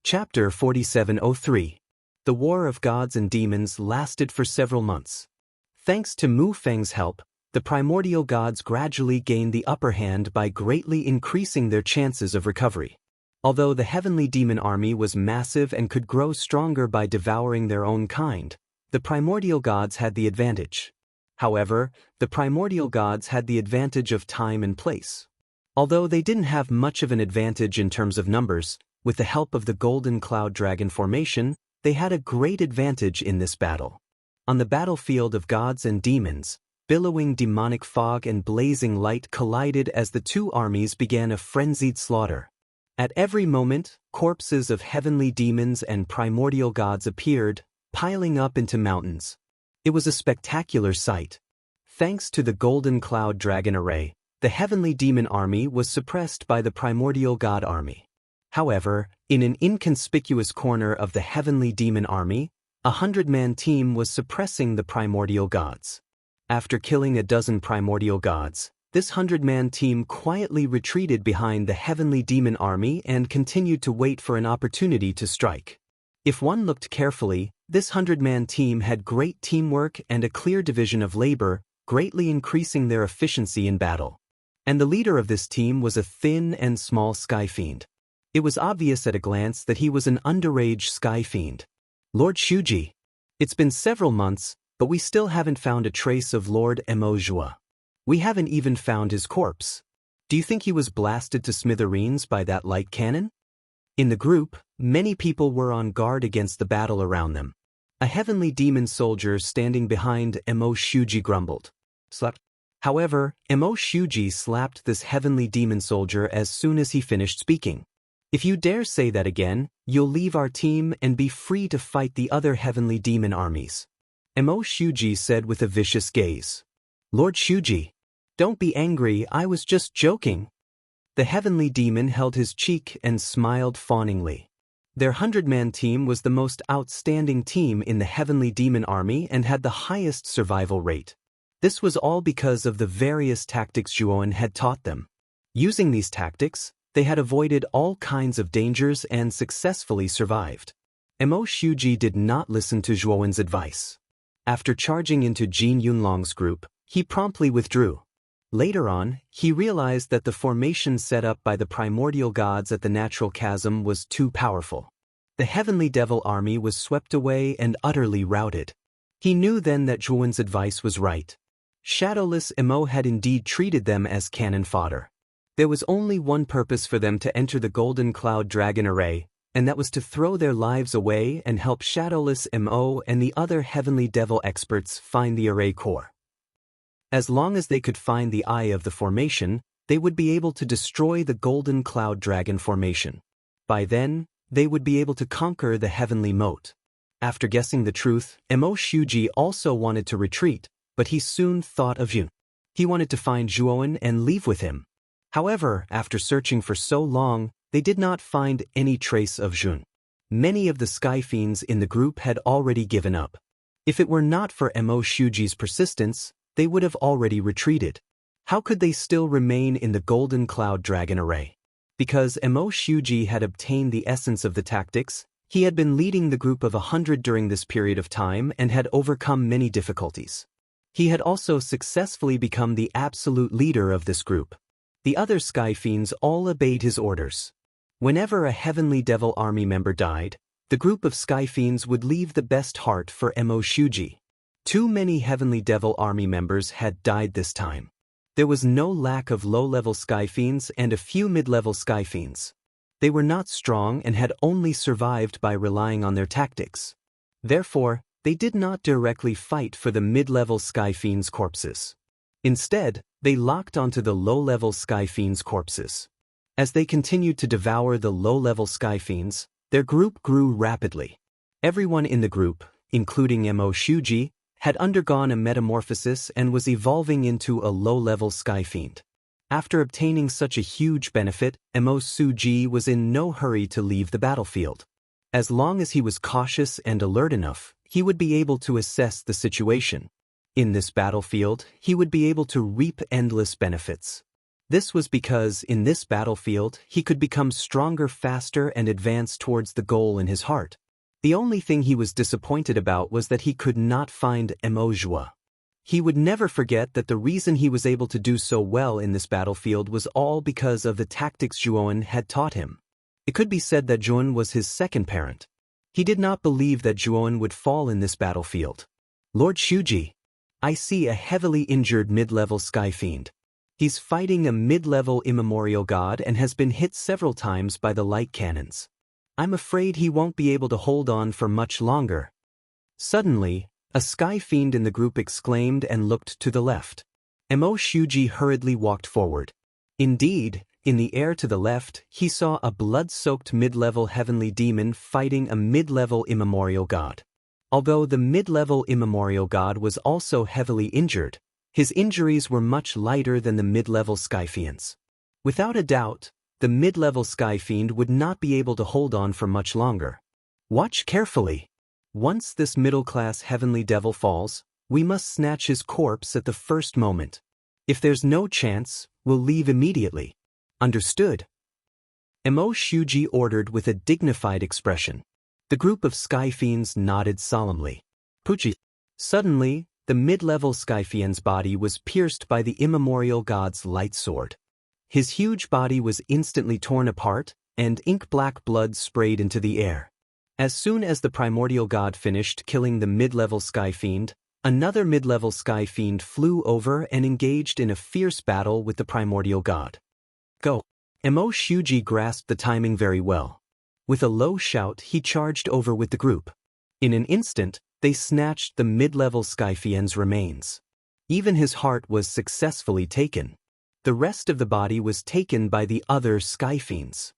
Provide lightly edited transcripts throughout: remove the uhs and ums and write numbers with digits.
Chapter 4703. The War of Gods and Demons lasted for several months. Thanks to Mu Feng's help, the primordial gods gradually gained the upper hand by greatly increasing their chances of recovery. Although the heavenly demon army was massive and could grow stronger by devouring their own kind, the primordial gods had the advantage. However, the primordial gods had the advantage of time and place. Although they didn't have much of an advantage in terms of numbers, with the help of the Golden Cloud Dragon formation, they had a great advantage in this battle. On the battlefield of gods and demons, billowing demonic fog and blazing light collided as the two armies began a frenzied slaughter. At every moment, corpses of heavenly demons and primordial gods appeared, piling up into mountains. It was a spectacular sight. Thanks to the Golden Cloud Dragon array, the heavenly demon army was suppressed by the primordial god army. However, in an inconspicuous corner of the heavenly demon army, a 100-man team was suppressing the primordial gods. After killing a dozen primordial gods, this 100-man team quietly retreated behind the heavenly demon army and continued to wait for an opportunity to strike. If one looked carefully, this 100-man team had great teamwork and a clear division of labor, greatly increasing their efficiency in battle. And the leader of this team was a thin and small sky fiend. It was obvious at a glance that he was an underage sky fiend. Lord Shuji. It's been several months, but we still haven't found a trace of Lord Mo Jua. We haven't even found his corpse. Do you think he was blasted to smithereens by that light cannon? In the group, many people were on guard against the battle around them. A heavenly demon soldier standing behind Mo Shuji grumbled. Slapped. However, Mo Shuji slapped this heavenly demon soldier as soon as he finished speaking. If you dare say that again, you'll leave our team and be free to fight the other heavenly demon armies. Mo Shuji said with a vicious gaze. Lord Shuji, don't be angry, I was just joking. The heavenly demon held his cheek and smiled fawningly. Their 100-man team was the most outstanding team in the heavenly demon army and had the highest survival rate. This was all because of the various tactics Zhuowen had taught them. Using these tactics, they had avoided all kinds of dangers and successfully survived. Mo Shuji did not listen to Zhuowen's advice. After charging into Jin Yunlong's group, he promptly withdrew. Later on, he realized that the formation set up by the primordial gods at the natural chasm was too powerful. The heavenly devil army was swept away and utterly routed. He knew then that Zhuowen's advice was right. Shadowless Mo had indeed treated them as cannon fodder. There was only one purpose for them to enter the Golden Cloud Dragon array, and that was to throw their lives away and help Shadowless Mo and the other heavenly devil experts find the array core. As long as they could find the eye of the formation, they would be able to destroy the Golden Cloud Dragon formation. By then, they would be able to conquer the heavenly moat. After guessing the truth, Mo Shuji also wanted to retreat, but he soon thought of Yun. He wanted to find Zhuowen and leave with him. However, after searching for so long, they did not find any trace of Jun. Many of the sky fiends in the group had already given up. If it were not for Mo Shuji's persistence, they would have already retreated. How could they still remain in the Golden Cloud Dragon array? Because Mo Shuji had obtained the essence of the tactics, he had been leading the group of 100 during this period of time and had overcome many difficulties. He had also successfully become the absolute leader of this group. The other sky fiends all obeyed his orders. Whenever a heavenly devil army member died, the group of sky fiends would leave the best heart for Mo Shuji. Too many heavenly devil army members had died this time. There was no lack of low-level sky fiends and a few mid-level sky fiends. They were not strong and had only survived by relying on their tactics. Therefore, they did not directly fight for the mid-level sky fiends' corpses. Instead, they locked onto the low-level sky fiends' corpses. As they continued to devour the low-level sky fiends, their group grew rapidly. Everyone in the group, including Mo Shuji, had undergone a metamorphosis and was evolving into a low-level sky fiend. After obtaining such a huge benefit, Mo Shuji was in no hurry to leave the battlefield. As long as he was cautious and alert enough, he would be able to assess the situation. In this battlefield, he would be able to reap endless benefits. This was because, in this battlefield, he could become stronger faster and advance towards the goal in his heart. The only thing he was disappointed about was that he could not find Emojua. He would never forget that the reason he was able to do so well in this battlefield was all because of the tactics Zhuan had taught him. It could be said that Zhuan was his second parent. He did not believe that Zhuan would fall in this battlefield. Lord Shuji, I see a heavily injured mid-level Sky Fiend. He's fighting a mid-level immemorial god and has been hit several times by the light cannons. I'm afraid he won't be able to hold on for much longer. Suddenly, a Sky Fiend in the group exclaimed and looked to the left. Emo Shuji hurriedly walked forward. Indeed, in the air to the left, he saw a blood-soaked mid-level heavenly demon fighting a mid-level immemorial god. Although the mid-level immemorial god was also heavily injured, his injuries were much lighter than the mid-level Sky Fiend's. Without a doubt, the mid-level Sky Fiend would not be able to hold on for much longer. Watch carefully. Once this middle-class heavenly devil falls, we must snatch his corpse at the first moment. If there's no chance, we'll leave immediately. Understood? Emo Shuji ordered with a dignified expression. The group of Sky Fiends nodded solemnly. Puchi. Suddenly, the mid-level Sky Fiend's body was pierced by the immemorial god's light sword. His huge body was instantly torn apart, and ink-black blood sprayed into the air. As soon as the primordial god finished killing the mid-level Sky Fiend, another mid-level Sky Fiend flew over and engaged in a fierce battle with the primordial god. Go! Emo Shuji grasped the timing very well. With a low shout, he charged over with the group. In an instant, they snatched the mid-level Sky Fiend's remains. Even his heart was successfully taken. The rest of the body was taken by the other Sky Fiends.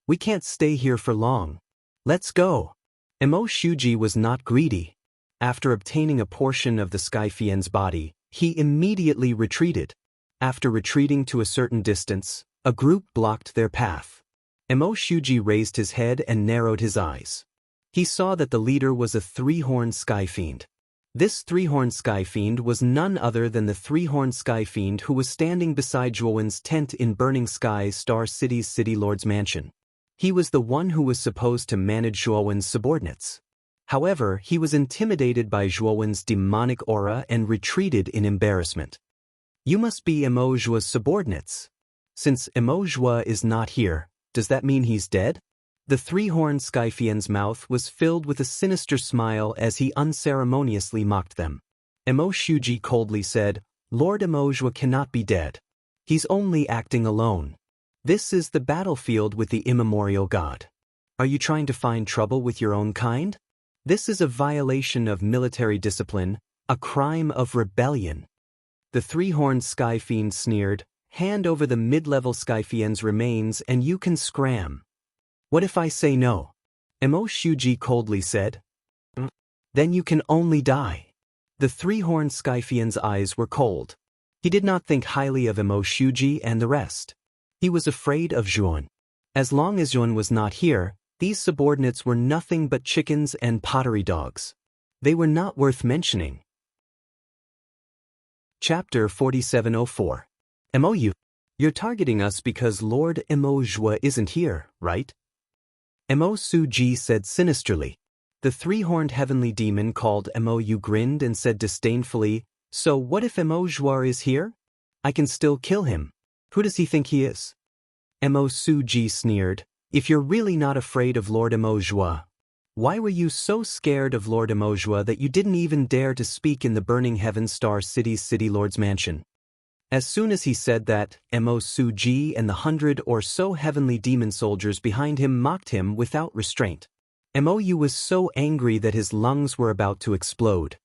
We can't stay here for long. Let's go. Emo Shuji was not greedy. After obtaining a portion of the Sky Fiend's body, he immediately retreated. After retreating to a certain distance, a group blocked their path. Emo Shuji raised his head and narrowed his eyes. He saw that the leader was a three-horned Sky Fiend. This three-horned Sky Fiend was none other than the three-horned Sky Fiend who was standing beside Zhuan's tent in Burning Skies Star City's City Lord's mansion. He was the one who was supposed to manage Zhuan's subordinates. However, he was intimidated by Zhuan's demonic aura and retreated in embarrassment. You must be Emojua's subordinates. Since Emojua is not here, does that mean he's dead? The three-horned Sky Fiend's mouth was filled with a sinister smile as he unceremoniously mocked them. Emo Shuji coldly said, Lord Emojua cannot be dead. He's only acting alone. This is the battlefield with the immemorial god. Are you trying to find trouble with your own kind? This is a violation of military discipline, a crime of rebellion. The three-horned Sky Fiend sneered, hand over the mid-level Sky Fiend's remains and you can scram. What if I say no? Emo Shuji coldly said. Then you can only die. The three-horned Sky Fiend's eyes were cold. He did not think highly of Emo Shuji and the rest. He was afraid of Zhuan. As long as Zhuan was not here, these subordinates were nothing but chickens and pottery dogs. They were not worth mentioning. Chapter 4704. Emo, you're targeting us because Lord Emojua isn't here, right? Emo Suji said sinisterly. The three-horned heavenly demon called Emo grinned and said disdainfully, So what if Emojua is here? I can still kill him. Who does he think he is? Emo Suji sneered, If you're really not afraid of Lord Emojua, why were you so scared of Lord Emojua that you didn't even dare to speak in the Burning Heaven Star City's City Lord's mansion? As soon as he said that, Emo Suji and the 100 or so heavenly demon soldiers behind him mocked him without restraint. Emo was so angry that his lungs were about to explode.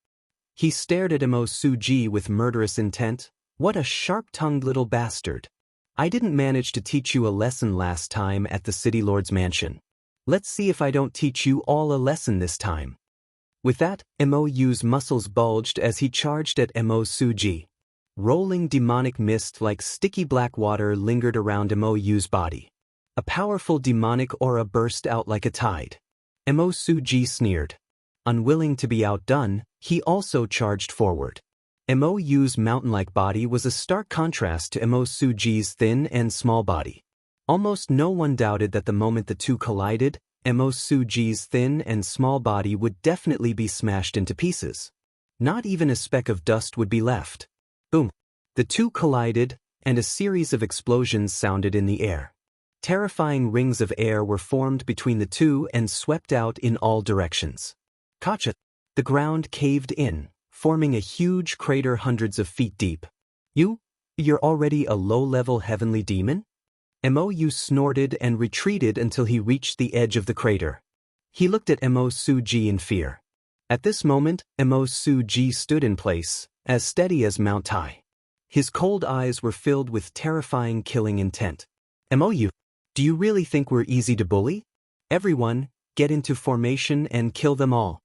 He stared at Emo Suji with murderous intent. What a sharp-tongued little bastard. I didn't manage to teach you a lesson last time at the City Lord's mansion. Let's see if I don't teach you all a lesson this time. With that, Emo's muscles bulged as he charged at Emo Suji. Rolling demonic mist like sticky black water lingered around Emo's body. A powerful demonic aura burst out like a tide. Emo Suji sneered. Unwilling to be outdone, he also charged forward. Mou's mountain-like body was a stark contrast to Mo-Suji's thin and small body. Almost no one doubted that the moment the two collided, Mo-Suji's thin and small body would definitely be smashed into pieces. Not even a speck of dust would be left. Boom! The two collided, and a series of explosions sounded in the air. Terrifying rings of air were formed between the two and swept out in all directions. Kacha! The ground caved in, forming a huge crater hundreds of feet deep. You're already a low-level heavenly demon? Mou snorted and retreated until he reached the edge of the crater. He looked at Mo-Suji in fear. At this moment, Mo-Suji stood in place, as steady as Mount Tai. His cold eyes were filled with terrifying killing intent. Mou, do you really think we're easy to bully? Everyone, get into formation and kill them all.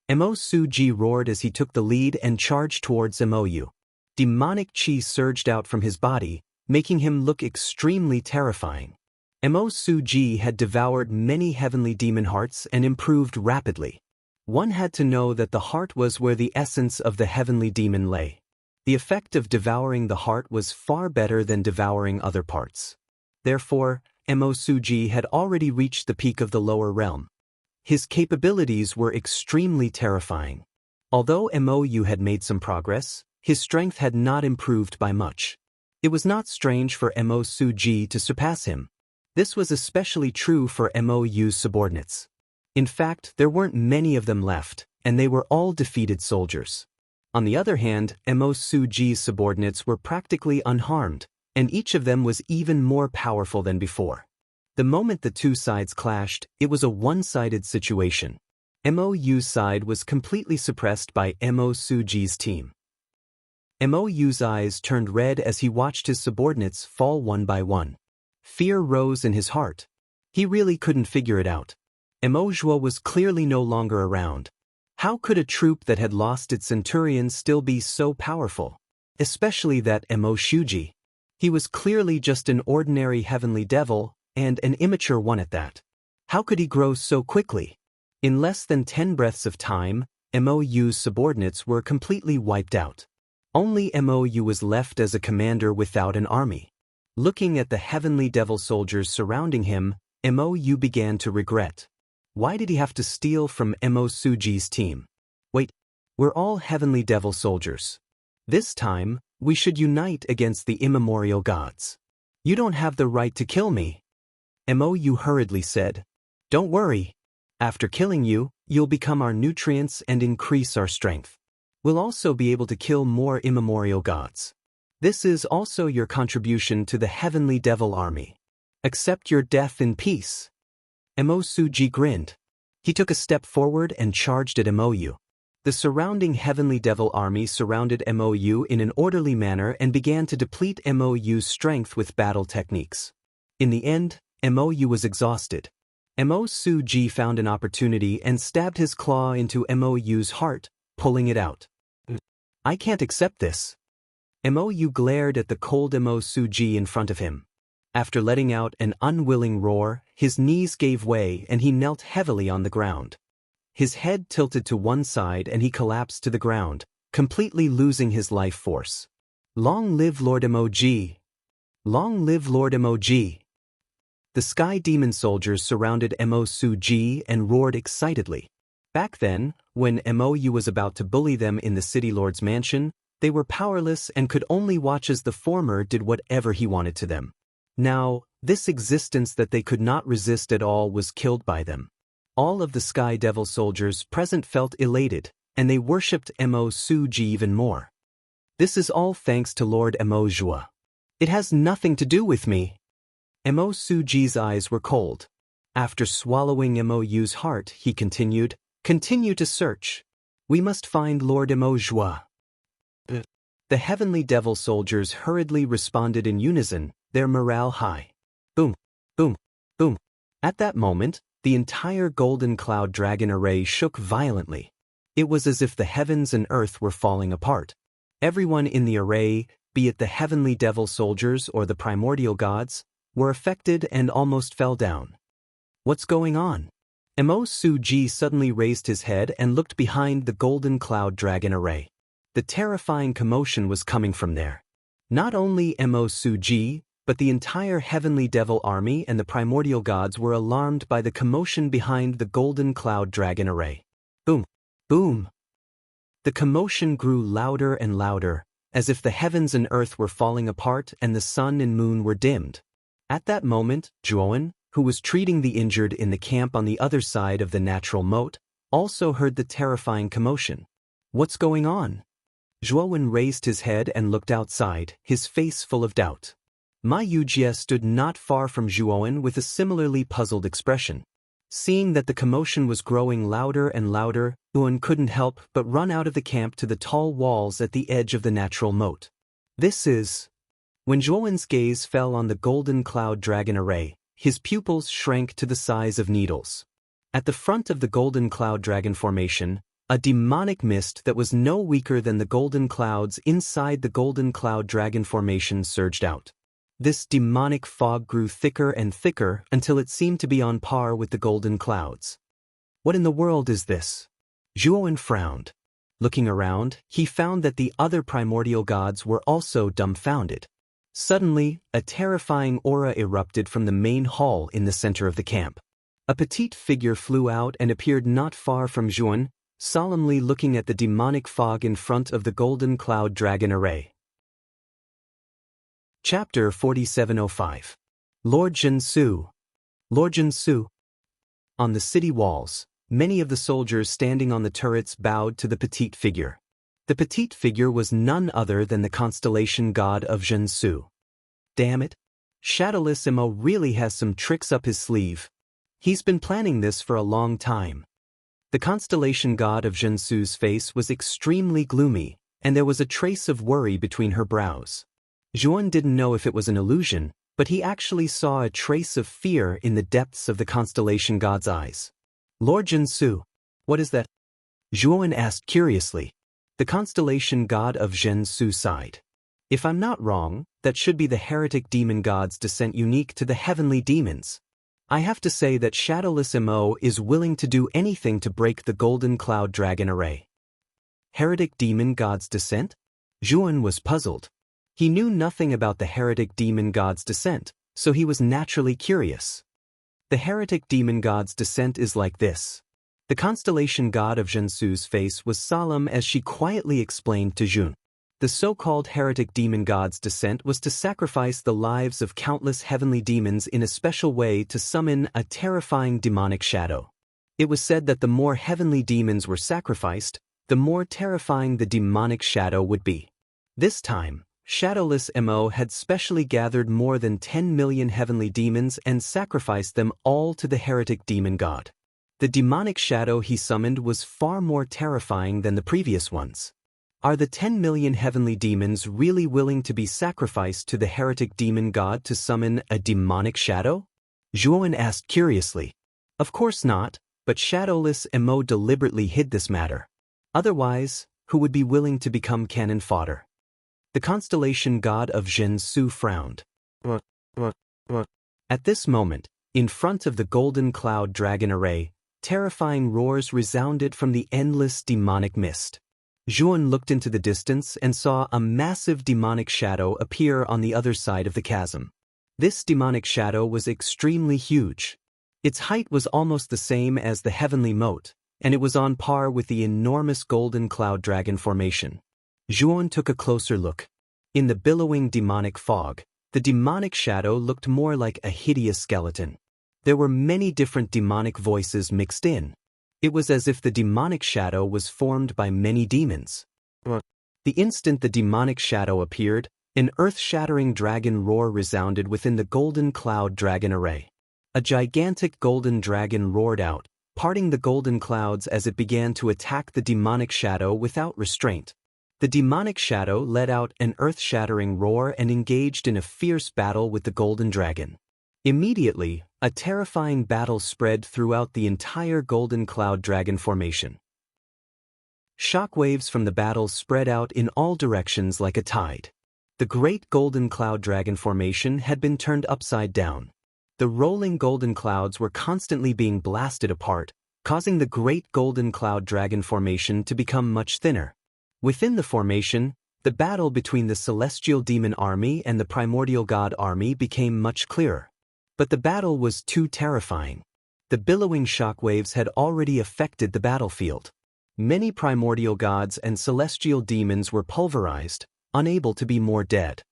Mo-Suji roared as he took the lead and charged towards Mou. Demonic chi surged out from his body, making him look extremely terrifying. Mo-Suji had devoured many heavenly demon hearts and improved rapidly. One had to know that the heart was where the essence of the heavenly demon lay. The effect of devouring the heart was far better than devouring other parts. Therefore, Mo-Suji had already reached the peak of the lower realm. His capabilities were extremely terrifying. Although Mou had made some progress, his strength had not improved by much. It was not strange for Mo-Suji to surpass him. This was especially true for Mou's subordinates. In fact, there weren't many of them left, and they were all defeated soldiers. On the other hand, Mo-Suji's subordinates were practically unharmed, and each of them was even more powerful than before. The moment the two sides clashed, it was a one-sided situation. Mou's side was completely suppressed by Mo-Suji's team. Mou's eyes turned red as he watched his subordinates fall one by one. Fear rose in his heart. He really couldn't figure it out. Mojua was clearly no longer around. How could a troop that had lost its centurion still be so powerful? Especially that Mo-Shuji. He was clearly just an ordinary heavenly devil, and an immature one at that. How could he grow so quickly? In less than 10 breaths of time, Mou's subordinates were completely wiped out. Only Mou was left as a commander without an army. Looking at the heavenly devil soldiers surrounding him, Mou began to regret. Why did he have to steal from Mo-Suji's team? Wait, we're all heavenly devil soldiers. This time, we should unite against the immemorial gods. You don't have the right to kill me. Mou hurriedly said. Don't worry. After killing you, you'll become our nutrients and increase our strength. We'll also be able to kill more immemorial gods. This is also your contribution to the heavenly devil army. Accept your death in peace. Mo-Suji grinned. He took a step forward and charged at Mou. The surrounding heavenly devil army surrounded Mou in an orderly manner and began to deplete Mou's strength with battle techniques. In the end, Mou was exhausted. Mo-Suji found an opportunity and stabbed his claw into Mou's heart, pulling it out. I can't accept this. Mou glared at the cold Mo-Suji in front of him. After letting out an unwilling roar, his knees gave way and he knelt heavily on the ground. His head tilted to one side and he collapsed to the ground, completely losing his life force. Long live Lord Emoji! Long live Lord Emoji! The sky demon soldiers surrounded Mo-Suji and roared excitedly. Back then, when Mou was about to bully them in the city lord's mansion, they were powerless and could only watch as the former did whatever he wanted to them. Now, this existence that they could not resist at all was killed by them. All of the Sky Devil soldiers present felt elated, and they worshipped Mo-Suji even more. This is all thanks to Lord Mojua. It has nothing to do with me. Mo-Suji's eyes were cold. After swallowing Mou's heart, he continued, Continue to search. We must find Lord Mojua. The heavenly devil soldiers hurriedly responded in unison, their morale high. Boom, boom, boom. At that moment, the entire golden cloud dragon array shook violently. It was as if the heavens and earth were falling apart. Everyone in the array, be it the heavenly devil soldiers or the primordial gods, were affected and almost fell down. What's going on? Mo-Suji suddenly raised his head and looked behind the golden cloud dragon array. The terrifying commotion was coming from there. Not only Mo Suji, but the entire heavenly devil army and the primordial gods were alarmed by the commotion behind the golden cloud dragon array. Boom! Boom! The commotion grew louder and louder, as if the heavens and earth were falling apart and the sun and moon were dimmed. At that moment, Zhuowen, who was treating the injured in the camp on the other side of the natural moat, also heard the terrifying commotion. What's going on? Zhuowen raised his head and looked outside, his face full of doubt. Ma Yujie stood not far from Zhuowen with a similarly puzzled expression. Seeing that the commotion was growing louder and louder, Zhuowen couldn't help but run out of the camp to the tall walls at the edge of the natural moat. This is... When Zhuowen's gaze fell on the golden cloud dragon array, his pupils shrank to the size of needles. At the front of the golden cloud dragon formation, a demonic mist that was no weaker than the golden clouds inside the golden cloud dragon formation surged out. This demonic fog grew thicker and thicker until it seemed to be on par with the golden clouds. What in the world is this? Zhuowen frowned. Looking around, he found that the other primordial gods were also dumbfounded. Suddenly, a terrifying aura erupted from the main hall in the center of the camp. A petite figure flew out and appeared not far from Zhuowen, solemnly looking at the demonic fog in front of the golden cloud dragon array. Chapter 4705. Lord Zhensu. Lord Zhensu. On the city walls, many of the soldiers standing on the turrets bowed to the petite figure. The petite figure was none other than the constellation god of Zhensu. Damn it! Shadowless Mo really has some tricks up his sleeve. He's been planning this for a long time. The constellation god of Zhensu's face was extremely gloomy, and there was a trace of worry between her brows. Zhuowen didn't know if it was an illusion, but he actually saw a trace of fear in the depths of the constellation god's eyes. Lord Zhensu, what is that? Zhuowen asked curiously. The constellation god of Zhensu sighed. If I'm not wrong, that should be the heretic demon god's descent unique to the heavenly demons. I have to say that Shadowless Mo is willing to do anything to break the golden cloud dragon array. Heretic demon god's descent? Zhuowen was puzzled. He knew nothing about the heretic demon god's descent, so he was naturally curious. The heretic demon god's descent is like this. The constellation god of Zhensu's face was solemn as she quietly explained to Zhuowen. The so-called heretic demon god's descent was to sacrifice the lives of countless heavenly demons in a special way to summon a terrifying demonic shadow. It was said that the more heavenly demons were sacrificed, the more terrifying the demonic shadow would be. This time, Shadowless Mo had specially gathered more than 10 million heavenly demons and sacrificed them all to the heretic demon god. The demonic shadow he summoned was far more terrifying than the previous ones. Are the 10 million heavenly demons really willing to be sacrificed to the heretic demon god to summon a demonic shadow? Zhuowen asked curiously. Of course not, but Shadowless Mo deliberately hid this matter. Otherwise, who would be willing to become cannon fodder? The constellation god of Zhensu frowned. At this moment, in front of the golden cloud dragon array, terrifying roars resounded from the endless demonic mist. Zhuowen looked into the distance and saw a massive demonic shadow appear on the other side of the chasm. This demonic shadow was extremely huge. Its height was almost the same as the heavenly moat, and it was on par with the enormous golden cloud dragon formation. Zhuowen took a closer look. In the billowing demonic fog, the demonic shadow looked more like a hideous skeleton. There were many different demonic voices mixed in. It was as if the demonic shadow was formed by many demons. The instant the demonic shadow appeared, an earth-shattering dragon roar resounded within the golden cloud dragon array. A gigantic golden dragon roared out, parting the golden clouds as it began to attack the demonic shadow without restraint. The demonic shadow let out an earth-shattering roar and engaged in a fierce battle with the golden dragon. Immediately, a terrifying battle spread throughout the entire golden cloud dragon formation. Shockwaves from the battle spread out in all directions like a tide. The great golden cloud dragon formation had been turned upside down. The rolling golden clouds were constantly being blasted apart, causing the great golden cloud dragon formation to become much thinner. Within the formation, the battle between the celestial demon army and the primordial god army became much clearer. But the battle was too terrifying. The billowing shockwaves had already affected the battlefield. Many primordial gods and celestial demons were pulverized, unable to be more dead.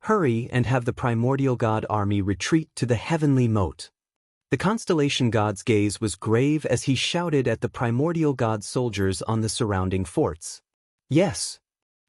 Hurry and have the primordial god army retreat to the heavenly moat. The constellation god's gaze was grave as he shouted at the primordial god soldiers on the surrounding forts. Yes.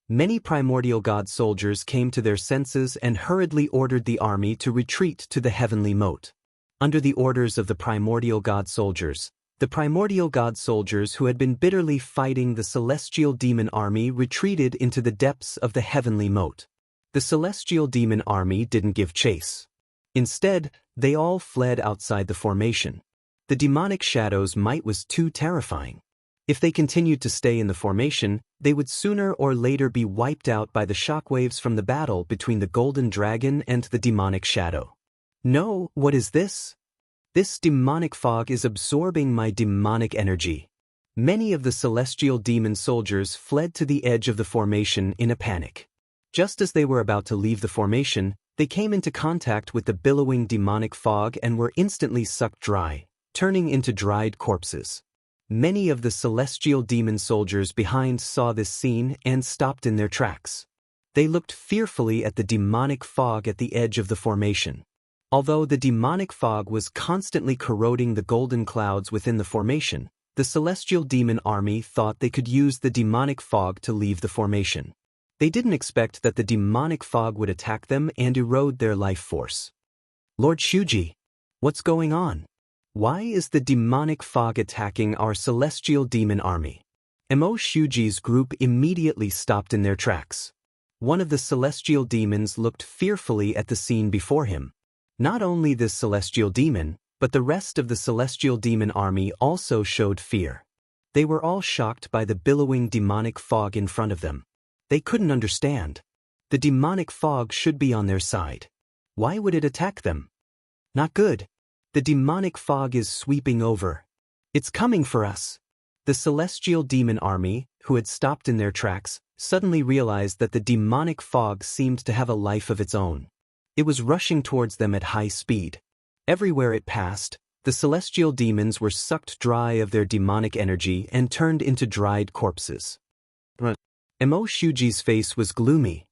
Many primordial god soldiers came to their senses and hurriedly ordered the army to retreat to the heavenly moat. Under the orders of the primordial god soldiers, the primordial god soldiers who had been bitterly fighting the celestial demon army retreated into the depths of the heavenly moat. The celestial demon army didn't give chase. Instead, they all fled outside the formation. The demonic shadow's might was too terrifying. If they continued to stay in the formation, they would sooner or later be wiped out by the shockwaves from the battle between the golden dragon and the demonic shadow. No, what is this? This demonic fog is absorbing my demonic energy. Many of the celestial demon soldiers fled to the edge of the formation in a panic. Just as they were about to leave the formation, they came into contact with the billowing demonic fog and were instantly sucked dry, turning into dried corpses. Many of the celestial demon soldiers behind saw this scene and stopped in their tracks. They looked fearfully at the demonic fog at the edge of the formation. Although the demonic fog was constantly corroding the golden clouds within the formation, the celestial demon army thought they could use the demonic fog to leave the formation. They didn't expect that the demonic fog would attack them and erode their life force. Lord Shuji, what's going on? Why is the demonic fog attacking our celestial demon army? Mo Shuji's group immediately stopped in their tracks. One of the celestial demons looked fearfully at the scene before him. Not only this celestial demon, but the rest of the celestial demon army also showed fear. They were all shocked by the billowing demonic fog in front of them. They couldn't understand. The demonic fog should be on their side. Why would it attack them? Not good. The demonic fog is sweeping over. It's coming for us. The celestial demon army, who had stopped in their tracks, suddenly realized that the demonic fog seemed to have a life of its own. It was rushing towards them at high speed. Everywhere it passed, the celestial demons were sucked dry of their demonic energy and turned into dried corpses. Mo Shuji's face was gloomy.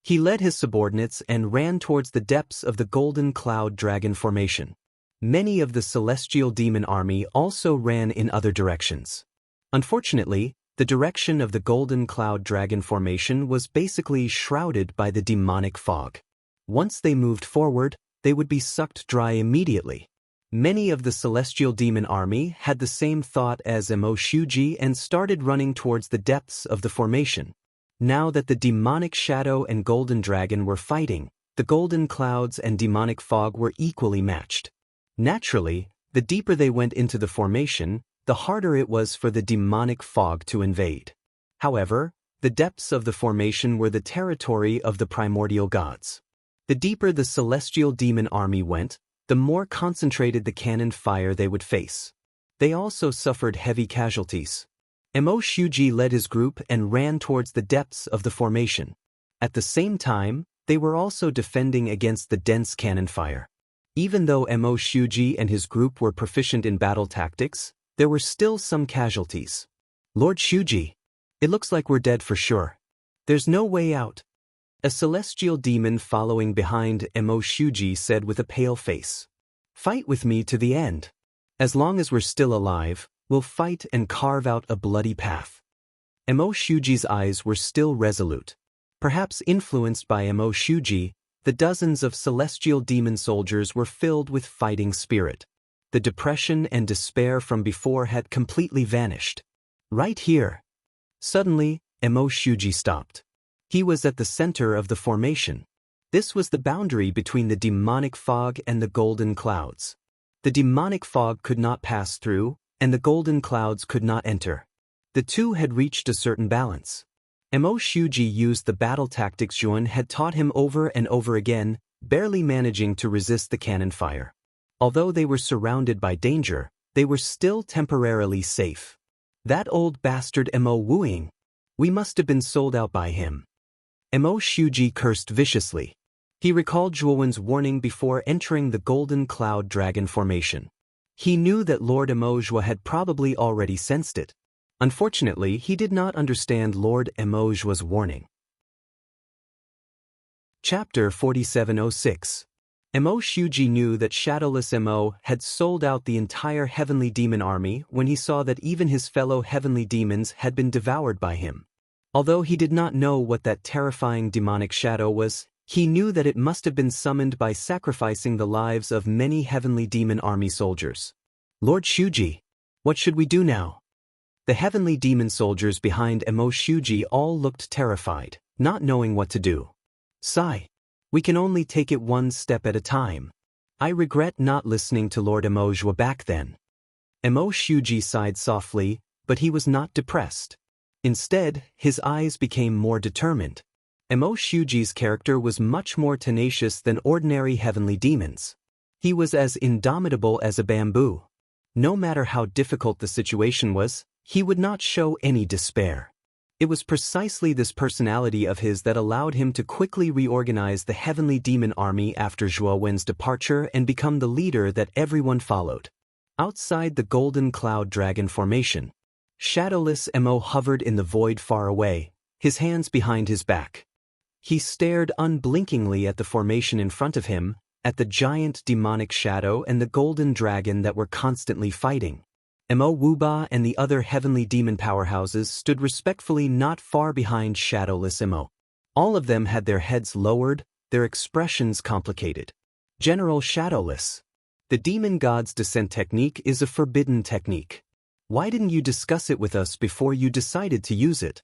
He led his subordinates and ran towards the depths of the golden cloud dragon formation. Many of the celestial demon army also ran in other directions. Unfortunately, the direction of the golden cloud dragon formation was basically shrouded by the demonic fog. Once they moved forward, they would be sucked dry immediately. Many of the celestial demon army had the same thought as Mo Shuji and started running towards the depths of the formation. Now that the demonic shadow and golden dragon were fighting, the golden clouds and demonic fog were equally matched. Naturally, the deeper they went into the formation, the harder it was for the demonic fog to invade. However, the depths of the formation were the territory of the primordial gods. The deeper the celestial demon army went, the more concentrated the cannon fire they would face. They also suffered heavy casualties. Mo Shuji led his group and ran towards the depths of the formation. At the same time, they were also defending against the dense cannon fire. Even though Mo Shuji and his group were proficient in battle tactics, there were still some casualties. Lord Shuji, it looks like we're dead for sure. There's no way out. A celestial demon following behind Mo Shuji said with a pale face. Fight with me to the end. As long as we're still alive, we'll fight and carve out a bloody path. Mo Shuji's eyes were still resolute. Perhaps influenced by Mo Shuji, the dozens of celestial demon soldiers were filled with fighting spirit. The depression and despair from before had completely vanished. Right here. Suddenly, Mo Shuji stopped. He was at the center of the formation. This was the boundary between the demonic fog and the golden clouds. The demonic fog could not pass through, and the golden clouds could not enter. The two had reached a certain balance. Mo Shuji used the battle tactics Yuan had taught him over and over again, barely managing to resist the cannon fire. Although they were surrounded by danger, they were still temporarily safe. That old bastard Mo Wuing. We must have been sold out by him. Mo Shuji cursed viciously. He recalled Zhuowen's warning before entering the Golden Cloud Dragon formation. He knew that Lord Emozhua had probably already sensed it. Unfortunately, he did not understand Lord Emozhua's warning. Chapter 4706. Mo Shuji knew that Shadowless Mo had sold out the entire heavenly demon army when he saw that even his fellow heavenly demons had been devoured by him. Although he did not know what that terrifying demonic shadow was, he knew that it must have been summoned by sacrificing the lives of many heavenly demon army soldiers. Lord Shuji, what should we do now? The heavenly demon soldiers behind Mo Shuji all looked terrified, not knowing what to do. Sigh. We can only take it one step at a time. I regret not listening to Lord Emozhua back then. Mo Shuji sighed softly, but he was not depressed. Instead, his eyes became more determined. Mo Shuji's character was much more tenacious than ordinary heavenly demons. He was as indomitable as a bamboo. No matter how difficult the situation was, he would not show any despair. It was precisely this personality of his that allowed him to quickly reorganize the heavenly demon army after Zhuowen's departure and become the leader that everyone followed. Outside the Golden Cloud Dragon formation, Shadowless Mo hovered in the void far away, his hands behind his back. He stared unblinkingly at the formation in front of him, at the giant demonic shadow and the golden dragon that were constantly fighting. Mo Wuba and the other heavenly demon powerhouses stood respectfully not far behind Shadowless Mo. All of them had their heads lowered, their expressions complicated. General Shadowless, the demon god's descent technique is a forbidden technique. Why didn't you discuss it with us before you decided to use it?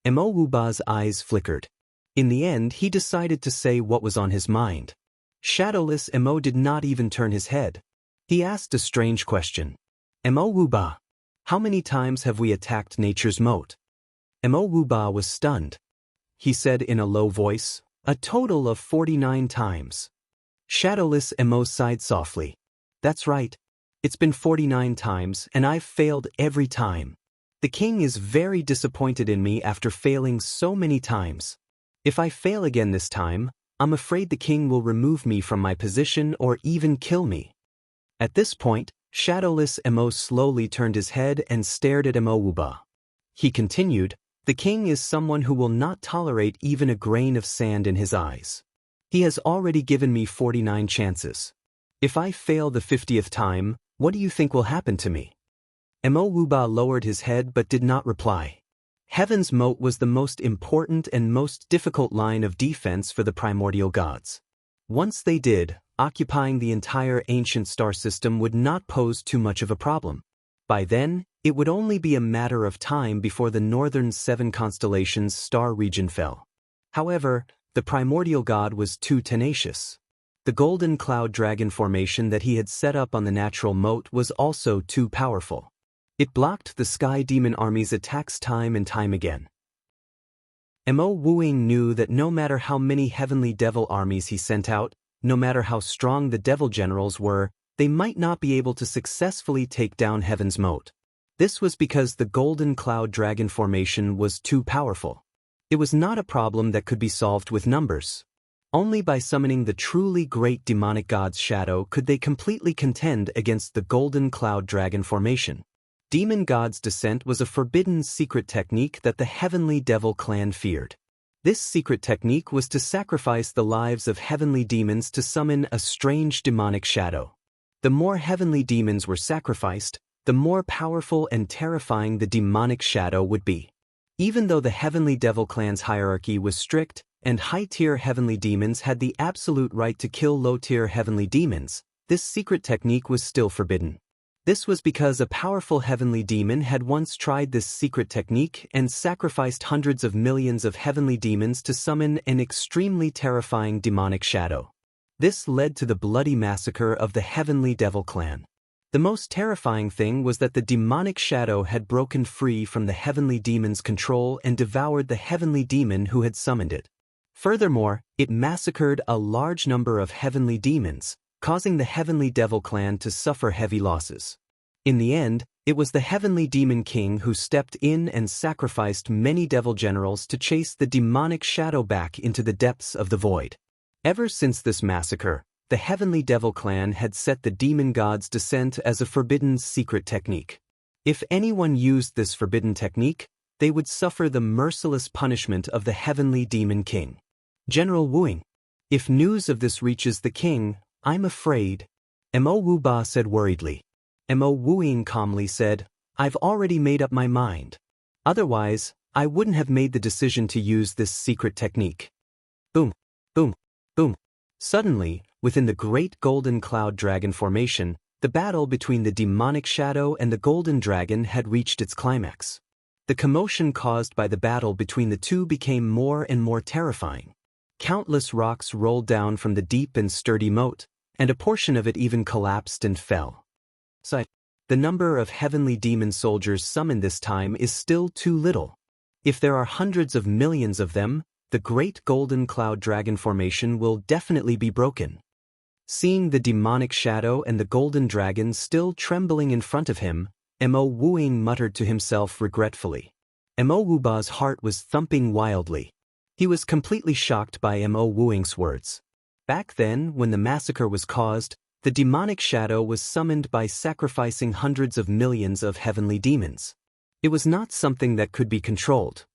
Mo Wuba's eyes flickered. In the end, he decided to say what was on his mind. Shadowless Mo did not even turn his head. He asked a strange question. Mo Wuba, how many times have we attacked nature's moat? Mo Wuba was stunned. He said in a low voice, a total of 49 times. Shadowless Mo sighed softly. That's right. It's been 49 times and I've failed every time. The king is very disappointed in me after failing so many times. If I fail again this time, I'm afraid the king will remove me from my position or even kill me. At this point, Shadowless Mo slowly turned his head and stared at Mo Wuba. He continued, the king is someone who will not tolerate even a grain of sand in his eyes. He has already given me 49 chances. If I fail the 50th time, what do you think will happen to me? Mo Wuba lowered his head but did not reply. Heaven's moat was the most important and most difficult line of defense for the primordial gods. Once they did, occupying the entire ancient star system would not pose too much of a problem. By then, it would only be a matter of time before the northern 7 constellations star region fell. However, the primordial god was too tenacious. The Golden Cloud Dragon formation that he had set up on the natural moat was also too powerful. It blocked the Sky Demon Army's attacks time and time again. Mo Wuing knew that no matter how many heavenly devil armies he sent out, no matter how strong the devil generals were, they might not be able to successfully take down Heaven's moat. This was because the Golden Cloud Dragon formation was too powerful. It was not a problem that could be solved with numbers. Only by summoning the truly great demonic god's shadow could they completely contend against the Golden Cloud Dragon formation. Demon God's Descent was a forbidden secret technique that the heavenly devil clan feared. This secret technique was to sacrifice the lives of heavenly demons to summon a strange demonic shadow. The more heavenly demons were sacrificed, the more powerful and terrifying the demonic shadow would be. Even though the heavenly devil clan's hierarchy was strict, and high-tier heavenly demons had the absolute right to kill low-tier heavenly demons, this secret technique was still forbidden. This was because a powerful heavenly demon had once tried this secret technique and sacrificed hundreds of millions of heavenly demons to summon an extremely terrifying demonic shadow. This led to the bloody massacre of the heavenly devil clan. The most terrifying thing was that the demonic shadow had broken free from the heavenly demon's control and devoured the heavenly demon who had summoned it. Furthermore, it massacred a large number of heavenly demons, causing the heavenly devil clan to suffer heavy losses. In the end, It was the heavenly demon king who stepped in and sacrificed many devil generals to chase the demonic shadow back into the depths of the void. Ever since this massacre, the heavenly devil clan had set the demon god's descent as a forbidden secret technique. If anyone used this forbidden technique, they would suffer the merciless punishment of the heavenly demon king. General Wuing, if news of this reaches the king, I'm afraid. Mo Wuba said worriedly. Mo Wuing calmly said, I've already made up my mind. Otherwise, I wouldn't have made the decision to use this secret technique. Boom, boom, boom. Suddenly, within the great golden cloud dragon formation, the battle between the demonic shadow and the golden dragon had reached its climax. The commotion caused by the battle between the two became more and more terrifying. Countless rocks rolled down from the deep and sturdy moat, and a portion of it even collapsed and fell. The number of heavenly demon soldiers summoned this time is still too little. If there are hundreds of millions of them, the great golden cloud dragon formation will definitely be broken. Seeing the demonic shadow and the golden dragon still trembling in front of him, Mo Wuing muttered to himself regretfully. Mo Wuba's heart was thumping wildly. He was completely shocked by Mo Wuing's words. Back then, when the massacre was caused, the demonic shadow was summoned by sacrificing hundreds of millions of heavenly demons. It was not something that could be controlled.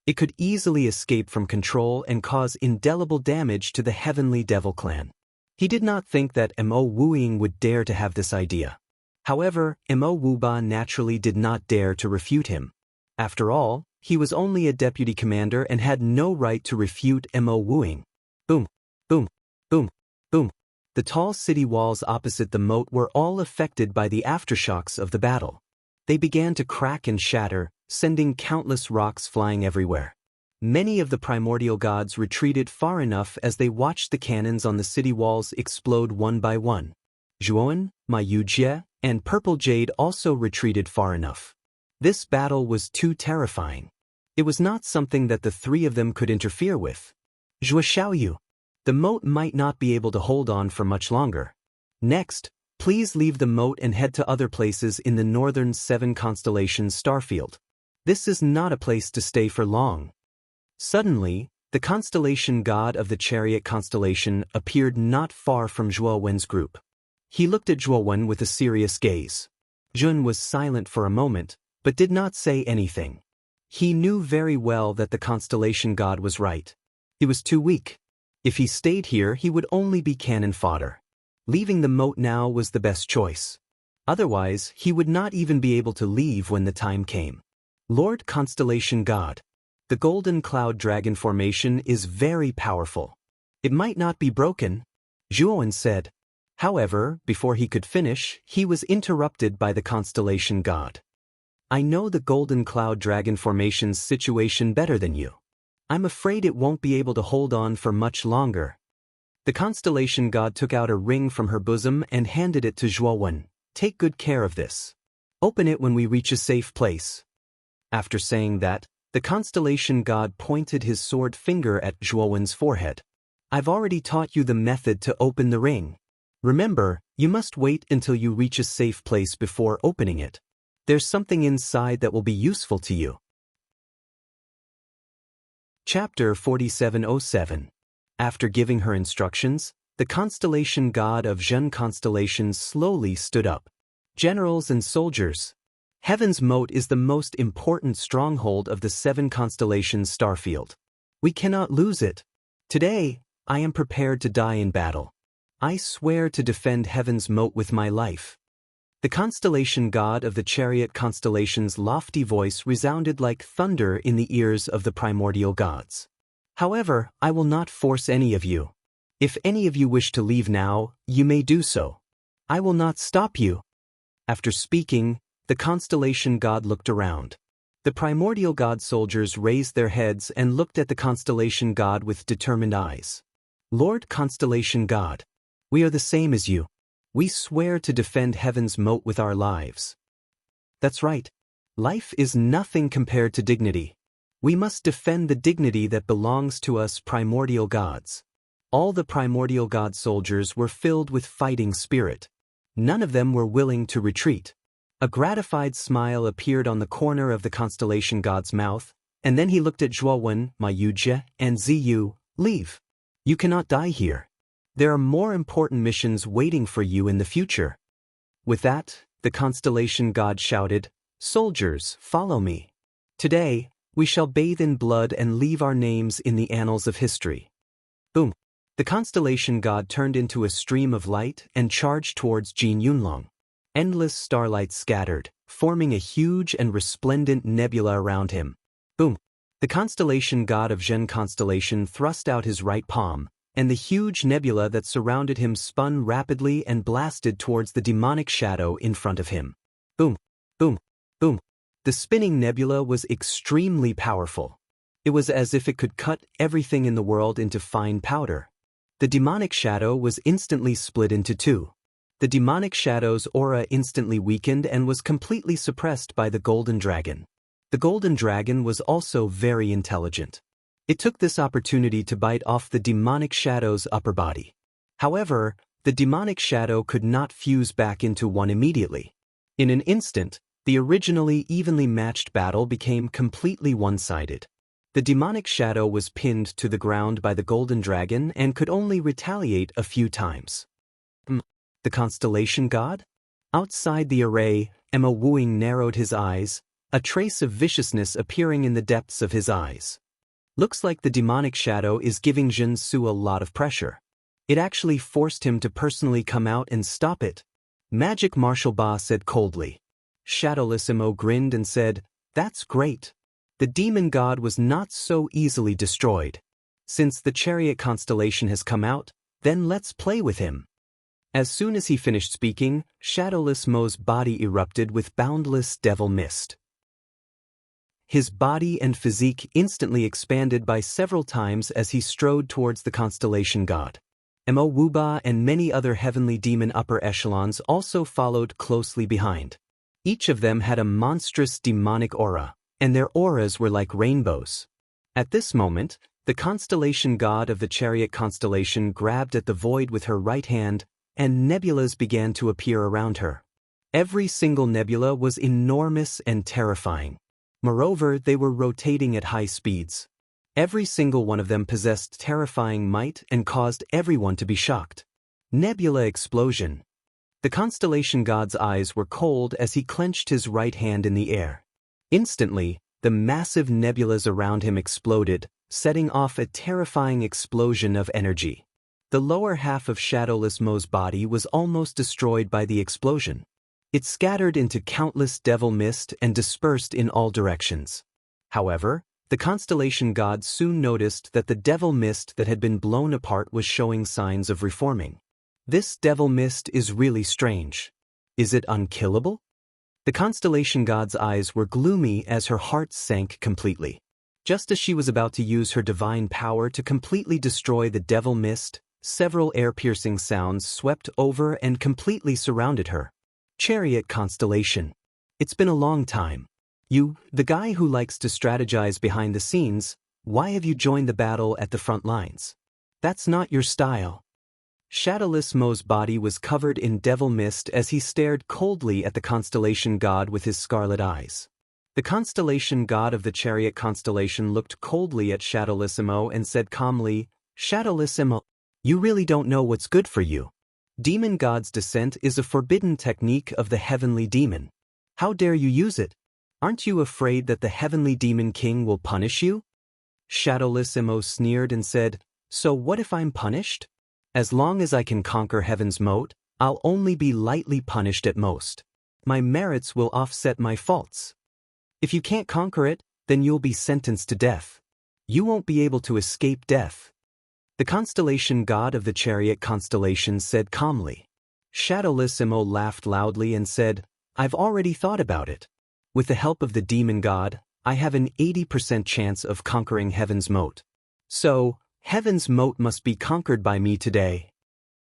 It could easily escape from control and cause indelible damage to the heavenly devil clan. He did not think that Mo Wuing would dare to have this idea. However, Mo Wuba naturally did not dare to refute him. After all, he was only a deputy commander and had no right to refute Mo Wuing. Boom, boom, boom, boom. The tall city walls opposite the moat were all affected by the aftershocks of the battle. They began to crack and shatter, sending countless rocks flying everywhere. Many of the primordial gods retreated far enough as they watched the cannons on the city walls explode one by one. Zhuowen, Ma Yujie, and Purple Jade also retreated far enough. This battle was too terrifying. It was not something that the three of them could interfere with. Zhuo Xiaoyu, the moat might not be able to hold on for much longer. Next, please leave the moat and head to other places in the northern 7 constellations starfield. This is not a place to stay for long. Suddenly, the constellation god of the chariot constellation appeared not far from Zhuo Wen's group. He looked at Zhuo Wen with a serious gaze. Jun was silent for a moment, but did not say anything. He knew very well that the constellation god was right. He was too weak. If he stayed here, he would only be cannon fodder. Leaving the moat now was the best choice. Otherwise, he would not even be able to leave when the time came. Lord Constellation God. The Golden Cloud Dragon formation is very powerful. It might not be broken, Zhuowen said. However, before he could finish, he was interrupted by the Constellation God. I know the Golden Cloud Dragon formation's situation better than you. I'm afraid it won't be able to hold on for much longer. The Constellation God took out a ring from her bosom and handed it to Zhuowen. Take good care of this. Open it when we reach a safe place. After saying that, the Constellation God pointed his sword finger at Zhuowen's forehead. I've already taught you the method to open the ring. Remember, you must wait until you reach a safe place before opening it. There's something inside that will be useful to you. Chapter 4707. After giving her instructions, the constellation god of Zhen constellation slowly stood up. Generals and soldiers. Heaven's moat is the most important stronghold of the 7 constellations starfield. We cannot lose it. Today, I am prepared to die in battle. I swear to defend Heaven's moat with my life. The constellation god of the chariot constellation's lofty voice resounded like thunder in the ears of the primordial gods. However, I will not force any of you. If any of you wish to leave now, you may do so. I will not stop you. After speaking, the constellation god looked around. The primordial god soldiers raised their heads and looked at the constellation god with determined eyes. Lord Constellation God, we are the same as you. We swear to defend Heaven's moat with our lives. That's right. Life is nothing compared to dignity. We must defend the dignity that belongs to us primordial gods. All the primordial god soldiers were filled with fighting spirit. None of them were willing to retreat. A gratified smile appeared on the corner of the constellation god's mouth, and then he looked at Zhuowen, Mayuje, and Ziyu. Leave. You cannot die here. There are more important missions waiting for you in the future. With that, the constellation god shouted, Soldiers, follow me. Today, we shall bathe in blood and leave our names in the annals of history. Boom. The constellation god turned into a stream of light and charged towards Jin Yunlong. Endless starlight scattered, forming a huge and resplendent nebula around him. Boom. The constellation god of Zhen constellation thrust out his right palm, and the huge nebula that surrounded him spun rapidly and blasted towards the demonic shadow in front of him. Boom. Boom. Boom. The spinning nebula was extremely powerful. It was as if it could cut everything in the world into fine powder. The demonic shadow was instantly split into two. The demonic shadow's aura instantly weakened and was completely suppressed by the golden dragon. The golden dragon was also very intelligent. It took this opportunity to bite off the demonic shadow's upper body. However, the demonic shadow could not fuse back into one immediately. In an instant, the originally evenly matched battle became completely one-sided. The demonic shadow was pinned to the ground by the golden dragon and could only retaliate a few times. The constellation god? Outside the array, Emma Wooing narrowed his eyes, a trace of viciousness appearing in the depths of his eyes. Looks like the demonic shadow is giving Jin Su a lot of pressure. It actually forced him to personally come out and stop it. Magic Martial Ba said coldly. Shadowlessimo grinned and said, That's great. The demon god was not so easily destroyed. Since the chariot constellation has come out, then let's play with him. As soon as he finished speaking, Shadowlessimo's body erupted with boundless devil mist. His body and physique instantly expanded by several times as he strode towards the constellation god. Mo Wuba and many other heavenly demon upper echelons also followed closely behind. Each of them had a monstrous demonic aura, and their auras were like rainbows. At this moment, the constellation god of the chariot constellation grabbed at the void with her right hand, and nebulas began to appear around her. Every single nebula was enormous and terrifying. Moreover, they were rotating at high speeds. Every single one of them possessed terrifying might and caused everyone to be shocked. Nebula explosion. The constellation god's eyes were cold as he clenched his right hand in the air. Instantly, the massive nebulas around him exploded, setting off a terrifying explosion of energy. The lower half of Shadowlessimo's body was almost destroyed by the explosion. It scattered into countless devil mist and dispersed in all directions. However, the constellation god soon noticed that the devil mist that had been blown apart was showing signs of reforming. This devil mist is really strange. Is it unkillable? The constellation god's eyes were gloomy as her heart sank completely. Just as she was about to use her divine power to completely destroy the devil mist, several air-piercing sounds swept over and completely surrounded her. Chariot constellation. It's been a long time. You, the guy who likes to strategize behind the scenes, why have you joined the battle at the front lines? That's not your style. Shadowlessimo's body was covered in devil mist as he stared coldly at the constellation god with his scarlet eyes. The constellation god of the chariot constellation looked coldly at Shadowlessimo and said calmly, Shadowlessimo, you really don't know what's good for you. Demon God's descent is a forbidden technique of the heavenly demon. How dare you use it? Aren't you afraid that the heavenly demon king will punish you? Shadowlessimo sneered and said, So what if I'm punished? As long as I can conquer heaven's moat, I'll only be lightly punished at most. My merits will offset my faults. If you can't conquer it, then you'll be sentenced to death. You won't be able to escape death. The constellation god of the chariot constellation said calmly. Shadowlessimo laughed loudly and said, I've already thought about it. With the help of the demon god, I have an 80% chance of conquering heaven's moat. So, heaven's moat must be conquered by me today.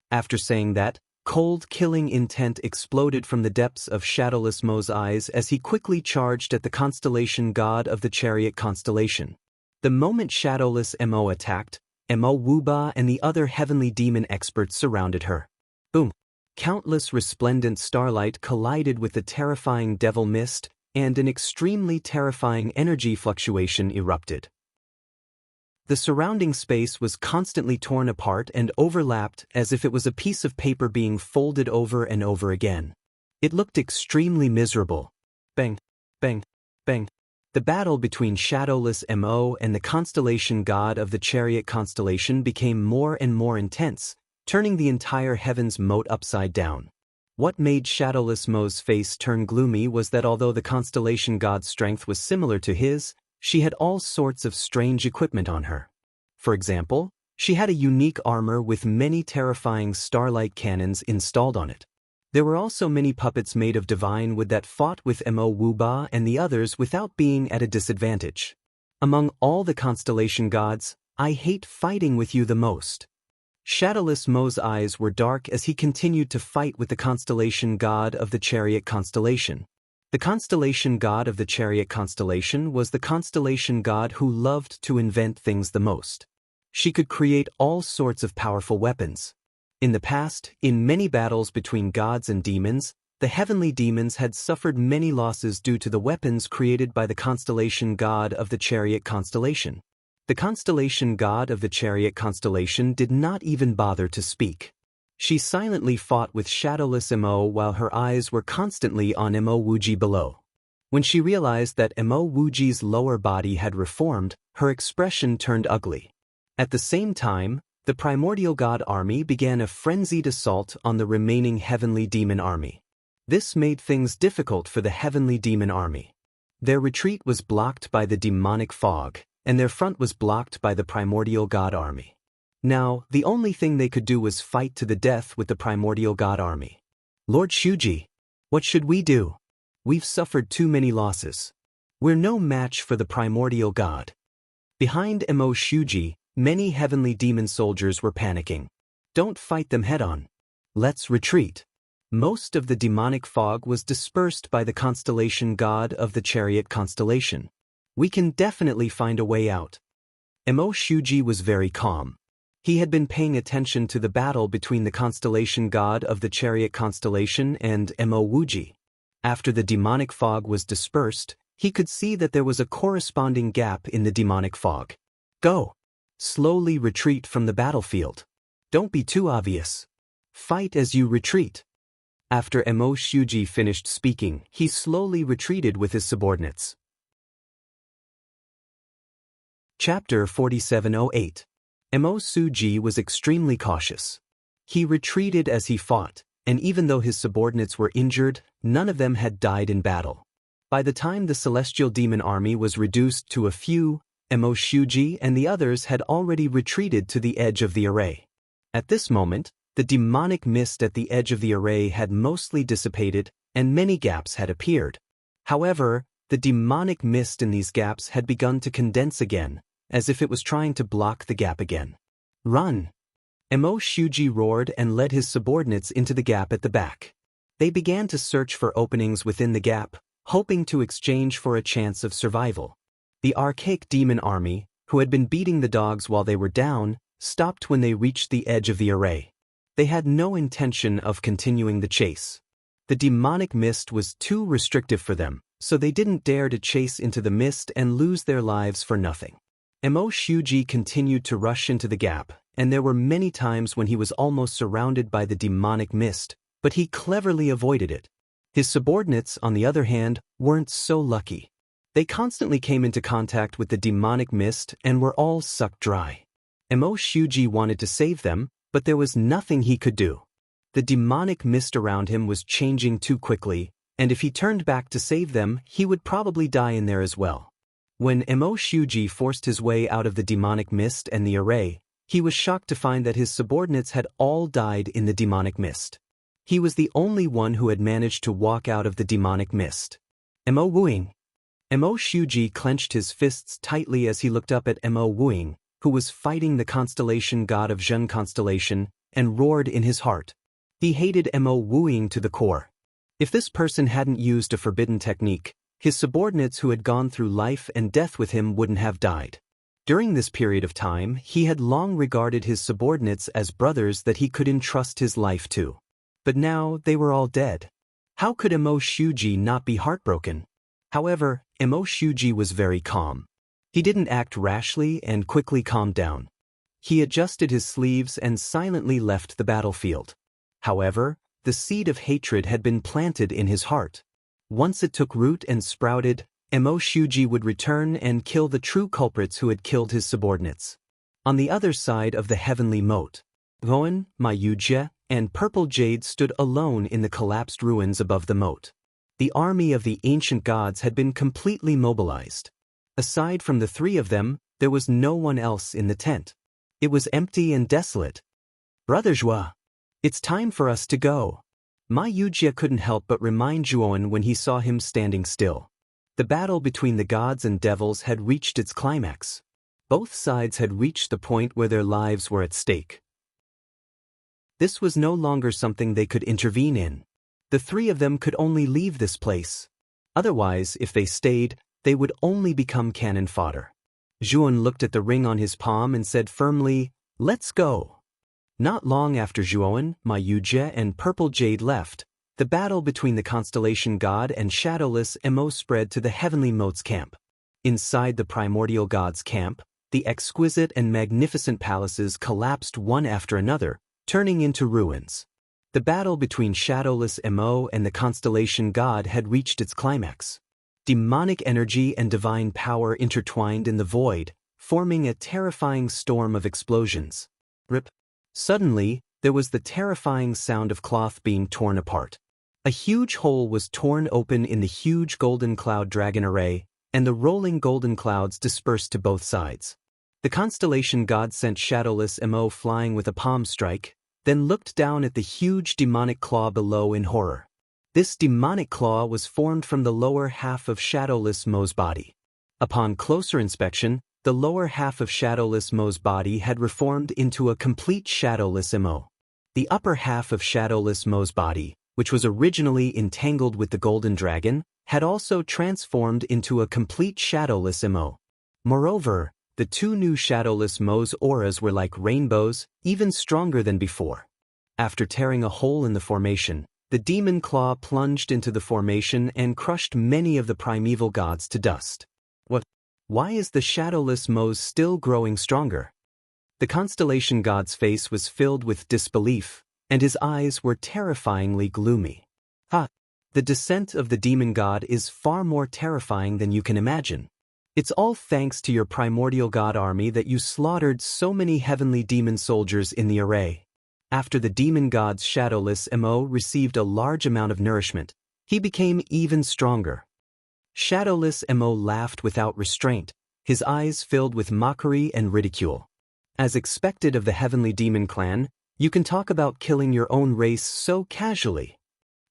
After saying that, cold killing intent exploded from the depths of Shadowlessimo's eyes as he quickly charged at the constellation god of the chariot constellation. The moment Shadowlessimo attacked, Mo Wuba and the other heavenly demon experts surrounded her. Boom. Countless resplendent starlight collided with the terrifying devil mist, and an extremely terrifying energy fluctuation erupted. The surrounding space was constantly torn apart and overlapped as if it was a piece of paper being folded over and over again. It looked extremely miserable. Bang, bang, bang. The battle between Shadowless Mo and the constellation god of the Chariot constellation became more and more intense, turning the entire heavens moat upside down. What made Shadowless Mo's face turn gloomy was that although the constellation god's strength was similar to his, she had all sorts of strange equipment on her. For example, she had a unique armor with many terrifying starlight cannons installed on it. There were also many puppets made of divine wood that fought with Mo Wuba and the others without being at a disadvantage. Among all the constellation gods, I hate fighting with you the most. Shadowless Mo's eyes were dark as he continued to fight with the constellation god of the Chariot constellation. The constellation god of the Chariot constellation was the constellation god who loved to invent things the most. She could create all sorts of powerful weapons. In the past, in many battles between gods and demons, the heavenly demons had suffered many losses due to the weapons created by the constellation god of the Chariot constellation. The constellation god of the Chariot constellation did not even bother to speak. She silently fought with Shadowless Mo while her eyes were constantly on Mo Wuji below. When she realized that Mo Wuji's lower body had reformed, her expression turned ugly. At the same time, the primordial god army began a frenzied assault on the remaining heavenly demon army. This made things difficult for the heavenly demon army. Their retreat was blocked by the demonic fog, and their front was blocked by the primordial god army. Now, the only thing they could do was fight to the death with the primordial god army. Lord Shuji, what should we do? We've suffered too many losses. We're no match for the primordial god. Behind Mo Shuji, many heavenly demon soldiers were panicking. Don't fight them head-on. Let's retreat. Most of the demonic fog was dispersed by the constellation god of the Chariot constellation. We can definitely find a way out. Mo Shuji was very calm. He had been paying attention to the battle between the constellation god of the Chariot constellation and Mo Wuji. After the demonic fog was dispersed, he could see that there was a corresponding gap in the demonic fog. Go! Slowly retreat from the battlefield. Don't be too obvious. Fight as you retreat. After Mo Shuji finished speaking, he slowly retreated with his subordinates. Chapter 4708. Mo Shuji was extremely cautious. He retreated as he fought, and even though his subordinates were injured, none of them had died in battle. By the time the celestial demon army was reduced to a few, Mo Shuji and the others had already retreated to the edge of the array. At this moment, the demonic mist at the edge of the array had mostly dissipated, and many gaps had appeared. However, the demonic mist in these gaps had begun to condense again, as if it was trying to block the gap again. Run! Mo Shuji roared and led his subordinates into the gap at the back. They began to search for openings within the gap, hoping to exchange for a chance of survival. The archaic demon army, who had been beating the dogs while they were down, stopped when they reached the edge of the array. They had no intention of continuing the chase. The demonic mist was too restrictive for them, so they didn't dare to chase into the mist and lose their lives for nothing. Mo Shuji continued to rush into the gap, and there were many times when he was almost surrounded by the demonic mist, but he cleverly avoided it. His subordinates, on the other hand, weren't so lucky. They constantly came into contact with the demonic mist and were all sucked dry. Mo Shuji wanted to save them, but there was nothing he could do. The demonic mist around him was changing too quickly, and if he turned back to save them, he would probably die in there as well. When Mo Shuji forced his way out of the demonic mist and the array, he was shocked to find that his subordinates had all died in the demonic mist. He was the only one who had managed to walk out of the demonic mist. Mo Wuing. Mo Shuji clenched his fists tightly as he looked up at Mo Wuing, who was fighting the constellation god of Zhen constellation, and roared in his heart. He hated Mo Wuing to the core. If this person hadn't used a forbidden technique, his subordinates who had gone through life and death with him wouldn't have died. During this period of time, he had long regarded his subordinates as brothers that he could entrust his life to. But now they were all dead. How could Emo Shuji not be heartbroken? However, Emo Shuji was very calm. He didn't act rashly and quickly calmed down. He adjusted his sleeves and silently left the battlefield. However, the seed of hatred had been planted in his heart. Once it took root and sprouted, Emo Shuji would return and kill the true culprits who had killed his subordinates. On the other side of the heavenly moat, Goen, Mayuja, and Purple Jade stood alone in the collapsed ruins above the moat. The army of the ancient gods had been completely mobilized. Aside from the three of them, there was no one else in the tent. It was empty and desolate. Brother Joie, it's time for us to go. Mayuja couldn't help but remind Juon when he saw him standing still. The battle between the gods and devils had reached its climax. Both sides had reached the point where their lives were at stake. This was no longer something they could intervene in. The three of them could only leave this place. Otherwise, if they stayed, they would only become cannon fodder. Juon looked at the ring on his palm and said firmly, "Let's go." Not long after Juon, Mayuja, and Purple Jade left, the battle between the Constellation God and Shadowless Emo spread to the Heavenly Moat's camp. Inside the Primordial God's camp, the exquisite and magnificent palaces collapsed one after another, turning into ruins. The battle between Shadowless Emo and the Constellation God had reached its climax. Demonic energy and divine power intertwined in the void, forming a terrifying storm of explosions. Rip. Suddenly, there was the terrifying sound of cloth being torn apart. A huge hole was torn open in the huge golden cloud dragon array, and the rolling golden clouds dispersed to both sides. The Constellation God sent Shadowless Emo flying with a palm strike, then looked down at the huge demonic claw below in horror. This demonic claw was formed from the lower half of Shadowless Mo's body. Upon closer inspection, the lower half of Shadowless Mo's body had reformed into a complete Shadowless Emo. The upper half of Shadowless Mo's body, which was originally entangled with the golden dragon, had also transformed into a complete Shadowless Emo. Moreover, the two new Shadowless Mo's auras were like rainbows, even stronger than before. After tearing a hole in the formation, the demon claw plunged into the formation and crushed many of the primeval gods to dust. What? Why is the Shadowless Mo's still growing stronger? The Constellation God's face was filled with disbelief, and his eyes were terrifyingly gloomy. The descent of the demon god is far more terrifying than you can imagine. It's all thanks to your primordial god army that you slaughtered so many heavenly demon soldiers in the array. After the demon god's Shadowless Emo received a large amount of nourishment, he became even stronger. Shadowless Emo laughed without restraint, his eyes filled with mockery and ridicule. As expected of the heavenly demon clan, you can talk about killing your own race so casually.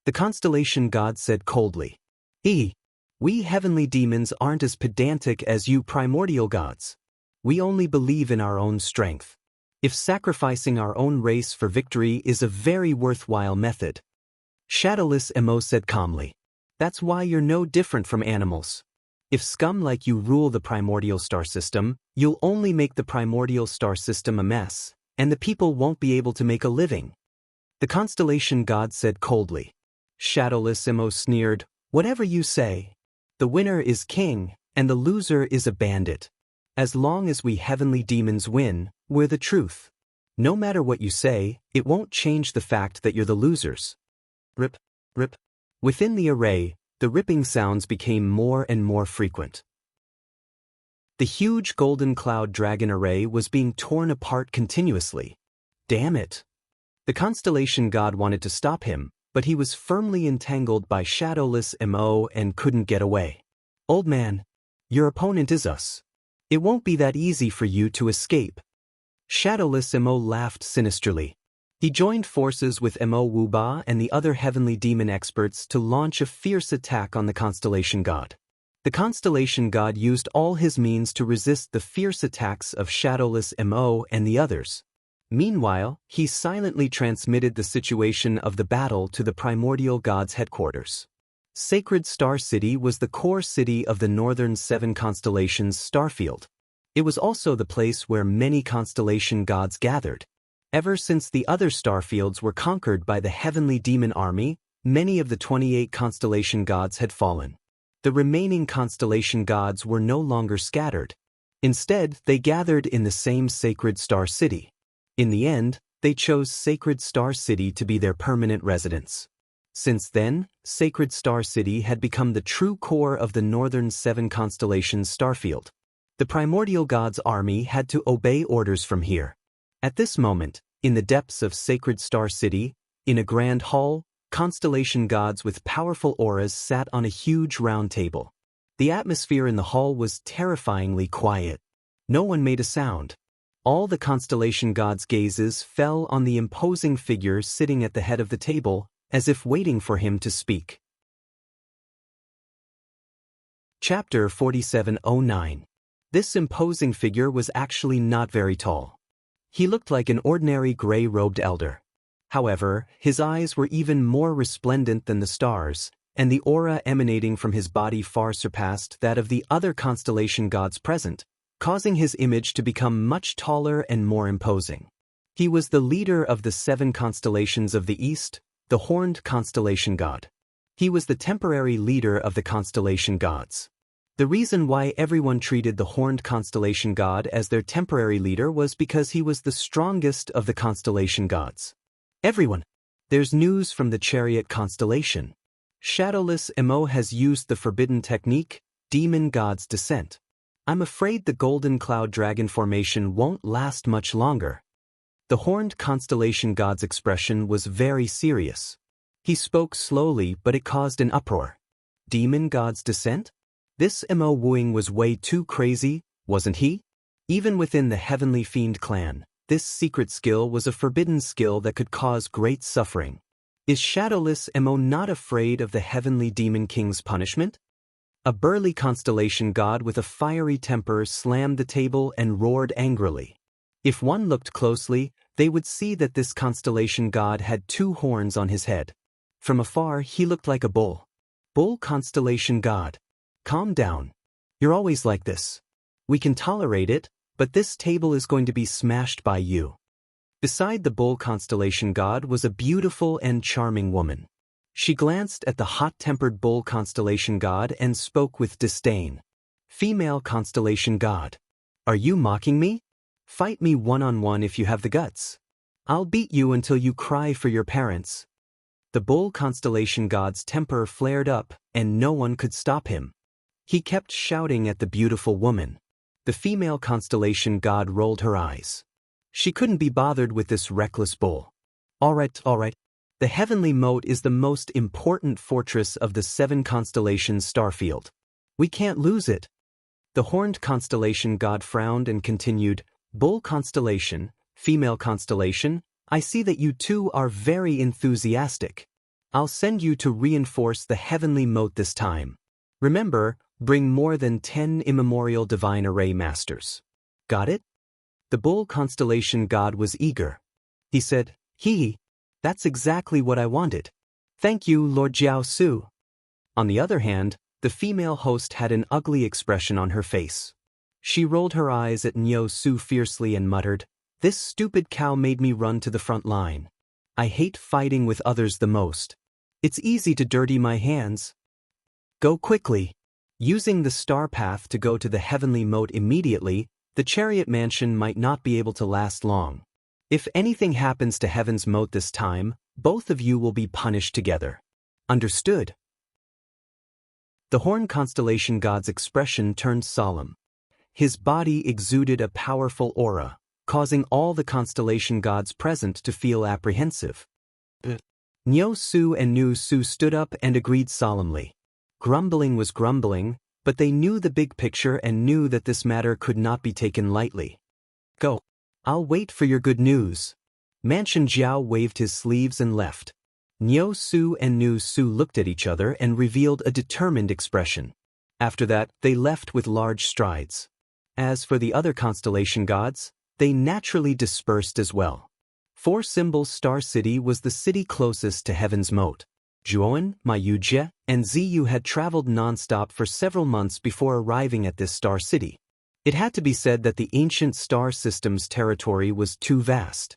The Constellation God said coldly. We heavenly demons aren't as pedantic as you primordial gods. We only believe in our own strength. If sacrificing our own race for victory is a very worthwhile method. Shadowless Emo said calmly. That's why you're no different from animals. If scum like you rule the primordial star system, you'll only make the primordial star system a mess, and the people won't be able to make a living. The Constellation God said coldly. Shadowless Emo sneered, whatever you say. The winner is king, and the loser is a bandit. As long as we heavenly demons win, we're the truth. No matter what you say, it won't change the fact that you're the losers. Rip, rip. Within the array, the ripping sounds became more and more frequent. The huge golden cloud dragon array was being torn apart continuously. Damn it. The Constellation God wanted to stop him, but he was firmly entangled by Shadowless Emo and couldn't get away. Old man, your opponent is us. It won't be that easy for you to escape. Shadowless Emo laughed sinisterly. He joined forces with Emo Wuba and the other heavenly demon experts to launch a fierce attack on the Constellation God. The Constellation God used all his means to resist the fierce attacks of Shadowless Emo and the others. Meanwhile, he silently transmitted the situation of the battle to the primordial god's headquarters. Sacred Star City was the core city of the northern 7 constellations starfield. It was also the place where many constellation gods gathered. Ever since the other starfields were conquered by the heavenly demon army, many of the 28 constellation gods had fallen. The remaining constellation gods were no longer scattered. Instead, they gathered in the same sacred star city. In the end, they chose Sacred Star City to be their permanent residence. Since then, Sacred Star City had become the true core of the northern 7 constellations starfield. The primordial gods' army had to obey orders from here. At this moment, in the depths of Sacred Star City, in a grand hall, constellation gods with powerful auras sat on a huge round table. The atmosphere in the hall was terrifyingly quiet. No one made a sound. All the constellation gods' gazes fell on the imposing figure sitting at the head of the table, as if waiting for him to speak. Chapter 4709. This imposing figure was actually not very tall. He looked like an ordinary gray-robed elder. However, his eyes were even more resplendent than the stars, and the aura emanating from his body far surpassed that of the other constellation gods present, causing his image to become much taller and more imposing. He was the leader of the 7 constellations of the East, the horned constellation god. He was the temporary leader of the constellation gods. The reason why everyone treated the horned constellation god as their temporary leader was because he was the strongest of the constellation gods. Everyone! There's news from the Chariot constellation. Shadowless Mo has used the forbidden technique, Demon God's Descent. I'm afraid the Golden Cloud Dragon formation won't last much longer. The horned constellation god's expression was very serious. He spoke slowly, but it caused an uproar. Demon God's Descent? This Mo wooing was way too crazy, wasn't he? Even within the Heavenly Fiend clan, this secret skill was a forbidden skill that could cause great suffering. Is Shadowless Mo not afraid of the Heavenly Demon King's punishment? A burly constellation god with a fiery temper slammed the table and roared angrily. If one looked closely, they would see that this constellation god had 2 horns on his head. From afar, he looked like a bull. Bull constellation god. Calm down. You're always like this. We can tolerate it, but this table is going to be smashed by you. Beside the bull constellation god was a beautiful and charming woman. She glanced at the hot-tempered bull constellation god and spoke with disdain. Female constellation god. Are you mocking me? Fight me one-on-one if you have the guts. I'll beat you until you cry for your parents. The bull constellation god's temper flared up, and no one could stop him. He kept shouting at the beautiful woman. The female constellation god rolled her eyes. She couldn't be bothered with this reckless bull. All right. The heavenly moat is the most important fortress of the 7 constellations starfield. We can't lose it. The horned constellation god frowned and continued, Bull constellation, female constellation, I see that you two are very enthusiastic. I'll send you to reinforce the heavenly moat this time. Remember, bring more than 10 immemorial divine array masters. Got it? The bull constellation god was eager. He said, That's exactly what I wanted. Thank you, Lord Jiao Su. On the other hand, the female host had an ugly expression on her face. She rolled her eyes at Niao Su fiercely and muttered, This stupid cow made me run to the front line. I hate fighting with others the most. It's easy to dirty my hands. Go quickly. Using the star path to go to the heavenly moat immediately, the chariot mansion might not be able to last long. If anything happens to Heaven's Moat this time, both of you will be punished together. Understood? The horn constellation god's expression turned solemn. His body exuded a powerful aura, causing all the constellation gods present to feel apprehensive. Niao Su and Nu Su stood up and agreed solemnly. Grumbling was grumbling, but they knew the big picture and knew that this matter could not be taken lightly. Go. I'll wait for your good news. Mansion Jiao waved his sleeves and left. Niao Su and Nu Su looked at each other and revealed a determined expression. After that, they left with large strides. As for the other constellation gods, they naturally dispersed as well. 4 Symbol Star City was the city closest to Heaven's Moat. Zhuoan, Mayujie, and Ziyu had traveled non-stop for several months before arriving at this star city. It had to be said that the ancient star system's territory was too vast.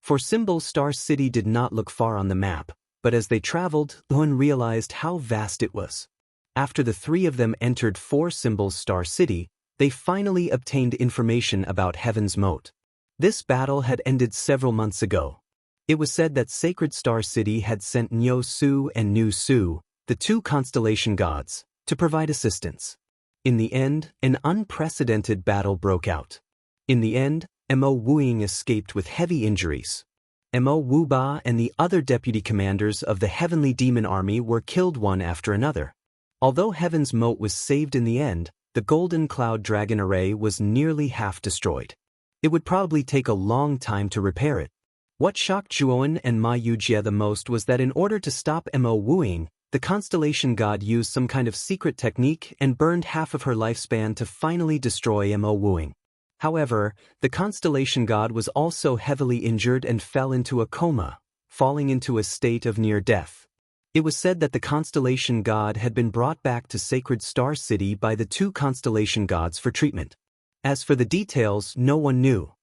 For Symbol Star City did not look far on the map, but as they traveled, Luan realized how vast it was. After the three of them entered 4 Symbols Star City, they finally obtained information about Heaven's Moat. This battle had ended several months ago. It was said that Sacred Star City had sent Nyo Su and Nu Su, the 2 constellation gods, to provide assistance. In the end, an unprecedented battle broke out. In the end, Mo Wuying escaped with heavy injuries. Mo Wu Ba and the other deputy commanders of the Heavenly Demon Army were killed one after another. Although Heaven's Moat was saved in the end, the Golden Cloud Dragon Array was nearly half destroyed. It would probably take a long time to repair it. What shocked Zhuowen and Ma Yujie the most was that in order to stop Mo Wuying, the constellation god used some kind of secret technique and burned half of her lifespan to finally destroy Mo Wuying. However, the constellation god was also heavily injured and fell into a coma, falling into a state of near death. It was said that the constellation god had been brought back to Sacred Star City by the 2 constellation gods for treatment. As for the details, no one knew.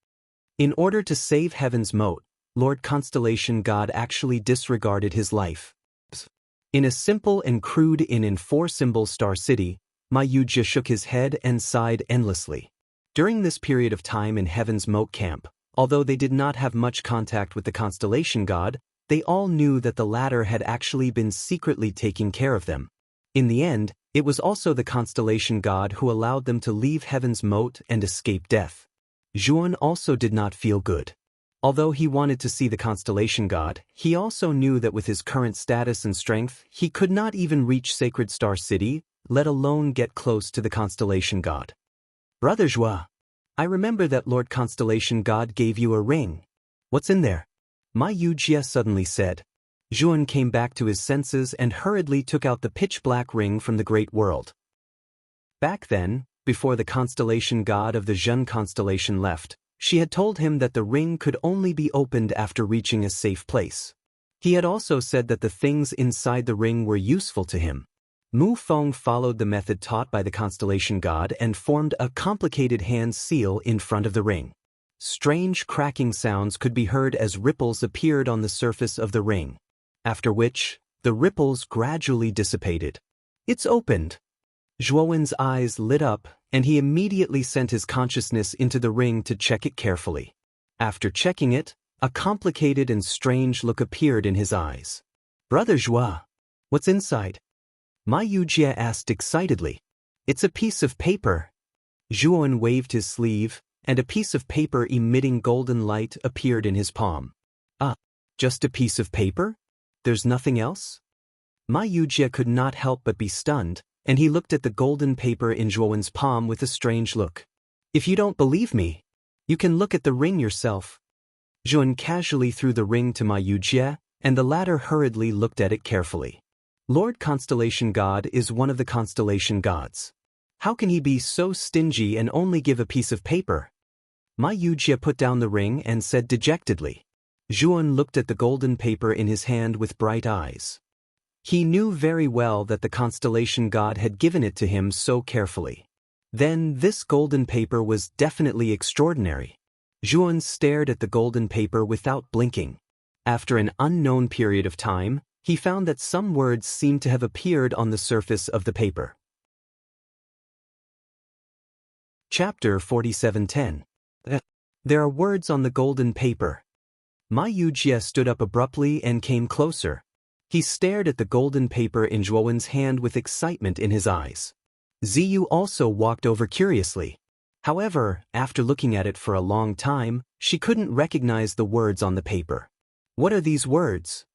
In order to save Heaven's Moat, Lord Constellation God actually disregarded his life. In a simple and crude inn in 4 Symbols Star City, Ma Yujie shook his head and sighed endlessly. During this period of time in Heaven's Moat camp, although they did not have much contact with the constellation god, they all knew that the latter had actually been secretly taking care of them. In the end, it was also the constellation god who allowed them to leave Heaven's Moat and escape death. Zhuan also did not feel good. Although he wanted to see the constellation god, he also knew that with his current status and strength, he could not even reach Sacred Star City, let alone get close to the constellation god. Brother Zhua, I remember that Lord Constellation God gave you a ring. What's in there? Ma Yujie suddenly said. Zhuan came back to his senses and hurriedly took out the pitch-black ring from the Great World. Back then, before the constellation god of the Zhen constellation left, she had told him that the ring could only be opened after reaching a safe place. He had also said that the things inside the ring were useful to him. Mu Feng followed the method taught by the constellation god and formed a complicated hand seal in front of the ring. Strange cracking sounds could be heard as ripples appeared on the surface of the ring. After which, the ripples gradually dissipated. It's opened. Zhuowen's eyes lit up, and he immediately sent his consciousness into the ring to check it carefully. After checking it, a complicated and strange look appeared in his eyes. Brother Zhua, what's inside? Ma Yujie asked excitedly. It's a piece of paper. Zhuowen waved his sleeve, and a piece of paper emitting golden light appeared in his palm. Just a piece of paper? There's nothing else? Ma Yujie could not help but be stunned, and he looked at the golden paper in Zhuowen's palm with a strange look. If you don't believe me, you can look at the ring yourself. Zhuowen casually threw the ring to Ma Yujie, and the latter hurriedly looked at it carefully. Lord Constellation God is one of the constellation gods. How can he be so stingy and only give a piece of paper? Ma Yujie put down the ring and said dejectedly. Zhuowen looked at the golden paper in his hand with bright eyes. He knew very well that the constellation god had given it to him so carefully. Then this golden paper was definitely extraordinary. Zhuowen stared at the golden paper without blinking. After an unknown period of time, he found that some words seemed to have appeared on the surface of the paper. Chapter 47:10. There are words on the golden paper. Ma Yujie stood up abruptly and came closer. He stared at the golden paper in Zhuowen's hand with excitement in his eyes. Ziyu also walked over curiously. However, after looking at it for a long time, she couldn't recognize the words on the paper. What are these words?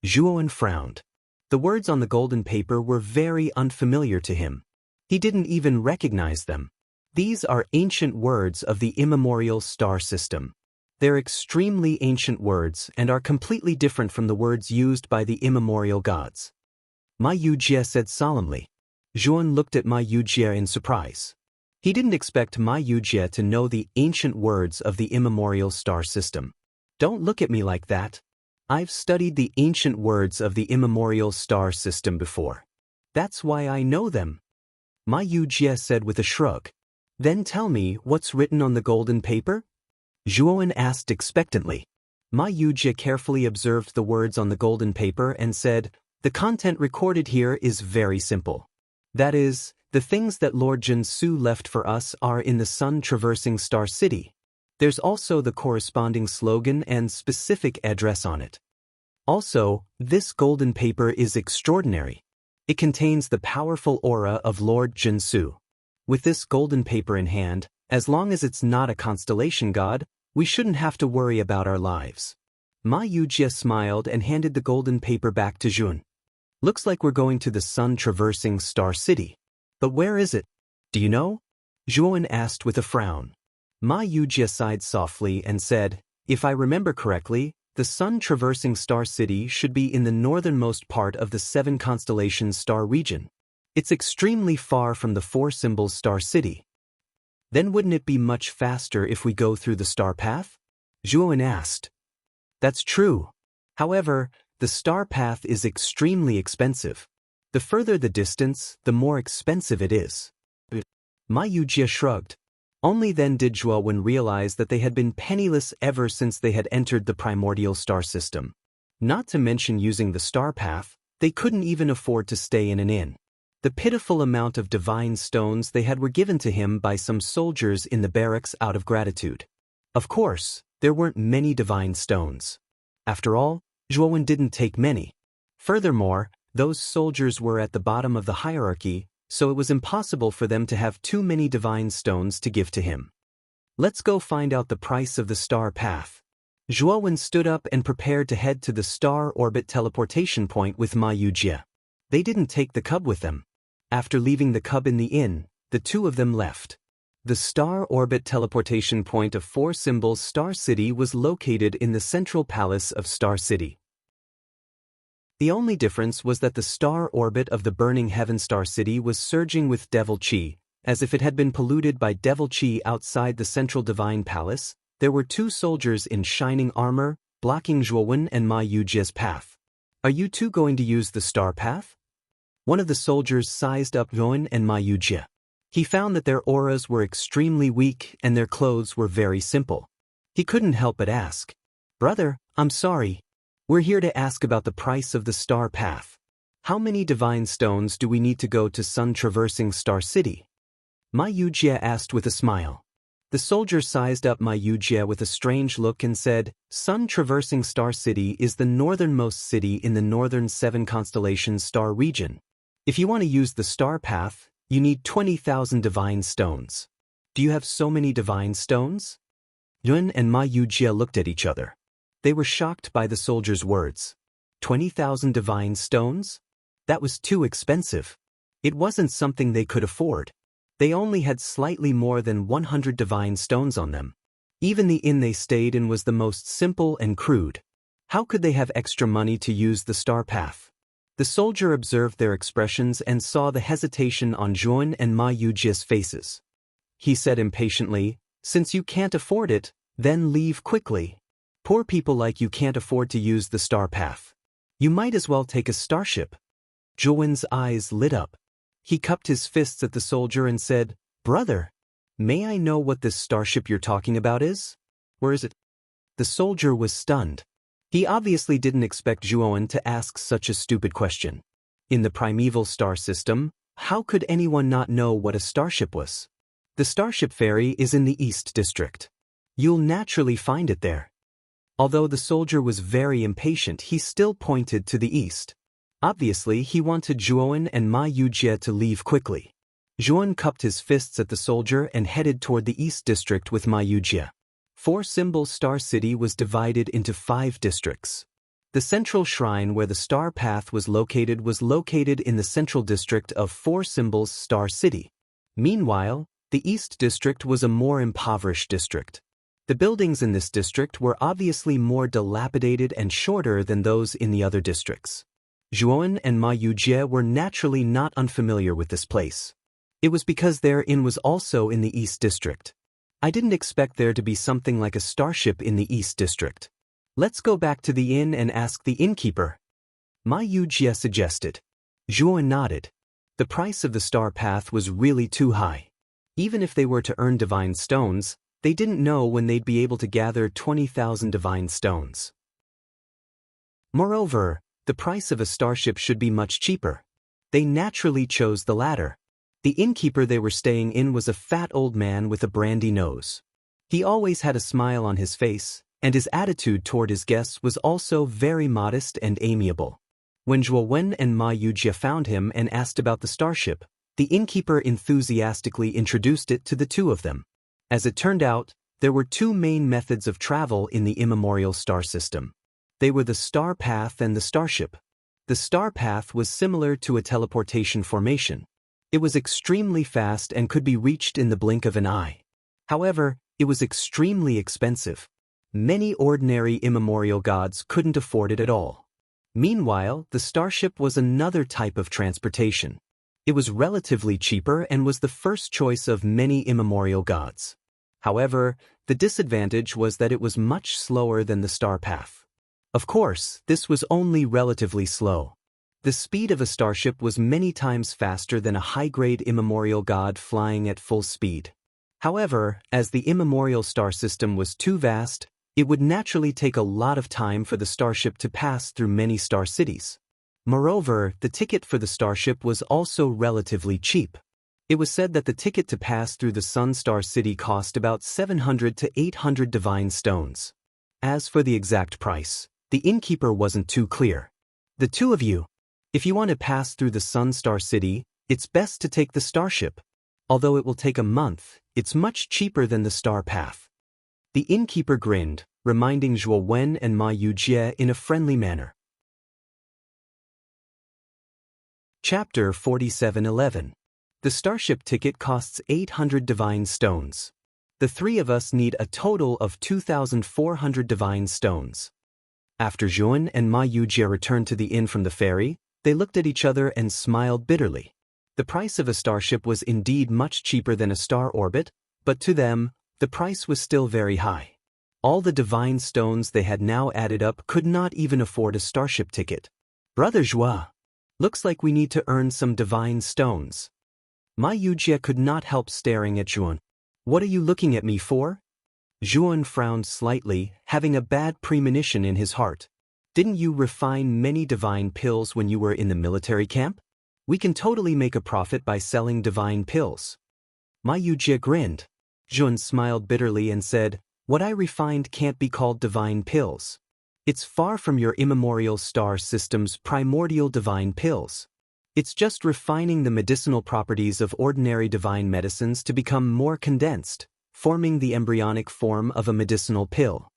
Zhuowen frowned. The words on the golden paper were very unfamiliar to him. He didn't even recognize them. These are ancient words of the immemorial star system. They're extremely ancient words and are completely different from the words used by the immemorial gods. Ma Yujie said solemnly. Zhuowen looked at Ma Yujie in surprise. He didn't expect Ma Yujie to know the ancient words of the immemorial star system. Don't look at me like that. I've studied the ancient words of the immemorial star system before. That's why I know them. Ma Yujie said with a shrug. Then tell me what's written on the golden paper? Zhuowen asked expectantly. Ma Yujie carefully observed the words on the golden paper and said, "The content recorded here is very simple. That is, the things that Lord Jinsu left for us are in the sun-traversing Star City. There's also the corresponding slogan and specific address on it. Also, this golden paper is extraordinary. It contains the powerful aura of Lord Jinsu. With this golden paper in hand, as long as it's not a constellation god, we shouldn't have to worry about our lives." Ma Yujie smiled and handed the golden paper back to Jun. "Looks like we're going to the sun-traversing Star City. But where is it? Do you know?" Juan asked with a frown. Ma Yujie sighed softly and said, "If I remember correctly, the sun-traversing Star City should be in the northernmost part of the 7 constellations star region. It's extremely far from the 4 symbols Star City." "Then wouldn't it be much faster if we go through the star path?" Juan asked. "That's true. However, the star path is extremely expensive. The further the distance, the more expensive it is." Ma Yujie shrugged. Only then did Juan realize that they had been penniless ever since they had entered the primordial star system. Not to mention using the star path, they couldn't even afford to stay in an inn. The pitiful amount of divine stones they had were given to him by some soldiers in the barracks out of gratitude. Of course, there weren't many divine stones. After all, Juan didn't take many. Furthermore, those soldiers were at the bottom of the hierarchy, so it was impossible for them to have too many divine stones to give to him. "Let's go find out the price of the star path." Juan stood up and prepared to head to the star orbit teleportation point with Ma Yujie. They didn't take the cub with them. After leaving the cub in the inn, the two of them left. The star orbit teleportation point of 4 symbols Star City was located in the central palace of Star City. The only difference was that the star orbit of the burning heaven Star City was surging with devil chi, as if it had been polluted by devil chi outside the central divine palace. There were 2 soldiers in shining armor, blocking Juan and Ma Yujie's path. "Are you two going to use the star path?" One of the soldiers sized up Juan and Ma Yujie. He found that their auras were extremely weak and their clothes were very simple. He couldn't help but ask, "Brother, I'm sorry. We're here to ask about the price of the star path. How many divine stones do we need to go to sun-traversing Star City?" Ma Yujie asked with a smile. The soldier sized up Ma Yujie with a strange look and said, "Sun-traversing Star City is the northernmost city in the northern 7 constellations star region. If you want to use the star path, you need 20,000 divine stones. Do you have so many divine stones?" Yun and Ma Yujie looked at each other. They were shocked by the soldier's words. 20,000 divine stones? That was too expensive. It wasn't something they could afford. They only had slightly more than 100 divine stones on them. Even the inn they stayed in was the most simple and crude. How could they have extra money to use the star path? The soldier observed their expressions and saw the hesitation on Juan and Ma Yujie's faces. He said impatiently, "Since you can't afford it, then leave quickly. Poor people like you can't afford to use the star path. You might as well take a starship." Juan's eyes lit up. He cupped his fists at the soldier and said, "Brother, may I know what this starship you're talking about is? Where is it?" The soldier was stunned. He obviously didn't expect Juan to ask such a stupid question. In the primeval star system, how could anyone not know what a starship was? The Starship Ferry is in the East District. You'll naturally find it there. Although the soldier was very impatient, he still pointed to the east. Obviously, he wanted Juan and Ma Yujie to leave quickly. Juan cupped his fists at the soldier and headed toward the East District with Ma Yujie. 4 Symbol Star City was divided into 5 districts. The central shrine where the star path was located in the central district of 4 Symbols Star City. Meanwhile, the East District was a more impoverished district. The buildings in this district were obviously more dilapidated and shorter than those in the other districts. Juan and Ma Yujie were naturally not unfamiliar with this place. It was because their inn was also in the East District. "I didn't expect there to be something like a starship in the East District. Let's go back to the inn and ask the innkeeper," Ma Yujie suggested. Juan nodded. The price of the star path was really too high. Even if they were to earn divine stones, they didn't know when they'd be able to gather 20,000 divine stones. Moreover, the price of a starship should be much cheaper. They naturally chose the latter. The innkeeper they were staying in was a fat old man with a brandy nose. He always had a smile on his face, and his attitude toward his guests was also very modest and amiable. When Zhuo Wen and Ma Yujie found him and asked about the starship, the innkeeper enthusiastically introduced it to the two of them. As it turned out, there were two main methods of travel in the immemorial star system. They were the star path and the starship. The star path was similar to a teleportation formation. It was extremely fast and could be reached in the blink of an eye. However, it was extremely expensive. Many ordinary immemorial gods couldn't afford it at all. Meanwhile, the starship was another type of transportation. It was relatively cheaper and was the first choice of many immemorial gods. However, the disadvantage was that it was much slower than the star path. Of course, this was only relatively slow. The speed of a starship was many times faster than a high-grade immemorial god flying at full speed. However, as the immemorial star system was too vast, it would naturally take a lot of time for the starship to pass through many star cities. Moreover, the ticket for the starship was also relatively cheap. It was said that the ticket to pass through the Sun Star City cost about 700 to 800 divine stones. As for the exact price, the innkeeper wasn't too clear. The two of you, if you want to pass through the Sun Star City, it's best to take the starship. Although it will take a month, it's much cheaper than the star path. The innkeeper grinned, reminding Zhuo Wen and Ma Yujie in a friendly manner. Chapter 47:11. The starship ticket costs 800 divine stones. The three of us need a total of 2,400 divine stones. After Zhuan and Ma Yujie returned to the inn from the ferry, they looked at each other and smiled bitterly. The price of a starship was indeed much cheaper than a star orbit, but to them, the price was still very high. All the divine stones they had now added up could not even afford a starship ticket. Brother Zhua, looks like we need to earn some divine stones. Ma Yujie could not help staring at Zhuan. What are you looking at me for? Zhuan frowned slightly, having a bad premonition in his heart. Didn't you refine many divine pills when you were in the military camp? We can totally make a profit by selling divine pills. Ma Yujie grinned. Zhuan smiled bitterly and said, "What I refined can't be called divine pills. It's far from your immemorial star system's primordial divine pills. It's just refining the medicinal properties of ordinary divine medicines to become more condensed, forming the embryonic form of a medicinal pill."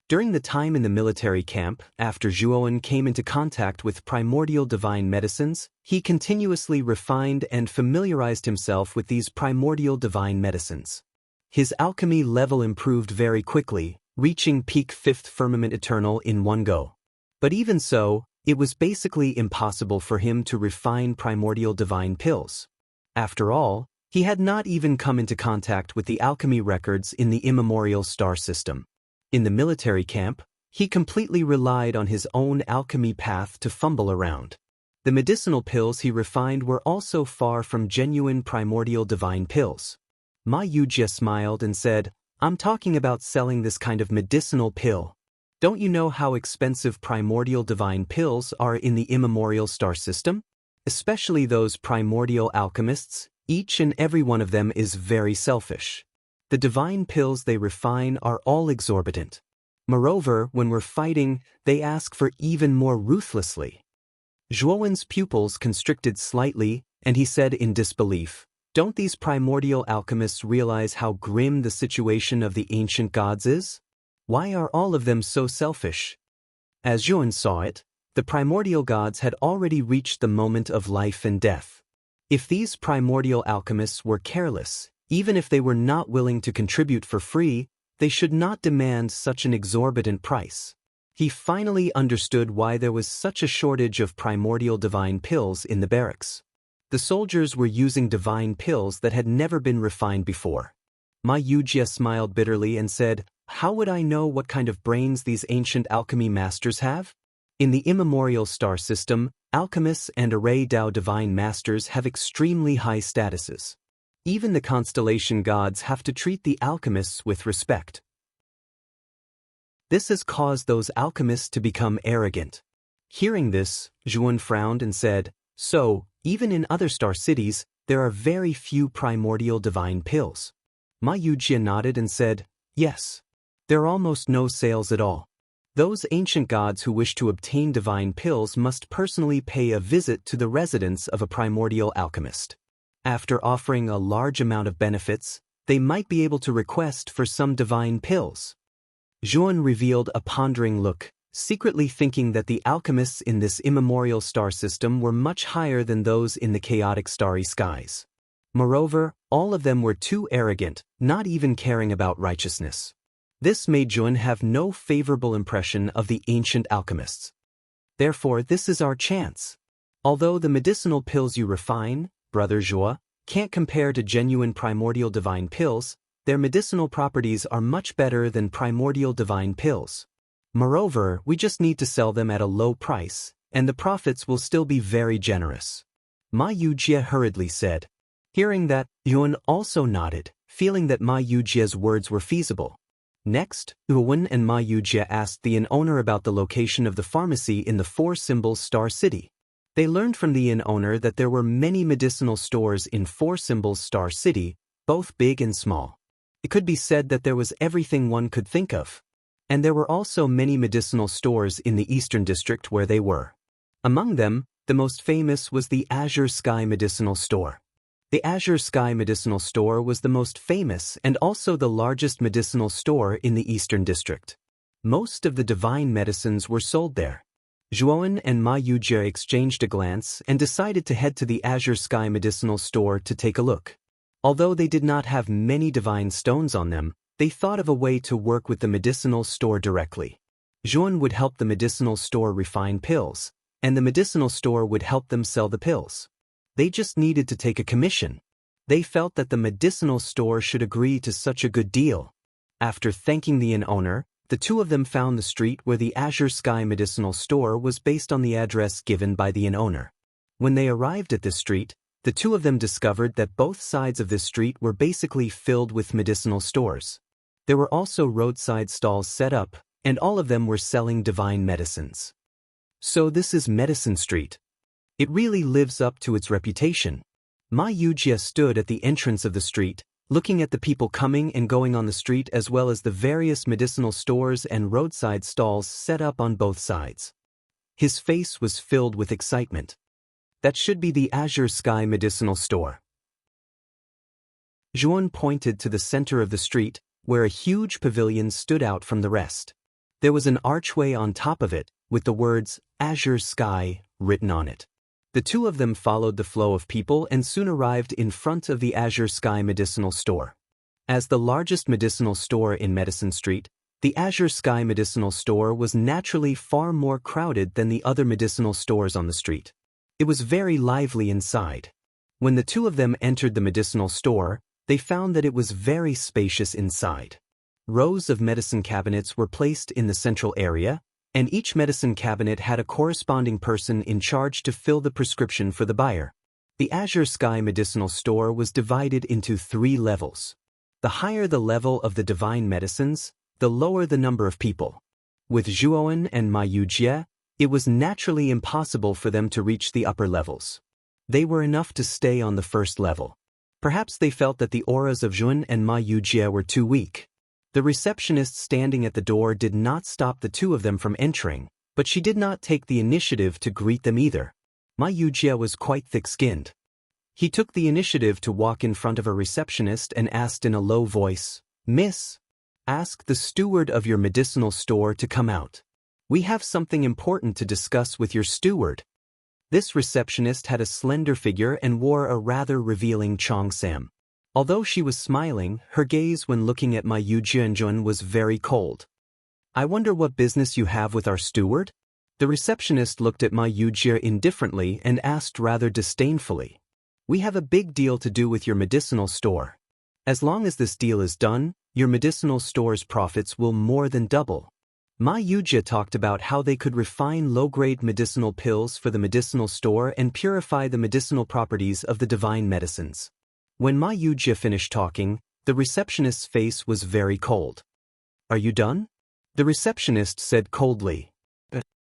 During the time in the military camp, after Zhuowen came into contact with primordial divine medicines, he continuously refined and familiarized himself with these primordial divine medicines. His alchemy level improved very quickly, reaching peak 5th firmament eternal in one go. But even so, it was basically impossible for him to refine primordial divine pills. After all, he had not even come into contact with the alchemy records in the immemorial star system. In the military camp, he completely relied on his own alchemy path to fumble around. The medicinal pills he refined were also far from genuine primordial divine pills. Ma Yujie smiled and said, "I'm talking about selling this kind of medicinal pill. Don't you know how expensive primordial divine pills are in the immemorial star system? Especially those primordial alchemists, each and every one of them is very selfish. The divine pills they refine are all exorbitant. Moreover, when we're fighting, they ask for even more ruthlessly." Zhuowen's pupils constricted slightly, and he said in disbelief, "Don't these primordial alchemists realize how grim the situation of the ancient gods is? Why are all of them so selfish?" As Zhuan saw it, the primordial gods had already reached the moment of life and death. If these primordial alchemists were careless, even if they were not willing to contribute for free, they should not demand such an exorbitant price. He finally understood why there was such a shortage of primordial divine pills in the barracks. The soldiers were using divine pills that had never been refined before. Ma Yujie smiled bitterly and said, "How would I know what kind of brains these ancient alchemy masters have? In the immemorial star system, alchemists and array Dao divine masters have extremely high statuses. Even the constellation gods have to treat the alchemists with respect. This has caused those alchemists to become arrogant. Hearing this, Zhuan frowned and said, "So, even in other star cities, there are very few primordial divine pills." Ma Yujie nodded and said, "Yes. There are almost no sales at all. Those ancient gods who wish to obtain divine pills must personally pay a visit to the residence of a primordial alchemist. After offering a large amount of benefits, they might be able to request for some divine pills." Zhuan revealed a pondering look, secretly thinking that the alchemists in this immemorial star system were much higher than those in the chaotic starry skies. Moreover, all of them were too arrogant, not even caring about righteousness. This made Zhuan have no favorable impression of the ancient alchemists. Therefore, this is our chance. Although the medicinal pills you refine, Brother Zhuo, can't compare to genuine primordial divine pills, their medicinal properties are much better than primordial divine pills. Moreover, we just need to sell them at a low price, and the profits will still be very generous. Ma Yujie hurriedly said. Hearing that, Yuan also nodded, feeling that Ma Yujie's words were feasible. Next, Yuan and Ma Yujie asked the inn owner about the location of the pharmacy in the Four Symbols Star City. They learned from the inn owner that there were many medicinal stores in Four Symbols Star City, both big and small. It could be said that there was everything one could think of. And there were also many medicinal stores in the Eastern District where they were. Among them, the most famous was the Azure Sky Medicinal Store. The Azure Sky Medicinal Store was the most famous and also the largest medicinal store in the Eastern District. Most of the divine medicines were sold there. Zhuan and Ma Yujie exchanged a glance and decided to head to the Azure Sky Medicinal Store to take a look. Although they did not have many divine stones on them, they thought of a way to work with the medicinal store directly. Zhuan would help the medicinal store refine pills, and the medicinal store would help them sell the pills. They just needed to take a commission. They felt that the medicinal store should agree to such a good deal. After thanking the inn owner, the two of them found the street where the Azure Sky Medicinal Store was based on the address given by the inn owner. When they arrived at this street, the two of them discovered that both sides of this street were basically filled with medicinal stores. There were also roadside stalls set up, and all of them were selling divine medicines. So this is Medicine Street. It really lives up to its reputation. Ma Yujie stood at the entrance of the street, looking at the people coming and going on the street as well as the various medicinal stores and roadside stalls set up on both sides. His face was filled with excitement. That should be the Azure Sky Medicinal Store. Zhuan pointed to the center of the street, where a huge pavilion stood out from the rest. There was an archway on top of it, with the words, Azure Sky, written on it. The two of them followed the flow of people and soon arrived in front of the Azure Sky Medicinal Store. As the largest medicinal store in Medicine Street, the Azure Sky Medicinal Store was naturally far more crowded than the other medicinal stores on the street. It was very lively inside. When the two of them entered the medicinal store, they found that it was very spacious inside. Rows of medicine cabinets were placed in the central area, and each medicine cabinet had a corresponding person in charge to fill the prescription for the buyer. The Azure Sky Medicinal Store was divided into 3 levels. The higher the level of the divine medicines, the lower the number of people. With Zhuan and Ma Yujie, it was naturally impossible for them to reach the upper levels. They were enough to stay on the first level. Perhaps they felt that the auras of Zhuan and Ma Yujie were too weak. The receptionist standing at the door did not stop the two of them from entering, but she did not take the initiative to greet them either. Ma Yujie was quite thick-skinned. He took the initiative to walk in front of a receptionist and asked in a low voice, "Miss, ask the steward of your medicinal store to come out. We have something important to discuss with your steward." This receptionist had a slender figure and wore a rather revealing cheongsam. Although she was smiling, her gaze when looking at Ma Yujie and Zhuan was very cold. "I wonder what business you have with our steward?" The receptionist looked at Ma Yujie indifferently and asked rather disdainfully. "We have a big deal to do with your medicinal store. As long as this deal is done, your medicinal store's profits will more than double." Ma Yujie talked about how they could refine low-grade medicinal pills for the medicinal store and purify the medicinal properties of the divine medicines. When Ma Yujia finished talking, the receptionist's face was very cold. Are you done? The receptionist said coldly.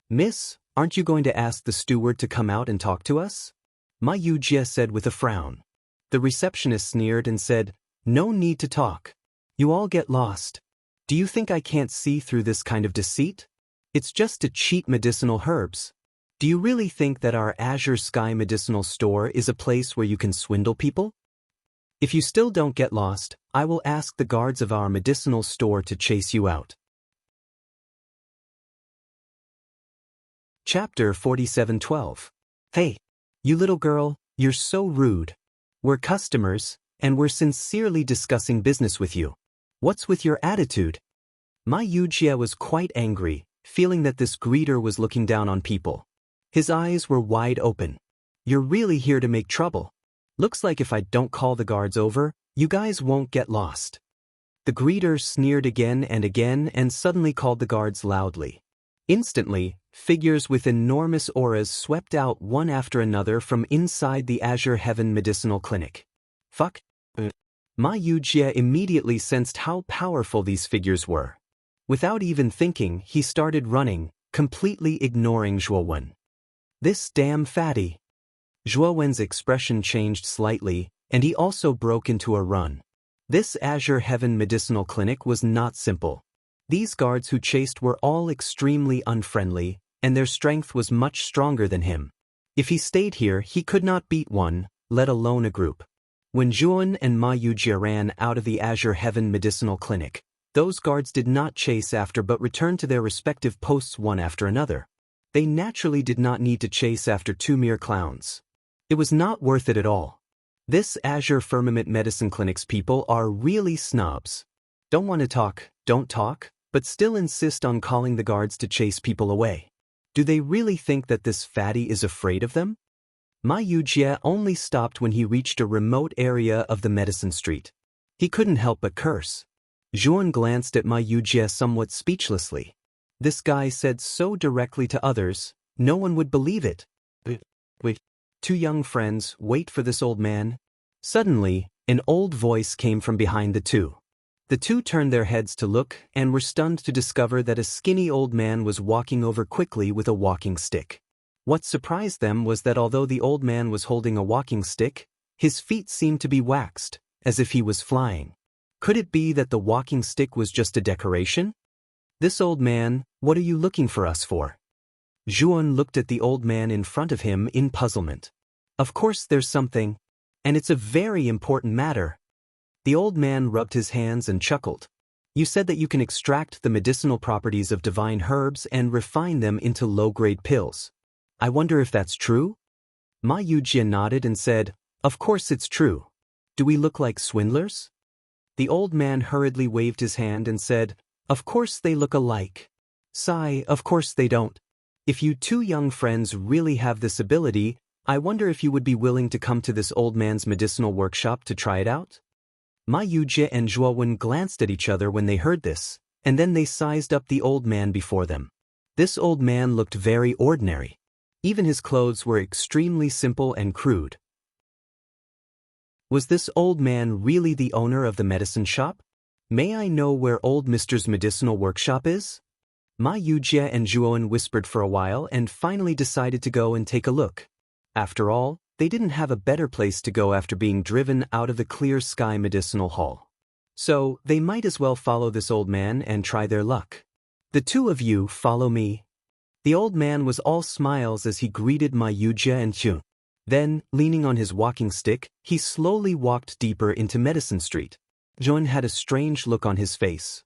Miss, aren't you going to ask the steward to come out and talk to us? Ma Yujia said with a frown. The receptionist sneered and said, no need to talk. You all get lost. Do you think I can't see through this kind of deceit? It's just to cheat medicinal herbs. Do you really think that our Azure Sky Medicinal Store is a place where you can swindle people? If you still don't get lost, I will ask the guards of our medicinal store to chase you out. Chapter 47:12. Hey, you little girl, you're so rude. We're customers, and we're sincerely discussing business with you. What's with your attitude? Ma Yujia was quite angry, feeling that this greeter was looking down on people. His eyes were wide open. You're really here to make trouble. Looks like if I don't call the guards over, you guys won't get lost. The greeter sneered again and suddenly called the guards loudly. Instantly, figures with enormous auras swept out one after another from inside the Azure Heaven Medicinal Clinic. Fuck. Ma Yujia immediately sensed how powerful these figures were. Without even thinking, he started running, completely ignoring Zhuo Wen. This damn fatty. Zhuo Wen's expression changed slightly, and he also broke into a run. This Azure Heaven Medicinal Clinic was not simple. These guards who chased were all extremely unfriendly, and their strength was much stronger than him. If he stayed here, he could not beat one, let alone a group. When Zhuan and Ma Yujia ran out of the Azure Heaven Medicinal Clinic, those guards did not chase after but returned to their respective posts one after another. They naturally did not need to chase after two mere clowns. It was not worth it at all. This Azure Firmament Medicine Clinic's people are really snobs. Don't want to talk, don't talk, but still insist on calling the guards to chase people away. Do they really think that this fatty is afraid of them? Ma Yujia only stopped when he reached a remote area of the medicine street. He couldn't help but curse. Zhuan glanced at Ma Yujia somewhat speechlessly. This guy said so directly to others, no one would believe it. Wait, two young friends, wait for this old man. Suddenly, an old voice came from behind the two. The two turned their heads to look and were stunned to discover that a skinny old man was walking over quickly with a walking stick. What surprised them was that although the old man was holding a walking stick, his feet seemed to be waxed, as if he was flying. Could it be that the walking stick was just a decoration? This old man, what are you looking for us for? Zhuan looked at the old man in front of him in puzzlement. Of course there's something, and it's a very important matter. The old man rubbed his hands and chuckled. You said that you can extract the medicinal properties of divine herbs and refine them into low-grade pills. I wonder if that's true? Ma Yujia nodded and said, of course it's true. Do we look like swindlers? The old man hurriedly waved his hand and said, of course they look alike. Sigh, of course they don't. If you two young friends really have this ability, I wonder if you would be willing to come to this old man's medicinal workshop to try it out? Ma Yujia and Zhuo Wen glanced at each other when they heard this, and then they sized up the old man before them. This old man looked very ordinary. Even his clothes were extremely simple and crude. Was this old man really the owner of the medicine shop? May I know where old Mr.'s medicinal workshop is? Ma Yujia and Zhuo Wen whispered for a while and finally decided to go and take a look. After all, they didn't have a better place to go after being driven out of the Clear Sky Medicinal Hall. So, they might as well follow this old man and try their luck. The two of you follow me. The old man was all smiles as he greeted Ma Yujia and Zhuan. Then, leaning on his walking stick, he slowly walked deeper into Medicine Street. Zhuan had a strange look on his face.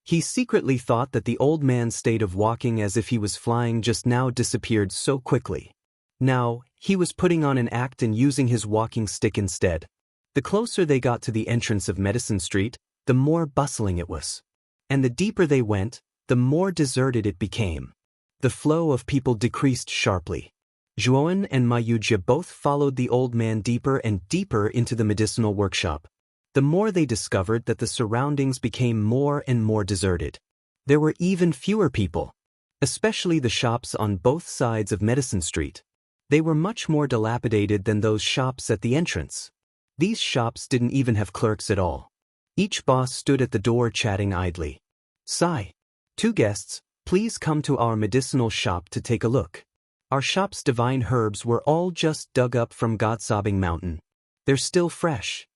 He secretly thought that the old man's state of walking as if he was flying just now disappeared so quickly. Now, he was putting on an act and using his walking stick instead. The closer they got to the entrance of Medicine Street, the more bustling it was. And the deeper they went, the more deserted it became. The flow of people decreased sharply. Zhuo Wen and Ma Yujia both followed the old man deeper and deeper into the medicinal workshop. The more they discovered that the surroundings became more and more deserted. There were even fewer people, especially the shops on both sides of Medicine Street. They were much more dilapidated than those shops at the entrance. These shops didn't even have clerks at all. Each boss stood at the door chatting idly. Sigh. 2 guests, please come to our medicinal shop to take a look. Our shop's divine herbs were all just dug up from God-sobbing mountain. They're still fresh.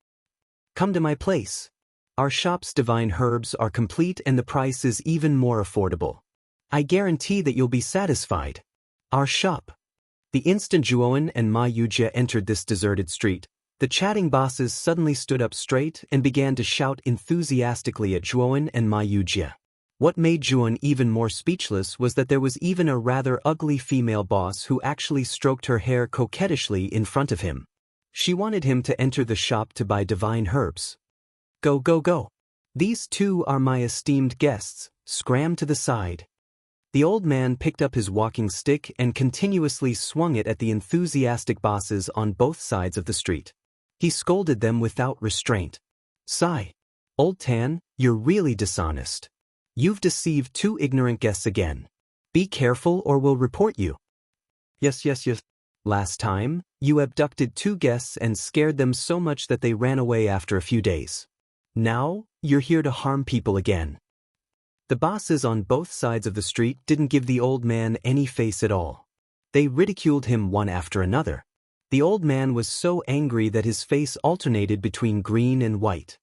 Come to my place. Our shop's divine herbs are complete and the price is even more affordable. I guarantee that you'll be satisfied. Our shop. The instant Juon and Ma Yujie entered this deserted street, the chatting bosses suddenly stood up straight and began to shout enthusiastically at Juon and Ma Yujie. What made Juon even more speechless was that there was even a rather ugly female boss who actually stroked her hair coquettishly in front of him. She wanted him to enter the shop to buy divine herbs. Go, go, go. These 2 are my esteemed guests, scram to the side. The old man picked up his walking stick and continuously swung it at the enthusiastic bosses on both sides of the street. He scolded them without restraint. Sigh. Old Tan, you're really dishonest. You've deceived 2 ignorant guests again. Be careful or we'll report you. Yes. Last time, you abducted 2 guests and scared them so much that they ran away after a few days. Now, you're here to harm people again. The bosses on both sides of the street didn't give the old man any face at all. They ridiculed him one after another. The old man was so angry that his face alternated between green and white.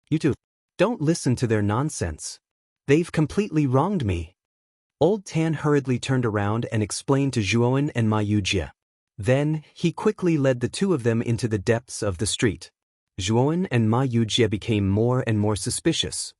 You 2, don't listen to their nonsense. They've completely wronged me. Old Tan hurriedly turned around and explained to Juon and Ma Yujie. Then, he quickly led the 2 of them into the depths of the street. Juon and Ma Yujie became more and more suspicious.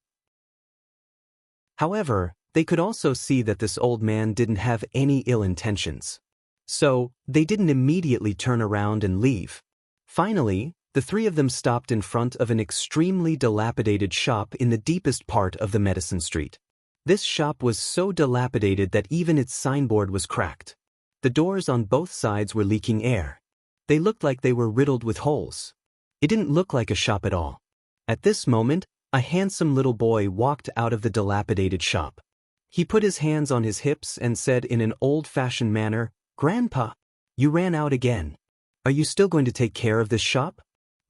However, they could also see that this old man didn't have any ill intentions. So, they didn't immediately turn around and leave. Finally, the 3 of them stopped in front of an extremely dilapidated shop in the deepest part of the medicine street. This shop was so dilapidated that even its signboard was cracked. The doors on both sides were leaking air. They looked like they were riddled with holes. It didn't look like a shop at all. At this moment, a handsome little boy walked out of the dilapidated shop. He put his hands on his hips and said in an old-fashioned manner, "Grandpa, you ran out again. Are you still going to take care of this shop?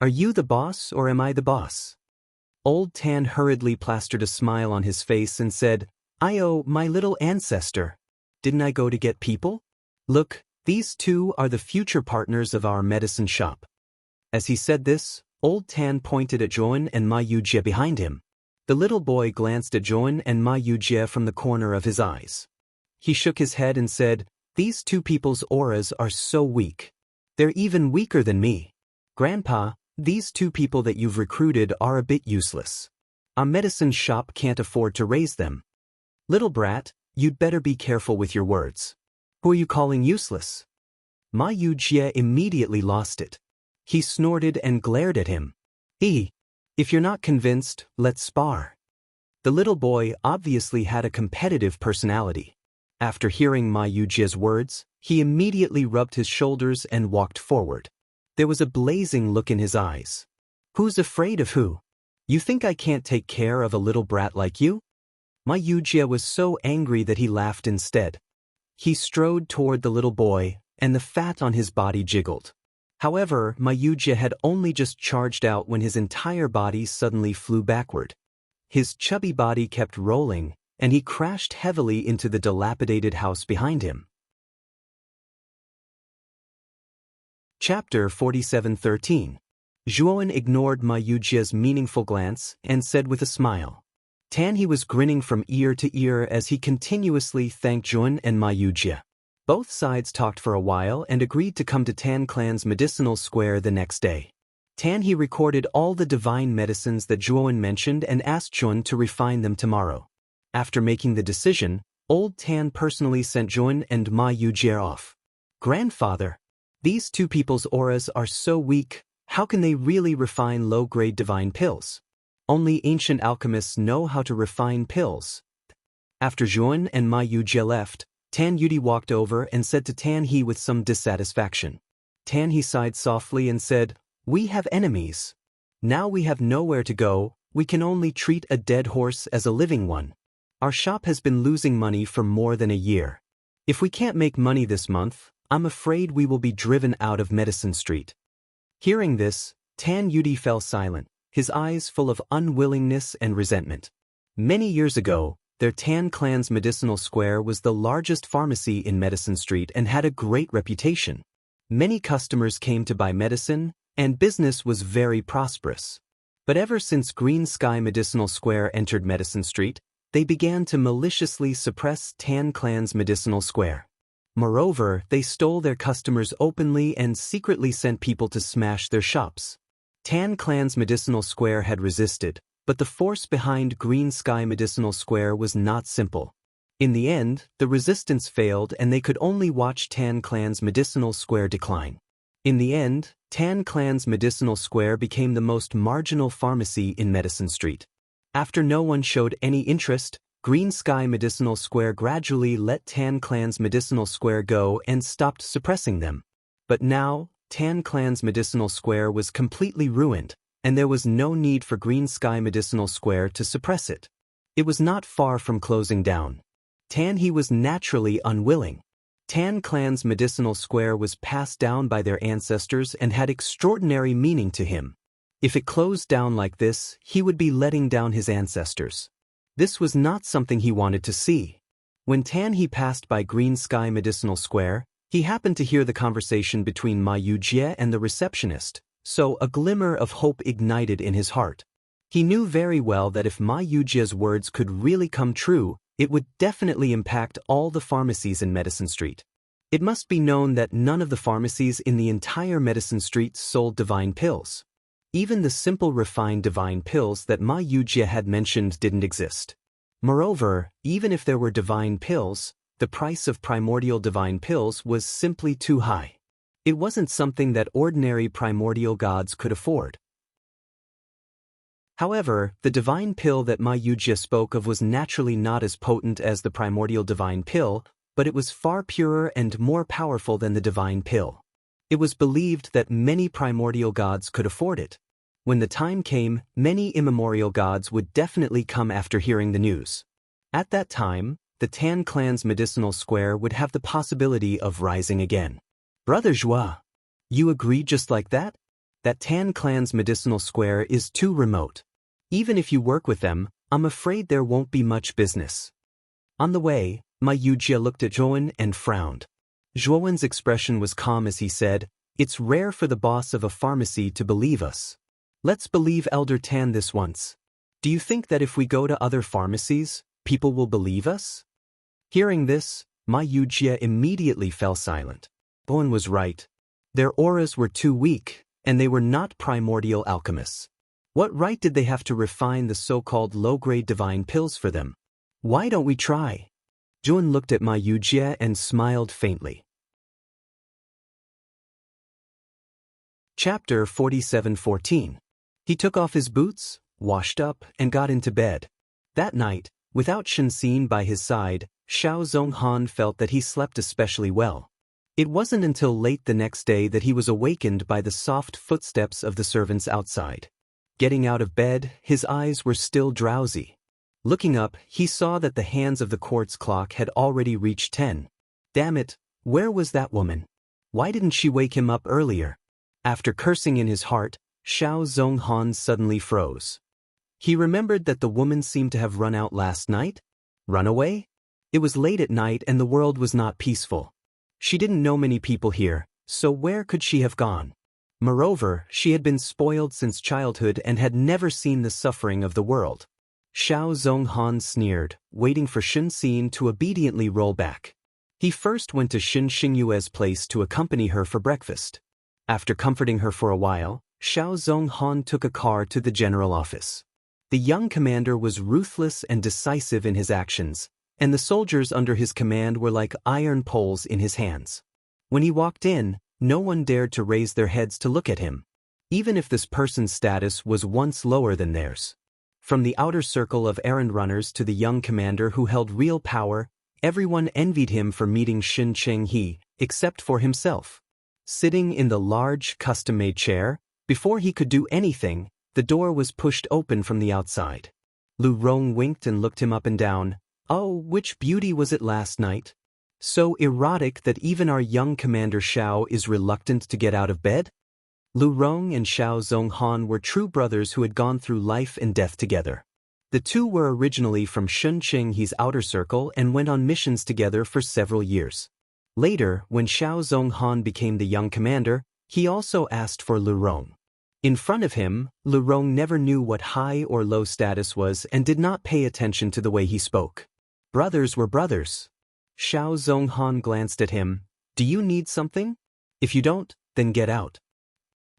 Are you the boss or am I the boss?" Old Tan hurriedly plastered a smile on his face and said, "Oh, my little ancestor. Didn't I go to get people? Look, these 2 are the future partners of our medicine shop." As he said this, Old Tan pointed at Juon and Ma Yujie behind him. The little boy glanced at Juon and Ma Yujie from the corner of his eyes. He shook his head and said, "These 2 people's auras are so weak. They're even weaker than me. Grandpa, these 2 people that you've recruited are a bit useless. Our medicine shop can't afford to raise them. Little brat, you'd better be careful with your words. Who are you calling useless?" Ma Yujie immediately lost it. He snorted and glared at him. If you're not convinced, let's spar." The little boy obviously had a competitive personality. After hearing Ma Yujie's words, he immediately rubbed his shoulders and walked forward. There was a blazing look in his eyes. "Who's afraid of who? You think I can't take care of a little brat like you?" Ma Yujie was so angry that he laughed instead. He strode toward the little boy, and the fat on his body jiggled. However, Ma Yujie had only just charged out when his entire body suddenly flew backward. His chubby body kept rolling, and he crashed heavily into the dilapidated house behind him. Chapter 47:13. Juon ignored Ma Yujie's meaningful glance and said with a smile. He was grinning from ear to ear as he continuously thanked Juon and Ma Yujie. Both sides talked for a while and agreed to come to Tan Clan's medicinal square the next day. He recorded all the divine medicines that Juon mentioned and asked Juon to refine them tomorrow. After making the decision, Old Tan personally sent Juon and Ma Yujie off. "Grandfather, these 2 people's auras are so weak, how can they really refine low-grade divine pills? Only ancient alchemists know how to refine pills." After Juon and Ma Yujie left, Tan Yudi walked over and said to Tan He with some dissatisfaction. Tan He sighed softly and said, "We have enemies. Now we have nowhere to go, we can only treat a dead horse as a living one. Our shop has been losing money for more than a year. If we can't make money this month, I'm afraid we will be driven out of Medicine Street." Hearing this, Tan Yudi fell silent, his eyes full of unwillingness and resentment. Many years ago, their Tan clan's medicinal square was the largest pharmacy in Medicine Street and had a great reputation. Many customers came to buy medicine, and business was very prosperous. But ever since Green Sky Medicinal Square entered Medicine Street, they began to maliciously suppress Tan clan's medicinal square. Moreover, they stole their customers openly and secretly sent people to smash their shops. Tan clan's medicinal square had resisted, but the force behind Green Sky Medicinal Square was not simple. In the end, the resistance failed and they could only watch Tan clan's medicinal square decline. In the end, Tan clan's medicinal square became the most marginal pharmacy in Medicine Street. After no one showed any interest, Green Sky Medicinal Square gradually let Tan clan's medicinal square go and stopped suppressing them. But now, Tan clan's medicinal square was completely ruined, and there was no need for Green Sky Medicinal Square to suppress it. It was not far from closing down. He was naturally unwilling. Tan clan's medicinal square was passed down by their ancestors and had extraordinary meaning to him. If it closed down like this, he would be letting down his ancestors. This was not something he wanted to see. When He passed by Green Sky Medicinal Square, he happened to hear the conversation between Ma Yujie and the receptionist, so a glimmer of hope ignited in his heart. He knew very well that if Ma Yujie's words could really come true, it would definitely impact all the pharmacies in Medicine Street. It must be known that none of the pharmacies in the entire Medicine Street sold divine pills. Even the simple refined divine pills that Ma Yujie had mentioned didn't exist. Moreover, even if there were divine pills, the price of primordial divine pills was simply too high. It wasn't something that ordinary primordial gods could afford. However, the divine pill that Ma Yujie spoke of was naturally not as potent as the primordial divine pill, but it was far purer and more powerful than the divine pill. It was believed that many primordial gods could afford it. When the time came, many immemorial gods would definitely come after hearing the news. At that time, the Tan clan's medicinal square would have the possibility of rising again. Brother Joie, you agree just like that? That Tan clan's medicinal square is too remote. Even if you work with them, I'm afraid there won't be much business. On the way, Ma Yujie looked at Zhuan and frowned. Zhuan's expression was calm as he said, "It's rare for the boss of a pharmacy to believe us. Let's believe Elder Tan this once. Do you think that if we go to other pharmacies, people will believe us?" Hearing this, Ma Yujie immediately fell silent. Zhuan was right. Their auras were too weak, and they were not primordial alchemists. What right did they have to refine the so-called low-grade divine pills for them? Why don't we try? Zhuan looked at Ma Yujie and smiled faintly. Chapter 47:14. He took off his boots, washed up, and got into bed. That night, without Shenxin by his side, Xiao Zhonghan felt that he slept especially well. It wasn't until late the next day that he was awakened by the soft footsteps of the servants outside. Getting out of bed, his eyes were still drowsy. Looking up, he saw that the hands of the quartz clock had already reached 10. Damn it, where was that woman? Why didn't she wake him up earlier? After cursing in his heart, Xiao Zhonghan suddenly froze. He remembered that the woman seemed to have run out last night. Run away? It was late at night and the world was not peaceful. She didn't know many people here, so where could she have gone? Moreover, she had been spoiled since childhood and had never seen the suffering of the world. Xiao Zhonghan sneered, waiting for Shenxin to obediently roll back. He first went to Xin Xingyue's place to accompany her for breakfast. After comforting her for a while, Xiao Zhonghan took a car to the general office. The young commander was ruthless and decisive in his actions, and the soldiers under his command were like iron poles in his hands. When he walked in, no one dared to raise their heads to look at him, even if this person's status was once lower than theirs. From the outer circle of errand runners to the young commander who held real power, everyone envied him for meeting Xin Chenghe, except for himself. Sitting in the large, custom-made chair, before he could do anything, the door was pushed open from the outside. Lu Rong winked and looked him up and down. "Oh, which beauty was it last night? So erotic that even our young Commander Xiao is reluctant to get out of bed?" Lu Rong and Xiao Zhonghan were true brothers who had gone through life and death together. The two were originally from Shun Qinghe's outer circle and went on missions together for several years. Later, when Xiao Zhonghan became the young commander, he also asked for Lu Rong. In front of him, Lu Rong never knew what high or low status was and did not pay attention to the way he spoke. Brothers were brothers. Xiao Zhonghan glanced at him. Do you need something? If you don't, then get out.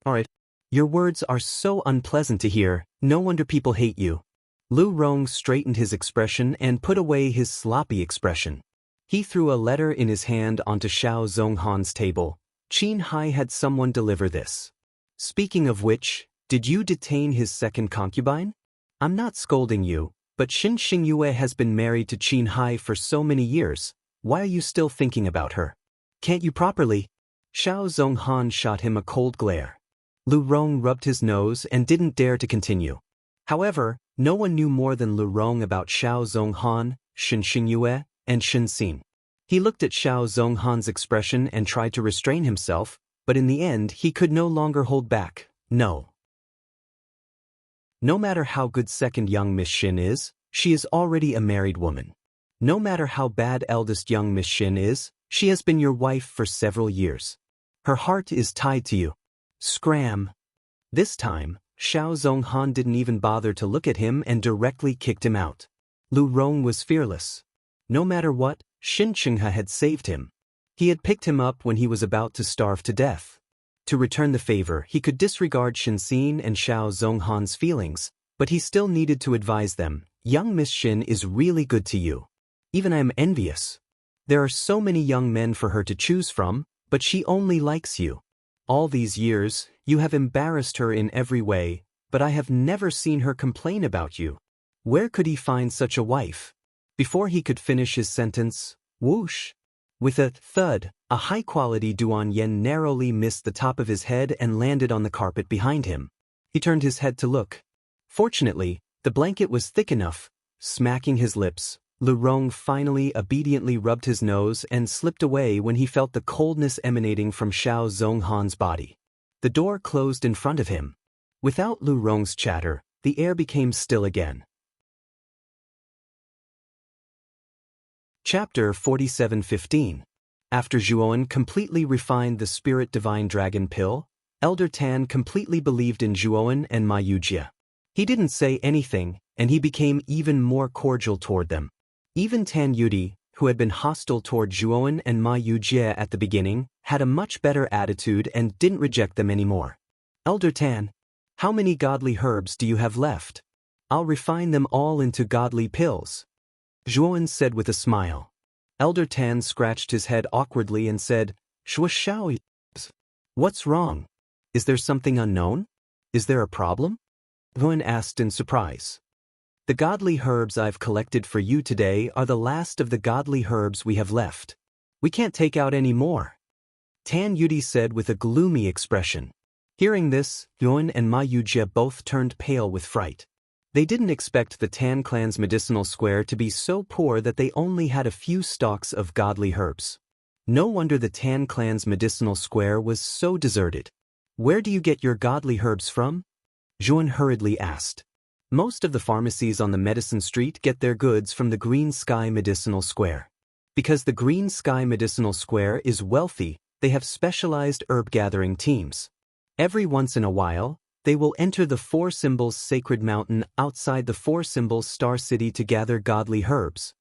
Alright. Your words are so unpleasant to hear, no wonder people hate you. Lu Rong straightened his expression and put away his sloppy expression. He threw a letter in his hand onto Xiao Zhonghan's table. Qin Hai had someone deliver this. Speaking of which, did you detain his second concubine? I'm not scolding you, but Xin Xingyue has been married to Qin Hai for so many years. Why are you still thinking about her? Can't you properly? Xiao Zhonghan shot him a cold glare. Lu Rong rubbed his nose and didn't dare to continue. However, no one knew more than Lu Rong about Xiao Zhonghan, Xin Xingyue, and Xin Xin. He looked at Xiao Zhonghan's expression and tried to restrain himself, but in the end he could no longer hold back. No. No matter how good second young Miss Xin is, she is already a married woman. No matter how bad eldest young Miss Xin is, she has been your wife for several years. Her heart is tied to you. Scram. This time, Xiao Zhonghan didn't even bother to look at him and directly kicked him out. Lu Rong was fearless. No matter what, Xin Qinghe had saved him. He had picked him up when he was about to starve to death. To return the favor, he could disregard Xin Xin and Xiao Zhonghan's feelings, but he still needed to advise them, young Miss Xin is really good to you. Even I am envious. There are so many young men for her to choose from, but she only likes you. All these years, you have embarrassed her in every way, but I have never seen her complain about you. Where could he find such a wife? Before he could finish his sentence, whoosh! With a thud, a high-quality Duan Yen narrowly missed the top of his head and landed on the carpet behind him. He turned his head to look. Fortunately, the blanket was thick enough. Smacking his lips, Lu Rong finally obediently rubbed his nose and slipped away when he felt the coldness emanating from Xiao Zhonghan's body. The door closed in front of him. Without Lu Rong's chatter, the air became still again. Chapter 47:15. After Zhuowen completely refined the Spirit Divine Dragon Pill, Elder Tan completely believed in Zhuowen and Ma Yujie. He didn't say anything, and he became even more cordial toward them. Even Tan Yudi, who had been hostile toward Zhuowen and Ma Yujie at the beginning, had a much better attitude and didn't reject them anymore. Elder Tan, how many godly herbs do you have left? I'll refine them all into godly pills. Zhuowen said with a smile. Elder Tan scratched his head awkwardly and said, Shuashao. What's wrong? Is there something unknown? Is there a problem? Zhuowen asked in surprise. The godly herbs I've collected for you today are the last of the godly herbs we have left. We can't take out any more. Tan Yudi said with a gloomy expression. Hearing this, Zhuowen and Ma Yujie both turned pale with fright. They didn't expect the Tan clan's medicinal square to be so poor that they only had a few stalks of godly herbs. No wonder the Tan clan's medicinal square was so deserted. Where do you get your godly herbs from? Zhuowen hurriedly asked. Most of the pharmacies on the medicine street get their goods from the Green Sky Medicinal Square. Because the Green Sky Medicinal Square is wealthy, they have specialized herb-gathering teams. Every once in a while, they will enter the Four Symbols Sacred Mountain outside the Four Symbols Star City to gather godly herbs.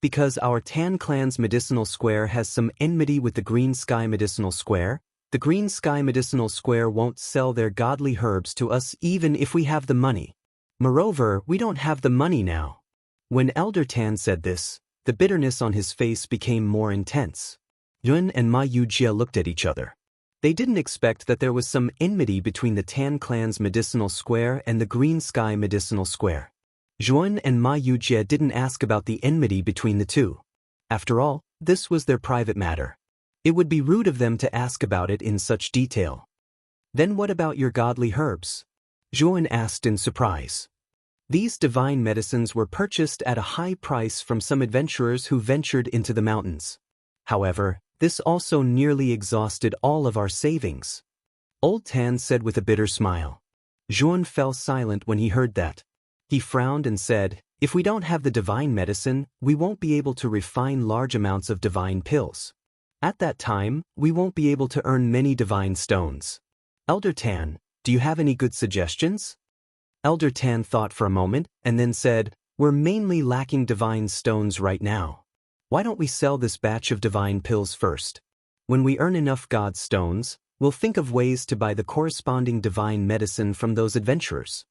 Because our Tan clan's medicinal square has some enmity with the Green Sky Medicinal Square, the Green Sky Medicinal Square won't sell their godly herbs to us even if we have the money. Moreover, we don't have the money now. When Elder Tan said this, the bitterness on his face became more intense. Yun and Ma Yujie looked at each other. They didn't expect that there was some enmity between the Tan clan's medicinal square and the Green Sky Medicinal Square. Zhuowen and Ma Yujie didn't ask about the enmity between the two. After all, this was their private matter. It would be rude of them to ask about it in such detail. Then what about your godly herbs? Zhuowen asked in surprise. These divine medicines were purchased at a high price from some adventurers who ventured into the mountains. However, this also nearly exhausted all of our savings. Old Tan said with a bitter smile. Juan fell silent when he heard that. He frowned and said, "If we don't have the divine medicine, we won't be able to refine large amounts of divine pills. At that time, we won't be able to earn many divine stones. Elder Tan, do you have any good suggestions?" Elder Tan thought for a moment and then said, "We're mainly lacking divine stones right now. Why don't we sell this batch of divine pills first? When we earn enough God stones, we'll think of ways to buy the corresponding divine medicine from those adventurers."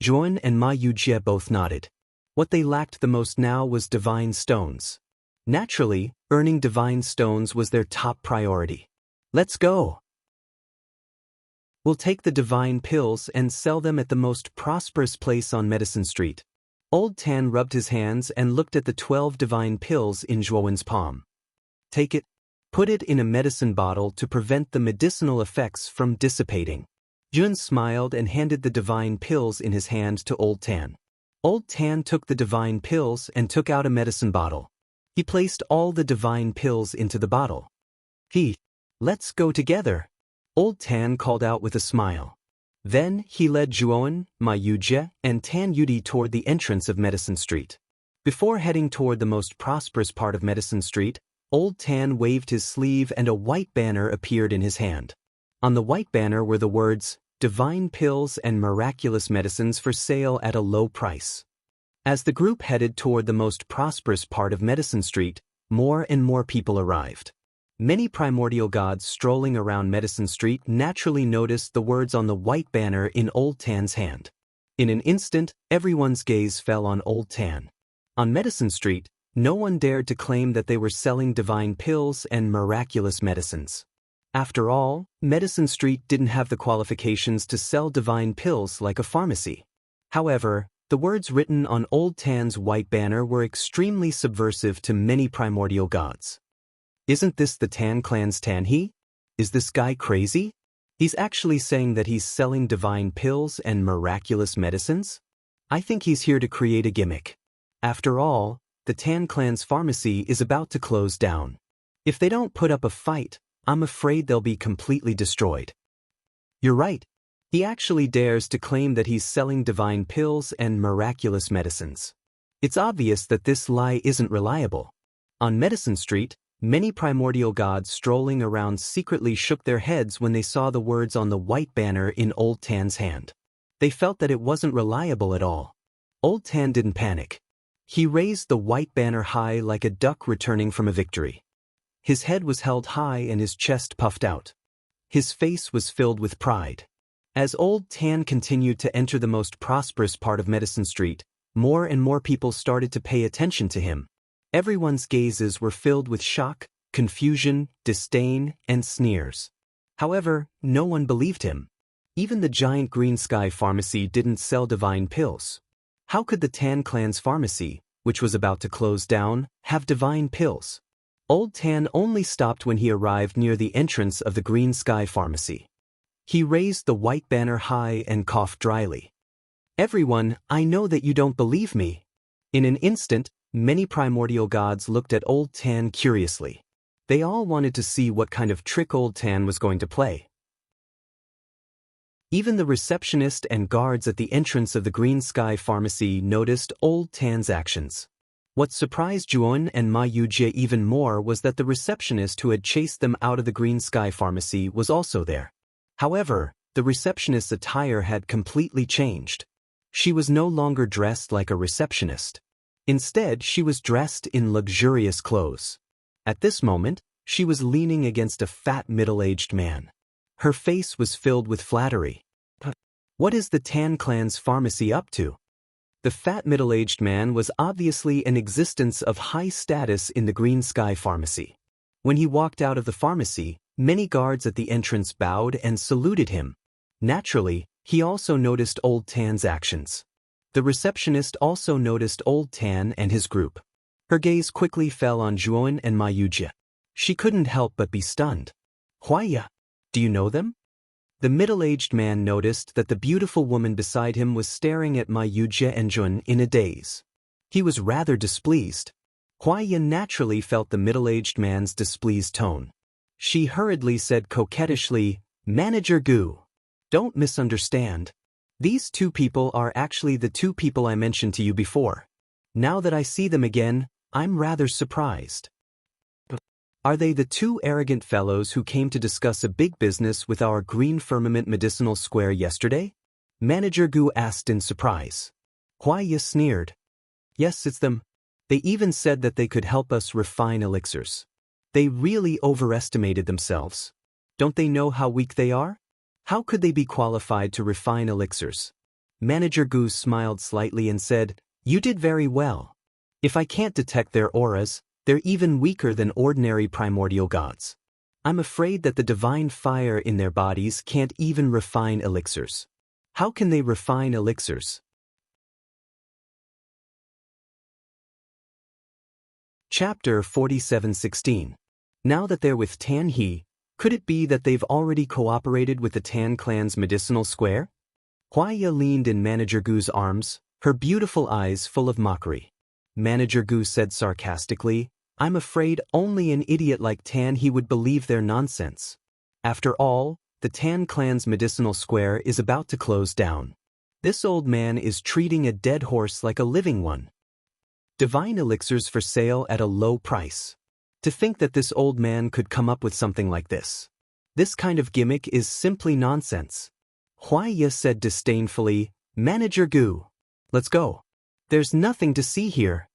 Juan and Ma Yujie both nodded. What they lacked the most now was divine stones. Naturally, earning divine stones was their top priority. "Let's go. We'll take the divine pills and sell them at the most prosperous place on Medicine Street." Old Tan rubbed his hands and looked at the 12 divine pills in Zhuowen's palm. "Take it. Put it in a medicine bottle to prevent the medicinal effects from dissipating." Jun smiled and handed the divine pills in his hand to Old Tan. Old Tan took the divine pills and took out a medicine bottle. He placed all the divine pills into the bottle. "Let's go together," Old Tan called out with a smile. Then he led Zhuowen, Ma Yujie, and Tan Yudi toward the entrance of Medicine Street. Before heading toward the most prosperous part of Medicine Street, Old Tan waved his sleeve and a white banner appeared in his hand. On the white banner were the words, "Divine Pills and Miraculous Medicines for sale at a low price." As the group headed toward the most prosperous part of Medicine Street, more and more people arrived. Many primordial gods strolling around Medicine Street naturally noticed the words on the white banner in Old Tan's hand. In an instant, everyone's gaze fell on Old Tan. On Medicine Street, no one dared to claim that they were selling divine pills and miraculous medicines. After all, Medicine Street didn't have the qualifications to sell divine pills like a pharmacy. However, the words written on Old Tan's white banner were extremely subversive to many primordial gods. "Isn't this the Tan clan's Tan-he? Is this guy crazy? He's actually saying that he's selling divine pills and miraculous medicines? I think he's here to create a gimmick. After all, the Tan clan's pharmacy is about to close down. If they don't put up a fight, I'm afraid they'll be completely destroyed." "You're right. He actually dares to claim that he's selling divine pills and miraculous medicines. It's obvious that this lie isn't reliable." On Medicine Street, many primordial gods strolling around secretly shook their heads when they saw the words on the white banner in Old Tan's hand. They felt that it wasn't reliable at all. Old Tan didn't panic. He raised the white banner high like a duck returning from a victory. His head was held high and his chest puffed out. His face was filled with pride. As Old Tan continued to enter the most prosperous part of Medicine Street, more and more people started to pay attention to him. Everyone's gazes were filled with shock, confusion, disdain, and sneers. However, no one believed him. Even the giant Green Sky Pharmacy didn't sell divine pills. How could the Tan clan's pharmacy, which was about to close down, have divine pills? Old Tan only stopped when he arrived near the entrance of the Green Sky Pharmacy. He raised the white banner high and coughed dryly. "Everyone, I know that you don't believe me." In an instant, many primordial gods looked at Old Tan curiously. They all wanted to see what kind of trick Old Tan was going to play. Even the receptionist and guards at the entrance of the Green Sky Pharmacy noticed Old Tan's actions. What surprised Juon and Ma Yujie even more was that the receptionist who had chased them out of the Green Sky Pharmacy was also there. However, the receptionist's attire had completely changed. She was no longer dressed like a receptionist. Instead, she was dressed in luxurious clothes. At this moment, she was leaning against a fat middle-aged man. Her face was filled with flattery. What is the Tan clan's pharmacy up to? The fat middle-aged man was obviously an existence of high status in the Green Sky Pharmacy. When he walked out of the pharmacy, many guards at the entrance bowed and saluted him. Naturally, he also noticed Old Tan's actions. The receptionist also noticed Old Tan and his group. Her gaze quickly fell on Juon and Ma Yujie. She couldn't help but be stunned. "Huaya, do you know them?" The middle-aged man noticed that the beautiful woman beside him was staring at Ma Yujie and Jun in a daze. He was rather displeased. Huaya naturally felt the middle-aged man's displeased tone. She hurriedly said coquettishly, Manager Gu. Don't misunderstand. These two people are actually the two people I mentioned to you before. Now that I see them again, I'm rather surprised. Are they the two arrogant fellows who came to discuss a big business with our Green Firmament Medicinal Square yesterday? Manager Gu asked in surprise. Huaiya sneered. Yes, it's them. They even said that they could help us refine elixirs. They really overestimated themselves. Don't they know how weak they are? How could they be qualified to refine elixirs? Manager Gu smiled slightly and said, You did very well. If I can't detect their auras, they're even weaker than ordinary primordial gods. I'm afraid that the divine fire in their bodies can't even refine elixirs. How can they refine elixirs? Chapter 47:16. Now that they're with Tan He, could it be that they've already cooperated with the Tan clan's medicinal square? Huaiya leaned in Manager Gu's arms, her beautiful eyes full of mockery. Manager Gu said sarcastically, I'm afraid only an idiot like Tan He would believe their nonsense. After all, the Tan clan's medicinal square is about to close down. This old man is treating a dead horse like a living one. Divine elixirs for sale at a low price. To think that this old man could come up with something like this. This kind of gimmick is simply nonsense. Huaiya said disdainfully, Manager Gu. Let's go. There's nothing to see here.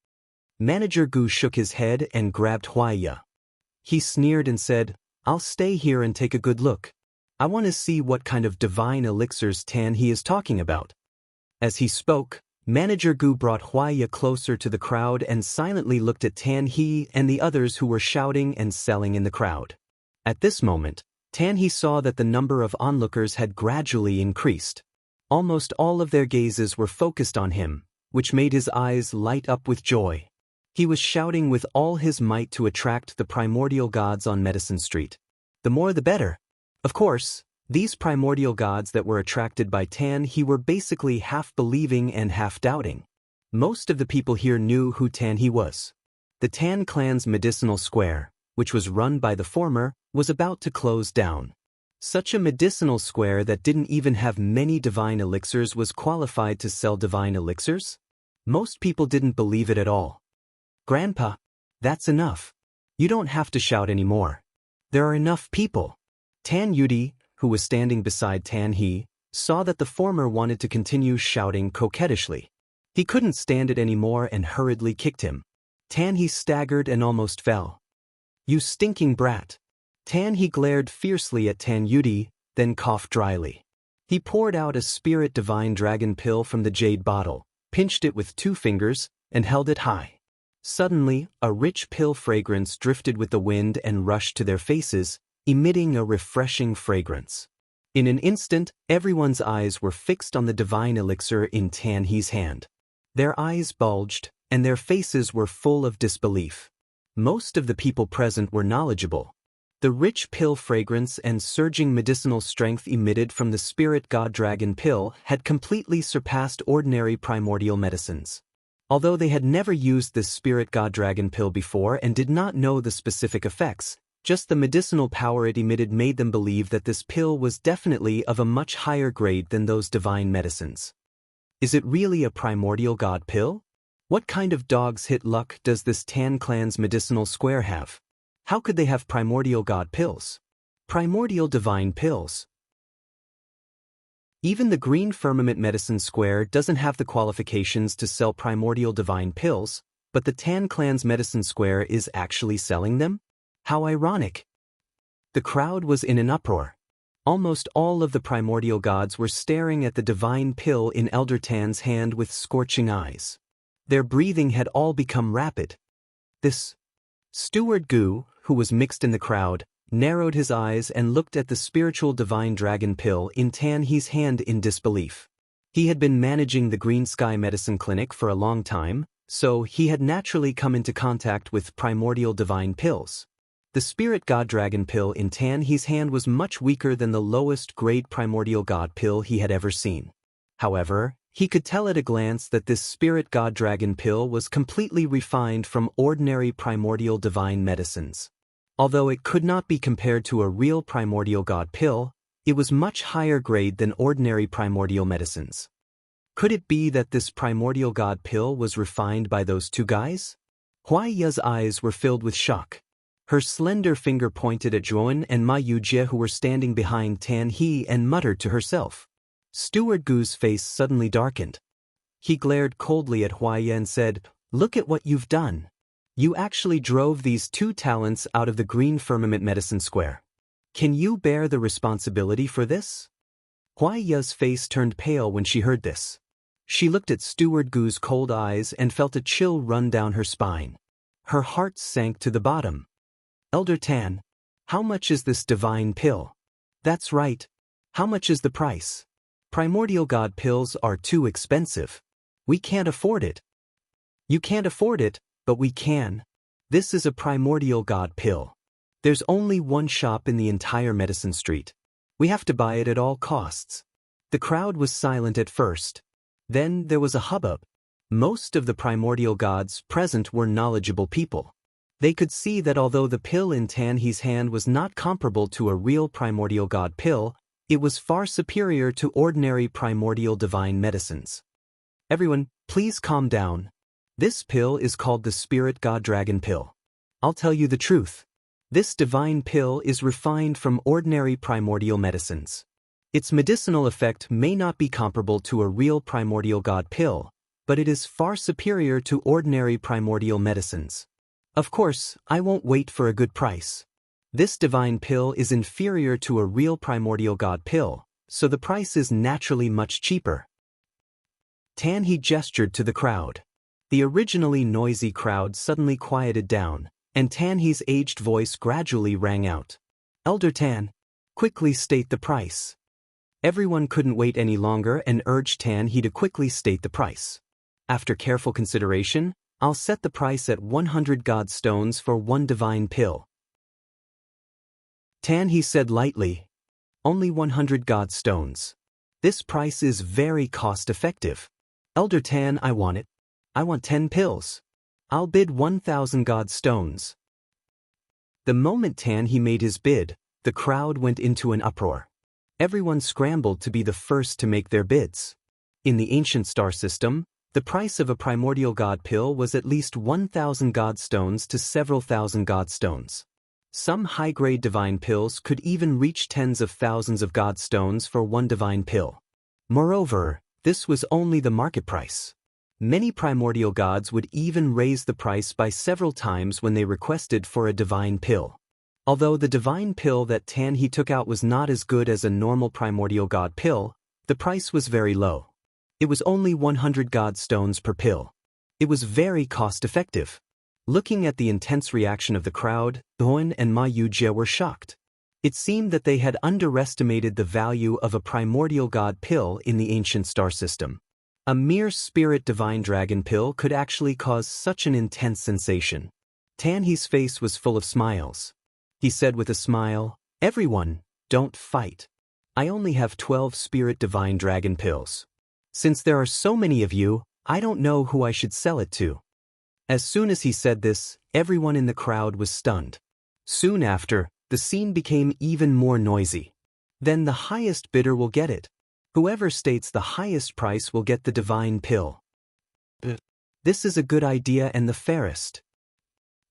Manager Gu shook his head and grabbed Huaiya. He sneered and said, I'll stay here and take a good look. I want to see what kind of divine elixirs Tan He is talking about. As he spoke, Manager Gu brought Huaiya closer to the crowd and silently looked at Tan He and the others who were shouting and selling in the crowd. At this moment, Tan He saw that the number of onlookers had gradually increased. Almost all of their gazes were focused on him, which made his eyes light up with joy. He was shouting with all his might to attract the primordial gods on Medicine Street. The more the better. Of course, these primordial gods that were attracted by Tan He were basically half believing and half doubting. Most of the people here knew who Tan He was. The Tan clan's medicinal square, which was run by the former, was about to close down. Such a medicinal square that didn't even have many divine elixirs was qualified to sell divine elixirs? Most people didn't believe it at all. Grandpa, that's enough. You don't have to shout anymore. There are enough people. Tan Yudi, who was standing beside Tan He, saw that the former wanted to continue shouting coquettishly. He couldn't stand it anymore and hurriedly kicked him. Tan He staggered and almost fell. You stinking brat. Tan He glared fiercely at Tan Yudi, then coughed dryly. He poured out a spirit divine dragon pill from the jade bottle, pinched it with 2 fingers, and held it high. Suddenly, a rich pill fragrance drifted with the wind and rushed to their faces, emitting a refreshing fragrance. In an instant, everyone's eyes were fixed on the divine elixir in Tan He's hand. Their eyes bulged, and their faces were full of disbelief. Most of the people present were knowledgeable. The rich pill fragrance and surging medicinal strength emitted from the spirit god dragon pill had completely surpassed ordinary primordial medicines. Although they had never used this spirit god dragon pill before and did not know the specific effects, just the medicinal power it emitted made them believe that this pill was definitely of a much higher grade than those divine medicines. Is it really a primordial god pill? What kind of dog's hit luck does this Tan clan's medicinal square have? How could they have primordial god pills? Primordial divine pills. Even the Green Firmament Medicine Square doesn't have the qualifications to sell primordial divine pills, but the Tan clan's medicine square is actually selling them? How ironic. The crowd was in an uproar. Almost all of the primordial gods were staring at the divine pill in Elder Tan's hand with scorching eyes. Their breathing had all become rapid. This Steward Gu, who was mixed in the crowd, narrowed his eyes and looked at the spiritual divine dragon pill in Tan He's hand in disbelief. He had been managing the Green Sky Medicine Clinic for a long time, so he had naturally come into contact with primordial divine pills. The spirit god dragon pill in Tan He's hand was much weaker than the lowest grade primordial god pill he had ever seen. However, he could tell at a glance that this spirit god dragon pill was completely refined from ordinary primordial divine medicines. Although it could not be compared to a real primordial god pill, It was much higher grade than ordinary primordial medicines. Could it be that this primordial god pill was refined by those two guys? Huai Ya's eyes were filled with shock. Her slender finger pointed at Zhuan and Ma Yujie, who were standing behind Tan He, and muttered to herself. Steward Gu's face suddenly darkened. He glared coldly at Huai Ya and said, "Look at what you've done. You actually drove these two talents out of the Green Firmament Medicine Square. Can you bear the responsibility for this?" Huai Ya's face turned pale when she heard this. She looked at Steward Gu's cold eyes and felt a chill run down her spine. Her heart sank to the bottom. "Elder Tan, how much is this divine pill?" "That's right. How much is the price?" "Primordial god pills are too expensive. We can't afford it." "You can't afford it, but we can. This is a primordial god pill. There's only one shop in the entire medicine street. We have to buy it at all costs." The crowd was silent at first. Then there was a hubbub. Most of the primordial gods present were knowledgeable people. They could see that although the pill in Tan He's hand was not comparable to a real primordial god pill, it was far superior to ordinary primordial divine medicines. "Everyone, please calm down. This pill is called the Spirit God Dragon Pill. I'll tell you the truth. This divine pill is refined from ordinary primordial medicines. Its medicinal effect may not be comparable to a real primordial god pill, but it is far superior to ordinary primordial medicines. Of course, I won't wait for a good price. This divine pill is inferior to a real primordial god pill, so the price is naturally much cheaper." Tan He gestured to the crowd. The originally noisy crowd suddenly quieted down, and Tan He's aged voice gradually rang out. "Elder Tan, quickly state the price." Everyone couldn't wait any longer and urged Tan He to quickly state the price. "After careful consideration, I'll set the price at 100 god stones for one divine pill." Tan He said lightly, "Only 100 god stones. This price is very cost-effective. Elder Tan, I want it. I want 10 pills. I'll bid 1,000 god stones." The moment Tan He made his bid, the crowd went into an uproar. Everyone scrambled to be the first to make their bids. In the ancient star system, the price of a primordial god pill was at least 1,000 god stones to several thousand god stones. Some high-grade divine pills could even reach tens of thousands of god stones for one divine pill. Moreover, this was only the market price. Many primordial gods would even raise the price by several times when they requested for a divine pill. Although the divine pill that Tan He took out was not as good as a normal primordial god pill, the price was very low. It was only 100 god stones per pill. It was very cost-effective. Looking at the intense reaction of the crowd, Zhuan and Ma Yujie were shocked. It seemed that they had underestimated the value of a primordial god pill in the ancient star system. A mere spirit divine dragon pill could actually cause such an intense sensation. Tan He's face was full of smiles. He said with a smile, "Everyone, don't fight. I only have 12 spirit divine dragon pills. Since there are so many of you, I don't know who I should sell it to." As soon as he said this, everyone in the crowd was stunned. Soon after, the scene became even more noisy. "Then the highest bidder will get it. Whoever states the highest price will get the divine pill. This is a good idea and the fairest."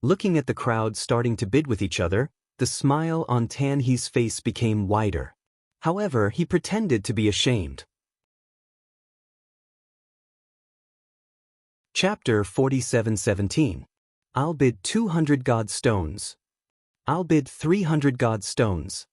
Looking at the crowd starting to bid with each other, the smile on Tan He's face became wider. However, he pretended to be ashamed. Chapter 47:17. I'll bid 200 god stones. I'll bid 300 god stones.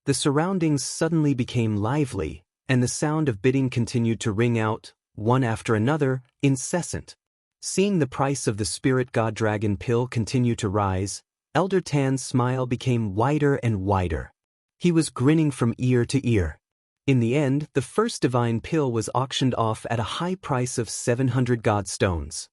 The surroundings suddenly became lively, and the sound of bidding continued to ring out, one after another, incessant. Seeing the price of the Spirit God Dragon pill continue to rise, Elder Tan's smile became wider and wider. He was grinning from ear to ear. In the end, the first divine pill was auctioned off at a high price of 700 god stones.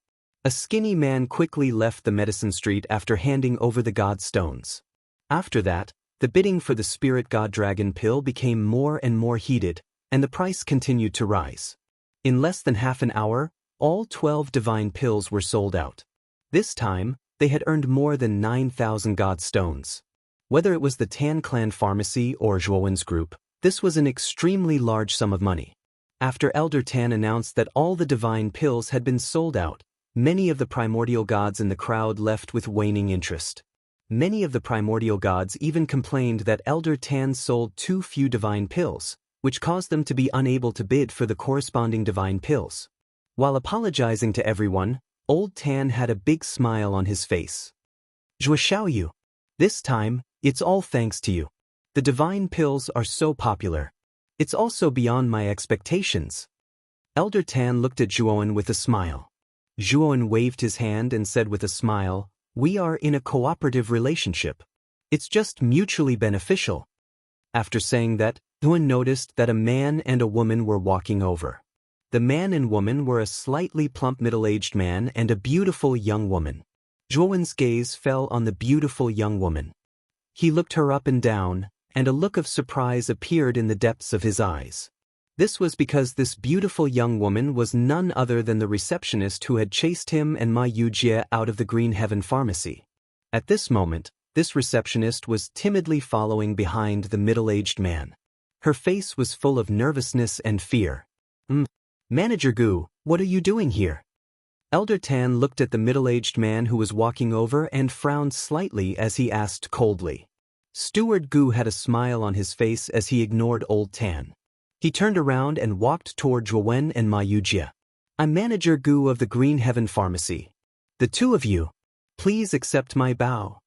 A skinny man quickly left the medicine street after handing over the god stones. After that, the bidding for the Spirit God Dragon pill became more and more heated, and the price continued to rise. In less than half an hour, all 12 divine pills were sold out. This time, they had earned more than 9,000 god stones. Whether it was the Tan Clan Pharmacy or Zhuowen's group, this was an extremely large sum of money. After Elder Tan announced that all the divine pills had been sold out, many of the primordial gods in the crowd left with waning interest. Many of the primordial gods even complained that Elder Tan sold too few divine pills, which caused them to be unable to bid for the corresponding divine pills. While apologizing to everyone, Old Tan had a big smile on his face. Zhuo Xiaoyu, this time, it's all thanks to you. The divine pills are so popular. It's also beyond my expectations. Elder Tan looked at Zhuowen with a smile. Zhuowen waved his hand and said with a smile, "We are in a cooperative relationship. It's just mutually beneficial." After saying that, Zhuowen noticed that a man and a woman were walking over. The man and woman were a slightly plump middle-aged man and a beautiful young woman. Zhuowen's gaze fell on the beautiful young woman. He looked her up and down, and a look of surprise appeared in the depths of his eyes. This was because this beautiful young woman was none other than the receptionist who had chased him and Ma Yujie out of the Green Heaven Pharmacy. At this moment, this receptionist was timidly following behind the middle-aged man. Her face was full of nervousness and fear. Manager Gu, what are you doing here?" Elder Tan looked at the middle-aged man who was walking over and frowned slightly as he asked coldly. Steward Gu had a smile on his face as he ignored Old Tan. He turned around and walked toward Zhuowen and Ma Yujie. "I'm Manager Gu of the Green Heaven Pharmacy. The two of you, please accept my bow."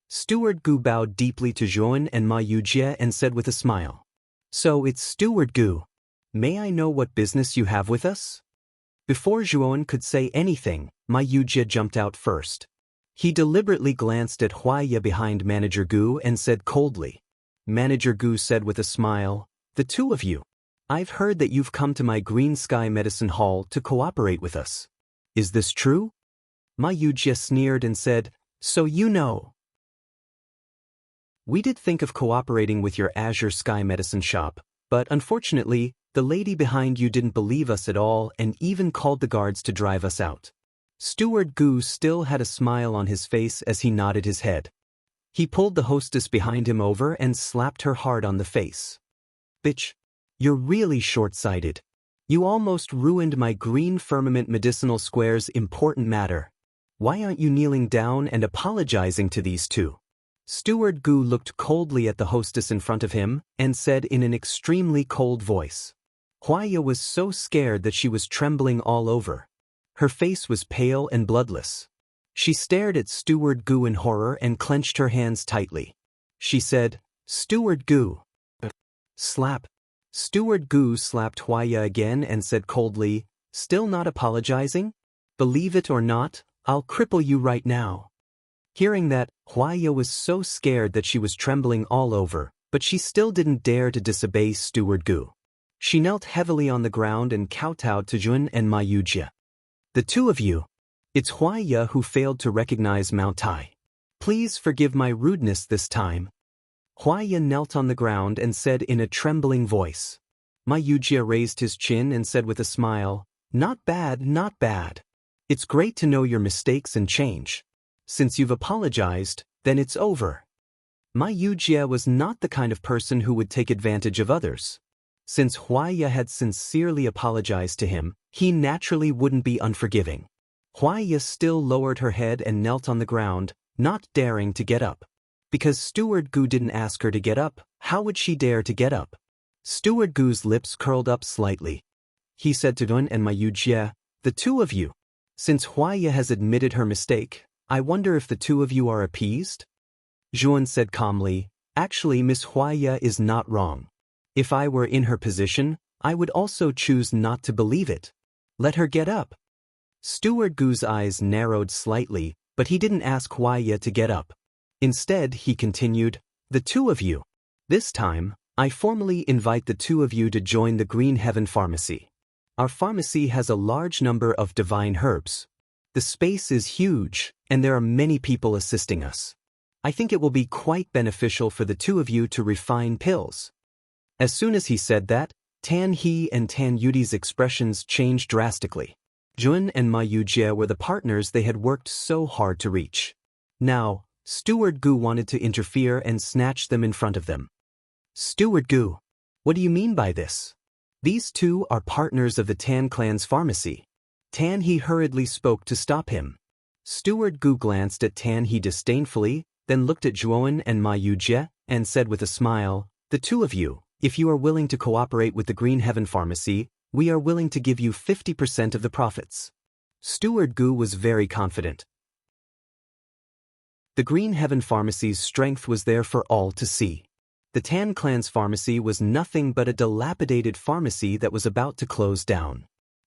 Steward Gu bowed deeply to Zhuowen and Ma Yujie and said with a smile, "So it's Steward Gu. May I know what business you have with us?" Before Zhuowen could say anything, Ma Yujie jumped out first. He deliberately glanced at Huaya behind Manager Gu and said coldly. Manager Gu said with a smile, "The two of you. I've heard that you've come to my Green Sky Medicine Hall to cooperate with us. Is this true?" Ma Yujie sneered and said, "So you know. We did think of cooperating with your Azure Sky Medicine shop, but unfortunately, the lady behind you didn't believe us at all and even called the guards to drive us out." Steward Gu still had a smile on his face as he nodded his head. He pulled the hostess behind him over and slapped her hard on the face. "Bitch, you're really short-sighted. You almost ruined my Green Firmament Medicinal Square's important matter. Why aren't you kneeling down and apologizing to these two?" Steward Gu looked coldly at the hostess in front of him and said in an extremely cold voice. Huaya was so scared that she was trembling all over. Her face was pale and bloodless. She stared at Steward Gu in horror and clenched her hands tightly. She said, "Steward Gu." Slap. Steward Gu slapped Huaya again and said coldly, "Still not apologizing? Believe it or not, I'll cripple you right now." Hearing that, Huaya was so scared that she was trembling all over, but she still didn't dare to disobey Steward Gu. She knelt heavily on the ground and kowtowed to Jun and Ma Yujie. "The two of you. It's Huaya who failed to recognize Mao Tai. Please forgive my rudeness this time." Huaya knelt on the ground and said in a trembling voice. Ma Yujie raised his chin and said with a smile, "Not bad, not bad. It's great to know your mistakes and change. Since you've apologized, then it's over." Ma Yujie was not the kind of person who would take advantage of others. Since Huaya had sincerely apologized to him, he naturally wouldn't be unforgiving. Huaya still lowered her head and knelt on the ground, not daring to get up. Because Steward Gu didn't ask her to get up, how would she dare to get up? Steward Gu's lips curled up slightly. He said to Dun and Ma Yujie, "The two of you. Since Huaya has admitted her mistake, I wonder if the two of you are appeased?" Zhuan said calmly, "Actually, Miss Huaya is not wrong. If I were in her position, I would also choose not to believe it. Let her get up." Steward Gu's eyes narrowed slightly, but he didn't ask Huaya to get up. Instead, he continued, "The two of you. This time, I formally invite the two of you to join the Green Heaven Pharmacy. Our pharmacy has a large number of divine herbs. The space is huge, and there are many people assisting us. I think it will be quite beneficial for the two of you to refine pills." As soon as he said that, Tan He and Tan Yudi's expressions changed drastically. Jun and Ma Yujie were the partners they had worked so hard to reach. Now, Steward Gu wanted to interfere and snatch them in front of them. Steward Gu, what do you mean by this? These two are partners of the Tan clan's pharmacy. Tan He hurriedly spoke to stop him. Steward Gu glanced at Tan He disdainfully, then looked at Zhuowen and Ma Yujie, and said with a smile, "The two of you, if you are willing to cooperate with the Green Heaven Pharmacy, we are willing to give you 50% of the profits." Steward Gu was very confident. The Green Heaven Pharmacy's strength was there for all to see. The Tan clan's pharmacy was nothing but a dilapidated pharmacy that was about to close down.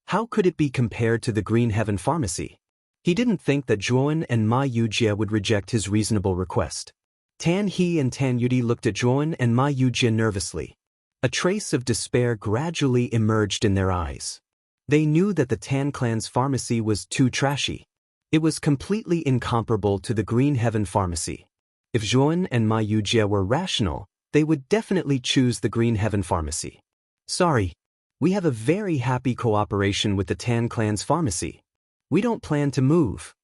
How could it be compared to the Green Heaven Pharmacy? He didn't think that Zhuowen and Ma Yujie would reject his reasonable request. Tan He and Tan Yudi looked at Zhuowen and Ma Yujie nervously. A trace of despair gradually emerged in their eyes. They knew that the Tan clan's pharmacy was too trashy. It was completely incomparable to the Green Heaven Pharmacy. If Zhuowen and Ma Yujie were rational, they would definitely choose the Green Heaven Pharmacy. Sorry, we have a very happy cooperation with the Tan clan's pharmacy. We don't plan to move,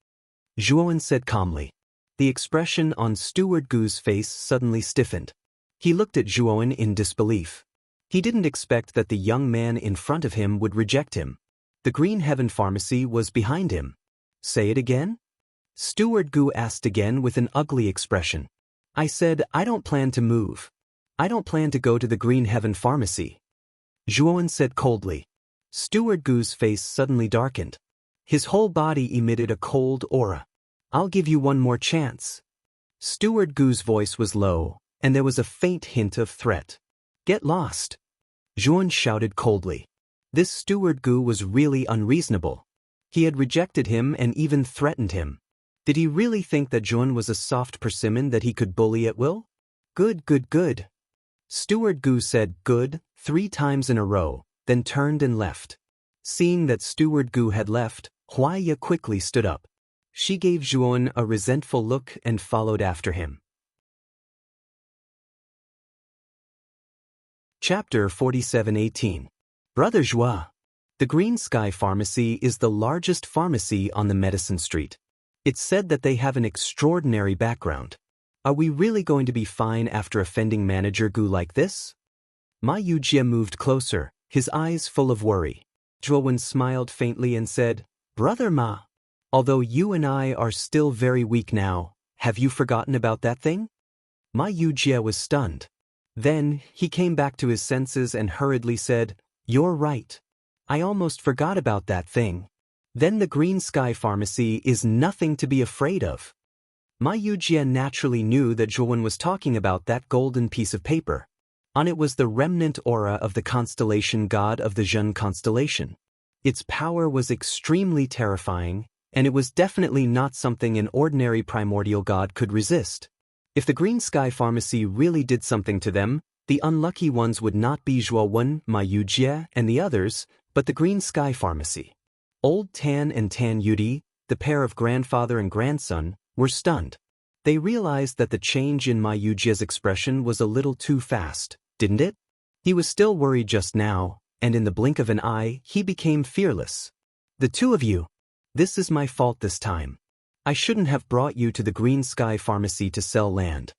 Zhuowen said calmly. The expression on Steward Gu's face suddenly stiffened. He looked at Zhuowen in disbelief. He didn't expect that the young man in front of him would reject him. The Green Heaven Pharmacy was behind him. Say it again? Steward Gu asked again with an ugly expression. I said, I don't plan to move. I don't plan to go to the Green Heaven Pharmacy, Zhuowen said coldly. Steward Gu's face suddenly darkened. His whole body emitted a cold aura. I'll give you one more chance. Steward Gu's voice was low, and there was a faint hint of threat. Get lost, Zhuowen shouted coldly. This Steward Gu was really unreasonable. He had rejected him and even threatened him. Did he really think that Zhuowen was a soft persimmon that he could bully at will? Good, good, good. Steward Gu said good 3 times in a row, then turned and left. Seeing that Steward Gu had left, Huaiya quickly stood up. She gave Zhuowen a resentful look and followed after him. Chapter 47:18. Brother Zhua. The Green Sky Pharmacy is the largest pharmacy on the Medicine Street. It's said that they have an extraordinary background. Are we really going to be fine after offending Manager Gu like this? Ma Yujie moved closer, his eyes full of worry. Zhuowen smiled faintly and said, Brother Ma, although you and I are still very weak now, have you forgotten about that thing? Ma Yujie was stunned. Then, he came back to his senses and hurriedly said, You're right. I almost forgot about that thing. Then the Green Sky Pharmacy is nothing to be afraid of. Ma Yujie naturally knew that Zhuowen was talking about that golden piece of paper. On it was the remnant aura of the constellation god of the Zhen constellation. Its power was extremely terrifying, and it was definitely not something an ordinary primordial god could resist. If the Green Sky Pharmacy really did something to them, the unlucky ones would not be Zhuowen, Ma Yujie, and the others, but the Green Sky Pharmacy. Old Tan and Tan Yudi, the pair of grandfather and grandson, were stunned. They realized that the change in Ma Yujie's expression was a little too fast, didn't it? He was still worried just now, and in the blink of an eye, he became fearless. The two of you. This is my fault this time. I shouldn't have brought you to the Green Sky Pharmacy to sell land.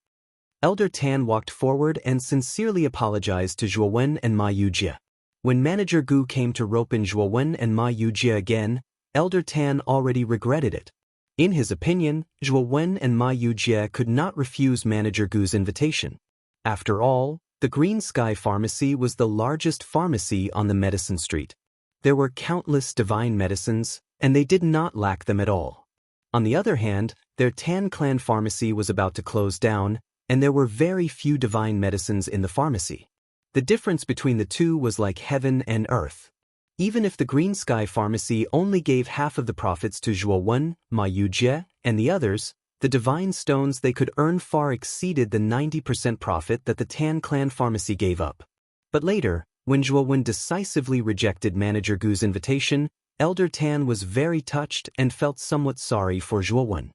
Elder Tan walked forward and sincerely apologized to Zhuowen and Ma Yujie. When Manager Gu came to rope in Zhuowen and Ma Yujie again, Elder Tan already regretted it. In his opinion, Zhuowen and Ma Yujie could not refuse Manager Gu's invitation. After all, the Green Sky Pharmacy was the largest pharmacy on the Medicine Street. There were countless divine medicines, and they did not lack them at all. On the other hand, their Tan Clan Pharmacy was about to close down, and there were very few divine medicines in the pharmacy. The difference between the two was like heaven and earth. Even if the Green Sky Pharmacy only gave half of the profits to Zhuowen, Ma Yujie, and the others, the divine stones they could earn far exceeded the 90% profit that the Tan Clan Pharmacy gave up. But later, when Zhuowen decisively rejected Manager Gu's invitation, Elder Tan was very touched and felt somewhat sorry for Zhuowen.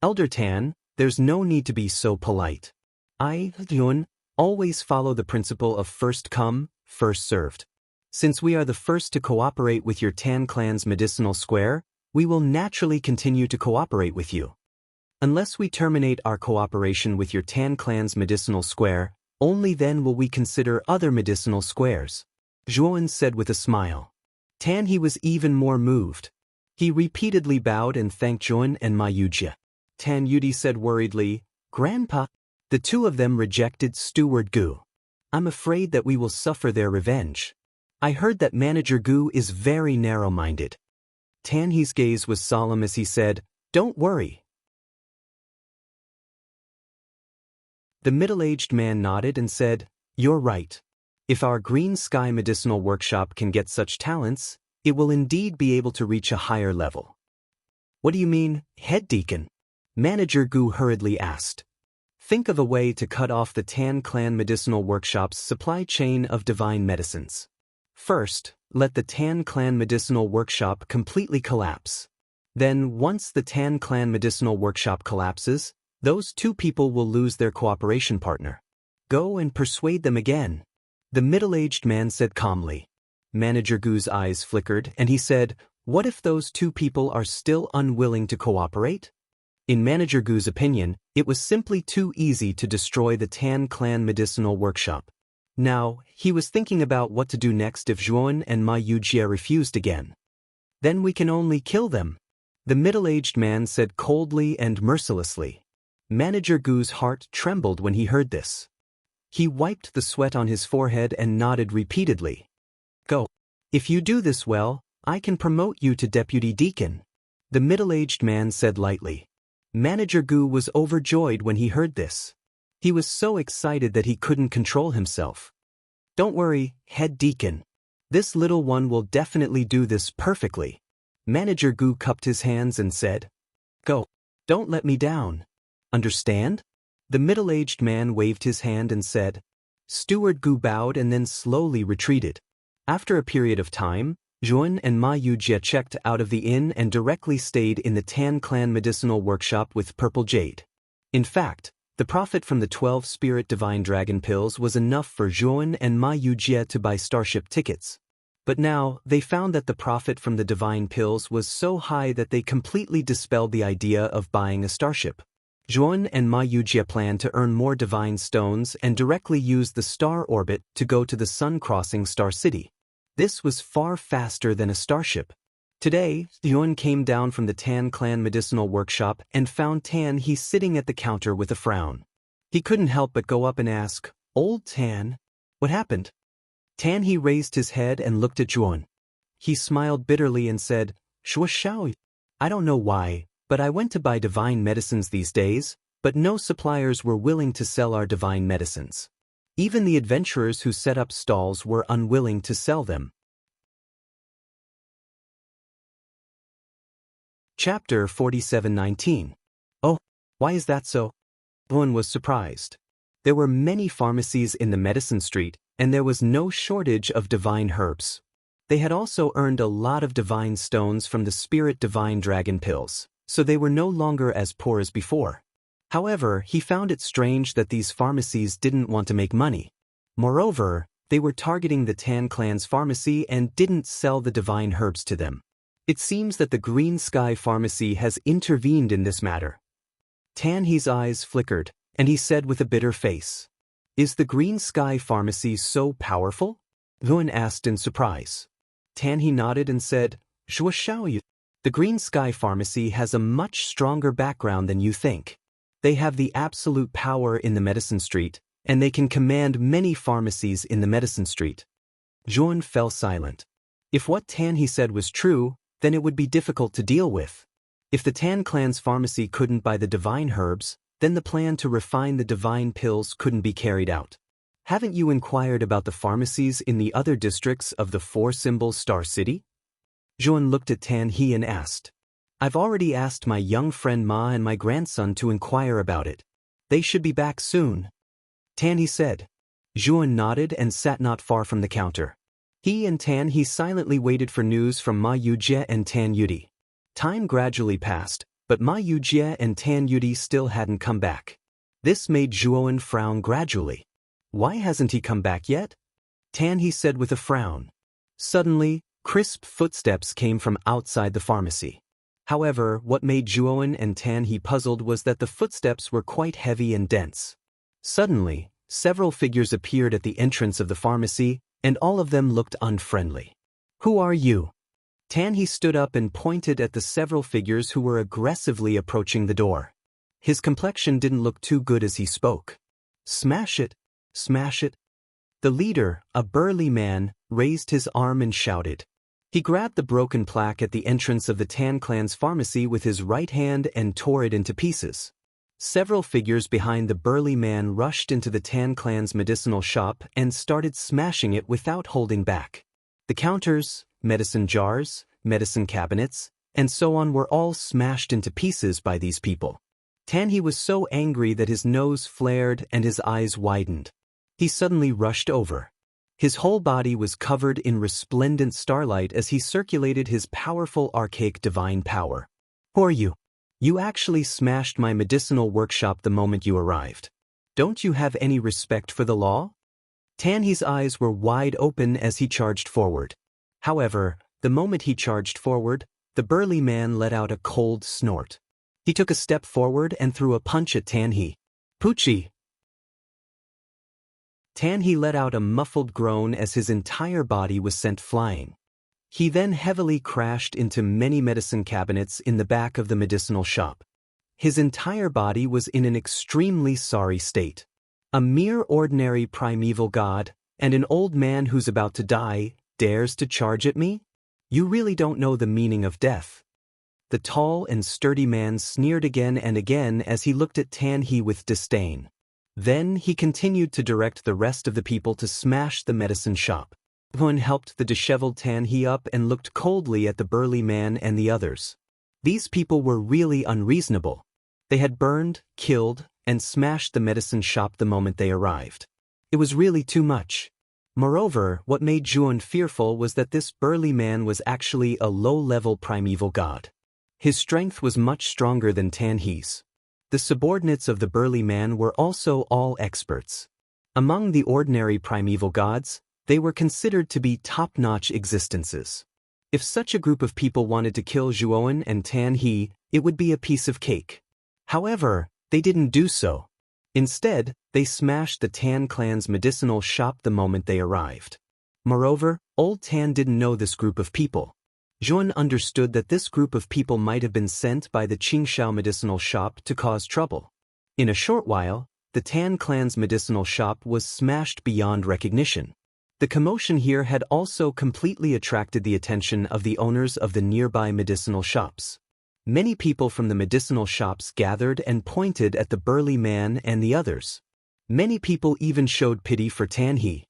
Elder Tan, there's no need to be so polite. I, Zhuowen, always follow the principle of first come, first served. Since we are the first to cooperate with your Tan Clan's medicinal square, we will naturally continue to cooperate with you. Unless we terminate our cooperation with your Tan clan's medicinal square, only then will we consider other medicinal squares. Zhuan said with a smile. Tan he was even more moved. He repeatedly bowed and thanked Zhuan and Ma Yujie. Tan Yudi said worriedly, Grandpa. The two of them rejected Steward Gu. I'm afraid that we will suffer their revenge. I heard that Manager Gu is very narrow-minded. Tan He's gaze was solemn as he said, Don't worry. The middle-aged man nodded and said, You're right. If our Green Sky Medicinal Workshop can get such talents, it will indeed be able to reach a higher level. What do you mean, Head Deacon? Manager Gu hurriedly asked. Think of a way to cut off the Tan Clan Medicinal Workshop's supply chain of divine medicines. First, let the Tan Clan Medicinal Workshop completely collapse. Then, once the Tan Clan Medicinal Workshop collapses, those two people will lose their cooperation partner. Go and persuade them again. The middle-aged man said calmly. Manager Gu's eyes flickered and he said, What if those two people are still unwilling to cooperate? In Manager Gu's opinion, it was simply too easy to destroy the Tan Clan Medicinal Workshop. Now, he was thinking about what to do next if Zhuan and Ma Yujie refused again. Then we can only kill them. The middle-aged man said coldly and mercilessly. Manager Gu's heart trembled when he heard this. He wiped the sweat on his forehead and nodded repeatedly. Go. If you do this well, I can promote you to deputy deacon. The middle-aged man said lightly. Manager Gu was overjoyed when he heard this. He was so excited that he couldn't control himself. Don't worry, Head Deacon. This little one will definitely do this perfectly. Manager Gu cupped his hands and said, Go. Don't let me down. Understand? The middle-aged man waved his hand and said. Steward Gu bowed and then slowly retreated. After a period of time, Zhuan and Ma Yujie checked out of the inn and directly stayed in the Tan Clan Medicinal Workshop with Purple Jade. In fact, the profit from the 12 Spirit Divine Dragon Pills was enough for Zhuan and Ma Yujie to buy starship tickets. But now, they found that the profit from the Divine Pills was so high that they completely dispelled the idea of buying a starship. Zhuan and Ma Yujie planned to earn more Divine Stones and directly use the star orbit to go to the sun-crossing Star City. This was far faster than a starship. Today, Zhuan came down from the Tan Clan Medicinal Workshop and found Tan He sitting at the counter with a frown. He couldn't help but go up and ask, Old Tan, what happened? Tan He raised his head and looked at Zhuan. He smiled bitterly and said, Shua Xiao, I don't know why, but I went to buy divine medicines these days, but no suppliers were willing to sell our divine medicines. Even the adventurers who set up stalls were unwilling to sell them. Chapter 47:19. Oh, why is that so? Zhuan was surprised. There were many pharmacies in the medicine street, and there was no shortage of divine herbs. They had also earned a lot of divine stones from the Spirit Divine Dragon Pills, so they were no longer as poor as before. However, he found it strange that these pharmacies didn't want to make money. Moreover, they were targeting the Tan Clan's pharmacy and didn't sell the divine herbs to them. It seems that the Green Sky Pharmacy has intervened in this matter. Tan He's eyes flickered, and he said with a bitter face, Is the Green Sky Pharmacy so powerful? Zhuan asked in surprise. Tan He nodded and said, Shua Xiao, the Green Sky Pharmacy has a much stronger background than you think. They have the absolute power in the medicine street, and they can command many pharmacies in the medicine street. Zhuan fell silent. If what Tan He said was true, then it would be difficult to deal with. If the Tan Clan's pharmacy couldn't buy the divine herbs, then the plan to refine the divine pills couldn't be carried out. Haven't you inquired about the pharmacies in the other districts of the four-symbol Star City? Zhuan looked at Tan He and asked. I've already asked my young friend Ma and my grandson to inquire about it. They should be back soon. Tan He said. Zhuan nodded and sat not far from the counter. He and Tan He silently waited for news from Ma Yujie and Tan Yudi. Time gradually passed, but Ma Yujie and Tan Yudi still hadn't come back. This made Zhuan frown gradually. Why hasn't he come back yet? Tan He said with a frown. Suddenly, crisp footsteps came from outside the pharmacy. However, what made Zhuowen and Tan He puzzled was that the footsteps were quite heavy and dense. Suddenly, several figures appeared at the entrance of the pharmacy, and all of them looked unfriendly. "Who are you?" Tan He stood up and pointed at the several figures who were aggressively approaching the door. His complexion didn't look too good as he spoke. "Smash it! Smash it!" The leader, a burly man, raised his arm and shouted. He grabbed the broken plaque at the entrance of the Tan clan's pharmacy with his right hand and tore it into pieces. Several figures behind the burly man rushed into the Tan clan's medicinal shop and started smashing it without holding back. The counters, medicine jars, medicine cabinets, and so on were all smashed into pieces by these people. Tan He was so angry that his nose flared and his eyes widened. He suddenly rushed over. His whole body was covered in resplendent starlight as he circulated his powerful archaic divine power. "Who are you? You actually smashed my medicinal workshop the moment you arrived. Don't you have any respect for the law?" Tan He's eyes were wide open as he charged forward. However, the moment he charged forward, the burly man let out a cold snort. He took a step forward and threw a punch at Tan He. "Poochie!" Tan He let out a muffled groan as his entire body was sent flying. He then heavily crashed into many medicine cabinets in the back of the medicinal shop. His entire body was in an extremely sorry state. A mere ordinary primeval god, and an old man who's about to die, dares to charge at me? You really don't know the meaning of death. The tall and sturdy man sneered again and again as he looked at Tan He with disdain. Then he continued to direct the rest of the people to smash the medicine shop. One helped the disheveled Tan He up and looked coldly at the burly man and the others. These people were really unreasonable. They had burned, killed, and smashed the medicine shop the moment they arrived. It was really too much. Moreover, what made Zhuowen fearful was that this burly man was actually a low-level primeval god. His strength was much stronger than Tan He's. The subordinates of the burly man were also all experts. Among the ordinary primeval gods, they were considered to be top-notch existences. If such a group of people wanted to kill Zhuowen and Tan He, it would be a piece of cake. However, they didn't do so. Instead, they smashed the Tan clan's medicinal shop the moment they arrived. Moreover, old Tan didn't know this group of people. Zhuowen understood that this group of people might have been sent by the Qingshao medicinal shop to cause trouble. In a short while, the Tan clan's medicinal shop was smashed beyond recognition. The commotion here had also completely attracted the attention of the owners of the nearby medicinal shops. Many people from the medicinal shops gathered and pointed at the burly man and the others. Many people even showed pity for Tan He.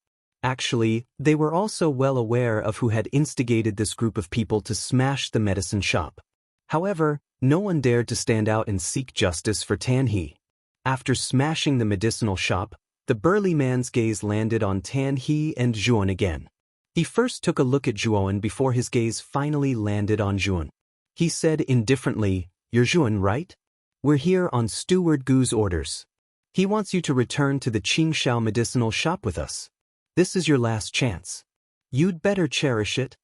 Actually, they were also well aware of who had instigated this group of people to smash the medicine shop. However, no one dared to stand out and seek justice for Tan He. After smashing the medicinal shop, the burly man's gaze landed on Tan He and Zhuowen again. He first took a look at Zhuowen before his gaze finally landed on Zhuowen. He said indifferently, "You're Zhuowen, right? We're here on Steward Gu's orders. He wants you to return to the Qingshao medicinal shop with us. This is your last chance. You'd better cherish it.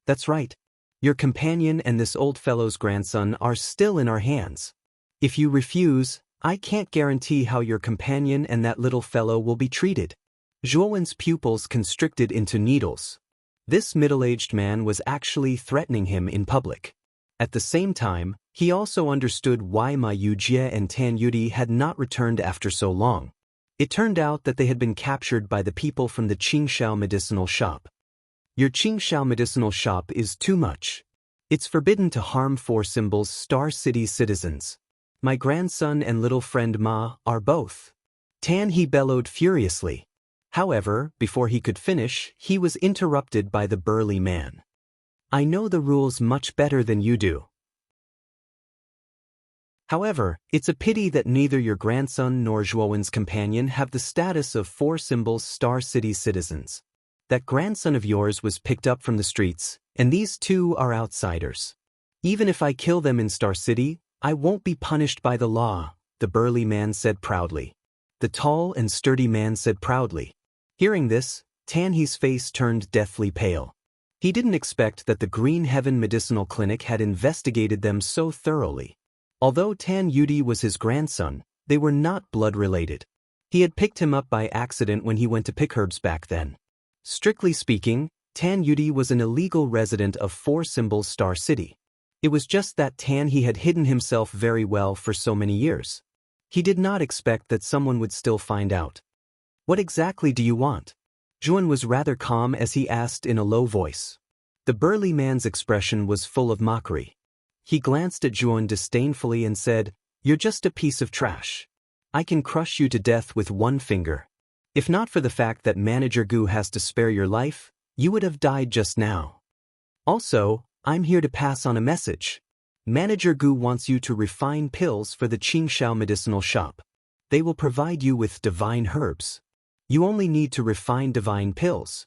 That's right. Your companion and this old fellow's grandson are still in our hands. If you refuse, I can't guarantee how your companion and that little fellow will be treated." Zhuowen's pupils constricted into needles. This middle-aged man was actually threatening him in public. At the same time, he also understood why Ma Yujie and Tan Yudi had not returned after so long. It turned out that they had been captured by the people from the Qingshao medicinal shop. "Your Qingshao medicinal shop is too much. It's forbidden to harm Four Symbols Star City citizens. My grandson and little friend Ma are both." Tan He bellowed furiously. However, before he could finish, he was interrupted by the burly man. "I know the rules much better than you do. However, it's a pity that neither your grandson nor Zhuowen's companion have the status of Four Symbols Star City citizens. That grandson of yours was picked up from the streets, and these two are outsiders. Even if I kill them in Star City, I won't be punished by the law," the burly man said proudly. The tall and sturdy man said proudly. Hearing this, Tan He's face turned deathly pale. He didn't expect that the Green Heaven Medicinal Clinic had investigated them so thoroughly. Although Tan Yudi was his grandson, they were not blood-related. He had picked him up by accident when he went to pick herbs back then. Strictly speaking, Tan Yudi was an illegal resident of Four Symbols Star City. It was just that he had hidden himself very well for so many years. He did not expect that someone would still find out. "What exactly do you want?" Juan was rather calm as he asked in a low voice. The burly man's expression was full of mockery. He glanced at Juan disdainfully and said, "You're just a piece of trash. I can crush you to death with one finger. If not for the fact that Manager Gu has to spare your life, you would have died just now. Also, I'm here to pass on a message. Manager Gu wants you to refine pills for the Qingshao medicinal shop. They will provide you with divine herbs. You only need to refine divine pills."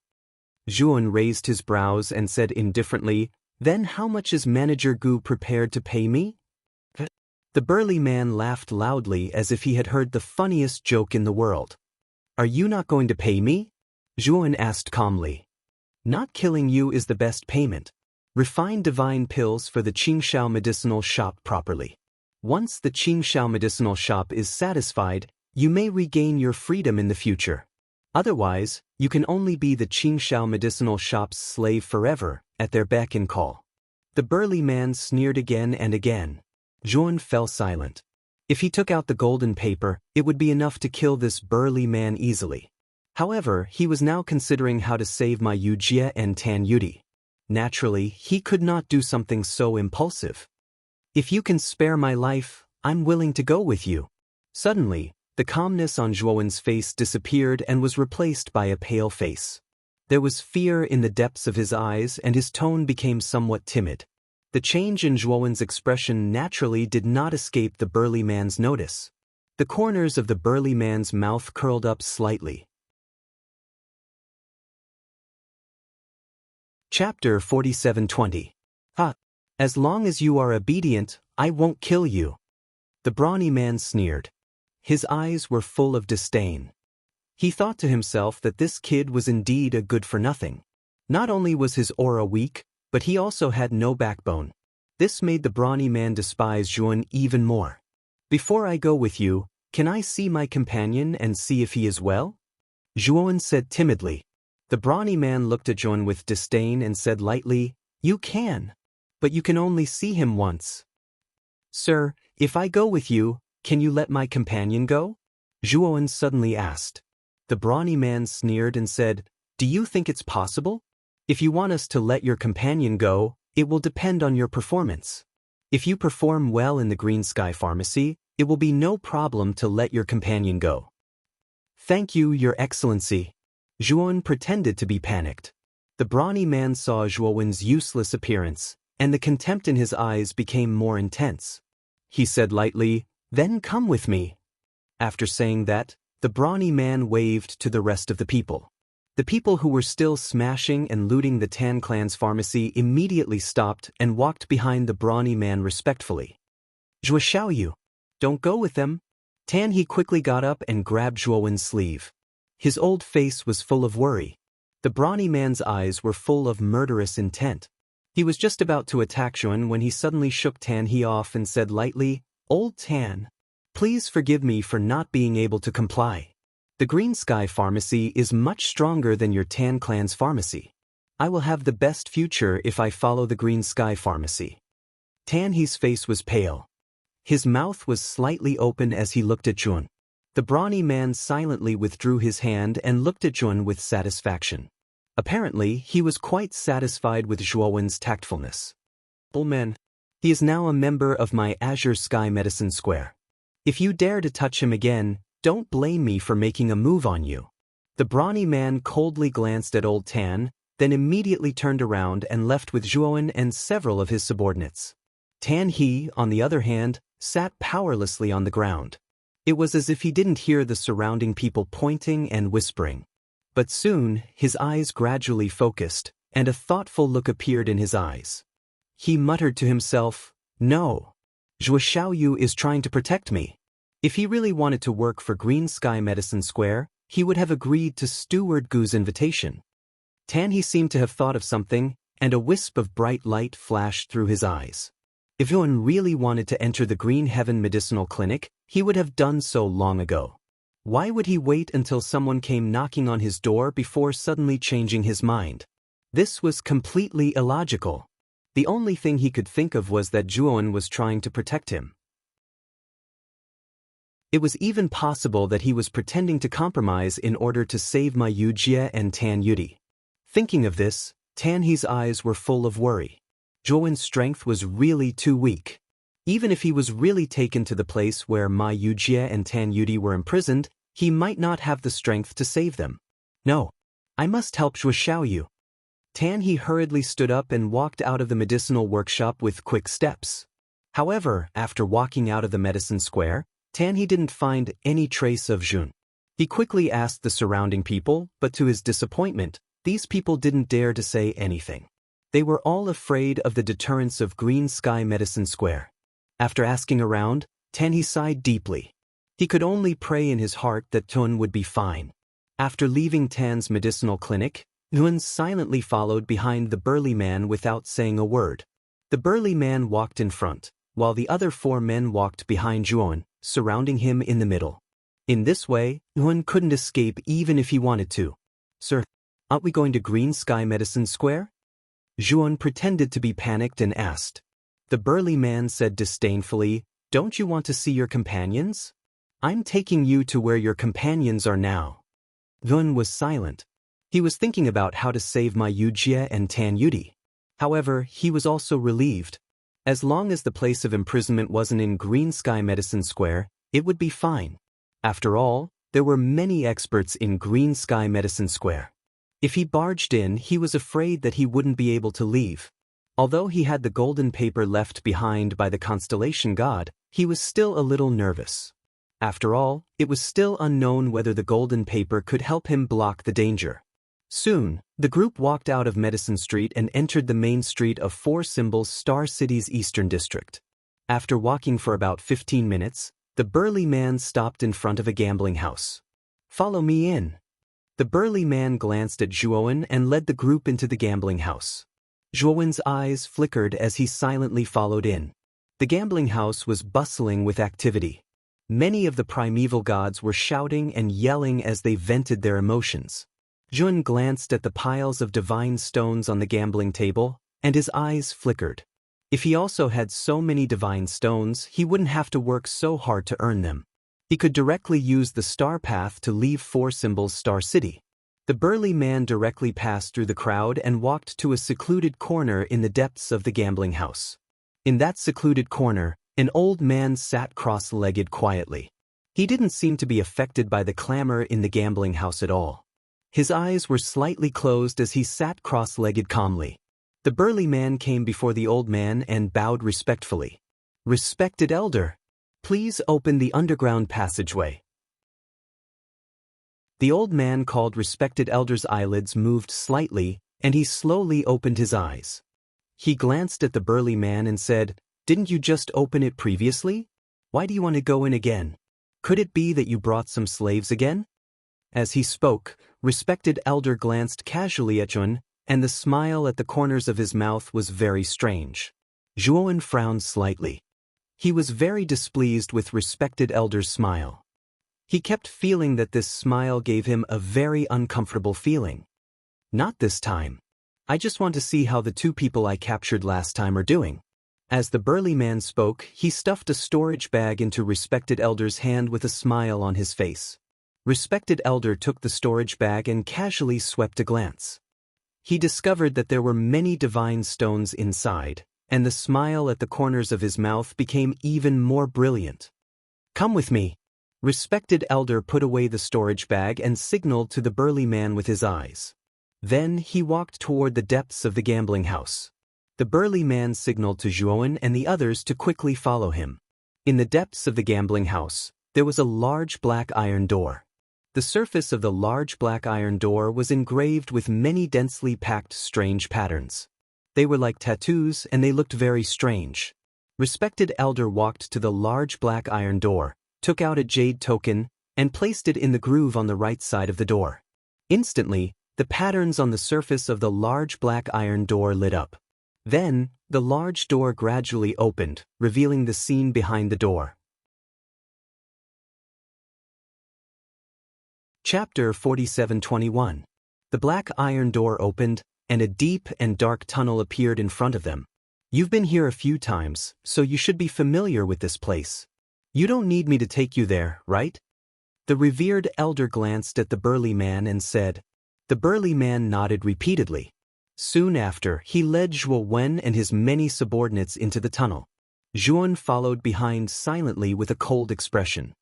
Juan raised his brows and said indifferently, "Then how much is Manager Gu prepared to pay me?" The burly man laughed loudly as if he had heard the funniest joke in the world. "Are you not going to pay me?" Juan asked calmly. "Not killing you is the best payment. Refine divine pills for the Qingshao medicinal shop properly. Once the Qingshao medicinal shop is satisfied, you may regain your freedom in the future. Otherwise, you can only be the Qingshao medicinal shop's slave forever, at their beck and call." The burly man sneered again and again. Juan fell silent. If he took out the golden paper, it would be enough to kill this burly man easily. However, he was now considering how to save Ma Yujie and Tan Yudi. Naturally, he could not do something so impulsive. "If you can spare my life, I'm willing to go with you." Suddenly, the calmness on Zhuowen's face disappeared and was replaced by a pale face. There was fear in the depths of his eyes and his tone became somewhat timid. The change in Zhuowen's expression naturally did not escape the burly man's notice. The corners of the burly man's mouth curled up slightly. Chapter 47:20. As long as you are obedient, I won't kill you." The brawny man sneered. His eyes were full of disdain. He thought to himself that this kid was indeed a good-for-nothing. Not only was his aura weak, but he also had no backbone. This made the brawny man despise Juan even more. "Before I go with you, can I see my companion and see if he is well?" Juan said timidly. The brawny man looked at Juan with disdain and said lightly, "You can. But you can only see him once." "Sir, if I go with you, can you let my companion go?" Juan suddenly asked. The brawny man sneered and said, "Do you think it's possible? If you want us to let your companion go, it will depend on your performance. If you perform well in the Green Sky Pharmacy, it will be no problem to let your companion go." "Thank you, Your Excellency." Juan pretended to be panicked. The brawny man saw Zhuowen's useless appearance, and the contempt in his eyes became more intense. He said lightly, "Then come with me." After saying that, the brawny man waved to the rest of the people. The people who were still smashing and looting the Tan clan's pharmacy immediately stopped and walked behind the brawny man respectfully. "Zhuo Xiaoyu, don't go with them." Tan He quickly got up and grabbed Zhuowen's sleeve. His old face was full of worry. The brawny man's eyes were full of murderous intent. He was just about to attack Zhuan when he suddenly shook Tan He off and said lightly, "Old Tan, please forgive me for not being able to comply. The Green Sky Pharmacy is much stronger than your Tan clan's pharmacy. I will have the best future if I follow the Green Sky Pharmacy." Tan He's face was pale. His mouth was slightly open as he looked at Zhuan. The brawny man silently withdrew his hand and looked at Zhuan with satisfaction. Apparently, he was quite satisfied with Zhuowen's tactfulness. "Bullman, he is now a member of my Azure Sky Medicine Square. If you dare to touch him again, don't blame me for making a move on you." The brawny man coldly glanced at Old Tan, then immediately turned around and left with Zhuowen and several of his subordinates. Tan He, on the other hand, sat powerlessly on the ground. It was as if he didn't hear the surrounding people pointing and whispering. But soon, his eyes gradually focused, and a thoughtful look appeared in his eyes. He muttered to himself, "No. Zhuo Xiaoyu is trying to protect me. If he really wanted to work for Green Sky Medicine Square, he would have agreed to Steward Gu's invitation." Tan He seemed to have thought of something, and a wisp of bright light flashed through his eyes. If Yuan really wanted to enter the Green Heaven Medicinal Clinic, he would have done so long ago. Why would he wait until someone came knocking on his door before suddenly changing his mind? This was completely illogical. The only thing he could think of was that Yuan was trying to protect him. It was even possible that he was pretending to compromise in order to save Ma Yujie and Tan Yudi. Thinking of this, Tan He's eyes were full of worry. Yuan's strength was really too weak. Even if he was really taken to the place where Ma Yujie and Tan Yudi were imprisoned, he might not have the strength to save them. No, I must help Zhuo Xiaoyu. Tan He hurriedly stood up and walked out of the medicinal workshop with quick steps. However, after walking out of the medicine square, Tan He didn't find any trace of Jun. He quickly asked the surrounding people, but to his disappointment, these people didn't dare to say anything. They were all afraid of the deterrence of Green Sky Medicine Square. After asking around, Tan He sighed deeply. He could only pray in his heart that Tun would be fine. After leaving Tan's medicinal clinic, Yuan silently followed behind the burly man without saying a word. The burly man walked in front, while the other 4 men walked behind Yuan, surrounding him in the middle. In this way, Yuan couldn't escape even if he wanted to. Sir, aren't we going to Green Sky Medicine Square? Yuan pretended to be panicked and asked. The burly man said disdainfully, don't you want to see your companions? I'm taking you to where your companions are now. Yuan was silent. He was thinking about how to save Ma Yujie and Tan Yudi. However, he was also relieved. As long as the place of imprisonment wasn't in Green Sky Medicine Square, it would be fine. After all, there were many experts in Green Sky Medicine Square. If he barged in, he was afraid that he wouldn't be able to leave. Although he had the golden paper left behind by the constellation god, he was still a little nervous. After all, it was still unknown whether the golden paper could help him block the danger. Soon, the group walked out of Medicine Street and entered the main street of 4 Symbols Star City's Eastern District. After walking for about 15 minutes, the burly man stopped in front of a gambling house. Follow me in. The burly man glanced at Zhuowen and led the group into the gambling house. Zhuowen's eyes flickered as he silently followed in. The gambling house was bustling with activity. Many of the primeval gods were shouting and yelling as they vented their emotions. Jun glanced at the piles of divine stones on the gambling table, and his eyes flickered. If he also had so many divine stones, he wouldn't have to work so hard to earn them. He could directly use the star path to leave 4 Symbols Star City. The burly man directly passed through the crowd and walked to a secluded corner in the depths of the gambling house. In that secluded corner, an old man sat cross-legged quietly. He didn't seem to be affected by the clamor in the gambling house at all. His eyes were slightly closed as he sat cross-legged calmly. The burly man came before the old man and bowed respectfully. "Respected elder, please open the underground passageway." The old man called respected elder's eyelids moved slightly, and he slowly opened his eyes. He glanced at the burly man and said, "Didn't you just open it previously? Why do you want to go in again? Could it be that you brought some slaves again?" As he spoke, respected elder glanced casually at Jun, and the smile at the corners of his mouth was very strange. Zhuowen frowned slightly. He was very displeased with respected elder's smile. He kept feeling that this smile gave him a very uncomfortable feeling. "Not this time. I just want to see how the 2 people I captured last time are doing." As the burly man spoke, he stuffed a storage bag into respected elder's hand with a smile on his face. Respected elder took the storage bag and casually swept a glance. He discovered that there were many divine stones inside, and the smile at the corners of his mouth became even more brilliant. "Come with me." Respected elder put away the storage bag and signaled to the burly man with his eyes. Then he walked toward the depths of the gambling house. The burly man signaled to Zhuowen and the others to quickly follow him. In the depths of the gambling house, there was a large black iron door. The surface of the large black iron door was engraved with many densely packed strange patterns. They were like tattoos and they looked very strange. Respected elder walked to the large black iron door, took out a jade token, and placed it in the groove on the right side of the door. Instantly, The patterns on the surface of the large black iron door lit up. Then, the large door gradually opened, revealing the scene behind the door. Chapter 47:21. The black iron door opened, and a deep and dark tunnel appeared in front of them. You've been here a few times, so you should be familiar with this place. You don't need me to take you there, right? The revered elder glanced at the burly man and said. The burly man nodded repeatedly. Soon after, he led Zhuo Wen and his many subordinates into the tunnel. Zhuan followed behind silently with a cold expression.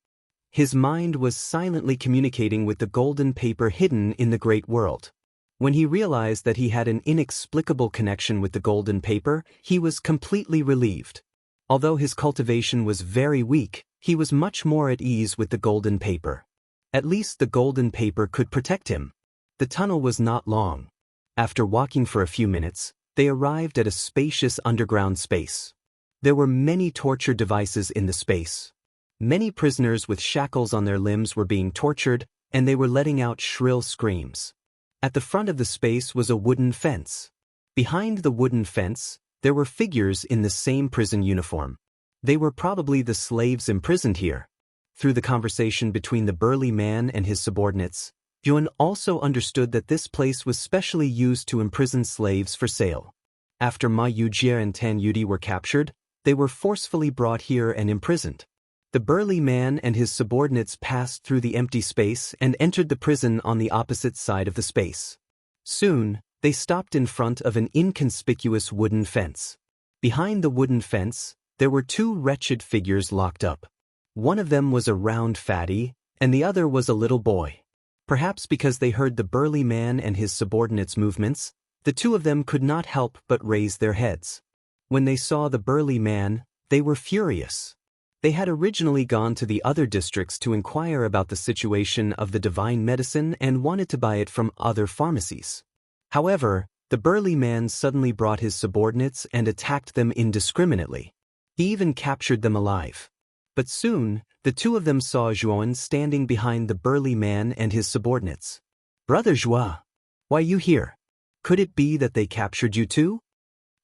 His mind was silently communicating with the golden paper hidden in the great world. When he realized that he had an inexplicable connection with the golden paper, he was completely relieved. Although his cultivation was very weak, he was much more at ease with the golden paper. At least the golden paper could protect him. The tunnel was not long. After walking for a few minutes, they arrived at a spacious underground space. There were many torture devices in the space. Many prisoners with shackles on their limbs were being tortured, and they were letting out shrill screams. At the front of the space was a wooden fence. Behind the wooden fence, there were figures in the same prison uniform. They were probably the slaves imprisoned here. Through the conversation between the burly man and his subordinates, Yuan also understood that this place was specially used to imprison slaves for sale. After Ma Yujie and Tan Yudi were captured, they were forcefully brought here and imprisoned. The burly man and his subordinates passed through the empty space and entered the prison on the opposite side of the space. Soon, they stopped in front of an inconspicuous wooden fence. Behind the wooden fence, there were two wretched figures locked up. One of them was a round fatty, and the other was a little boy. Perhaps because they heard the burly man and his subordinates' movements, the two of them could not help but raise their heads. When they saw the burly man, they were furious. They had originally gone to the other districts to inquire about the situation of the divine medicine and wanted to buy it from other pharmacies. However, the burly man suddenly brought his subordinates and attacked them indiscriminately. He even captured them alive. But soon, the two of them saw Zhuan standing behind the burly man and his subordinates. Brother Zhua, why are you here? Could it be that they captured you too?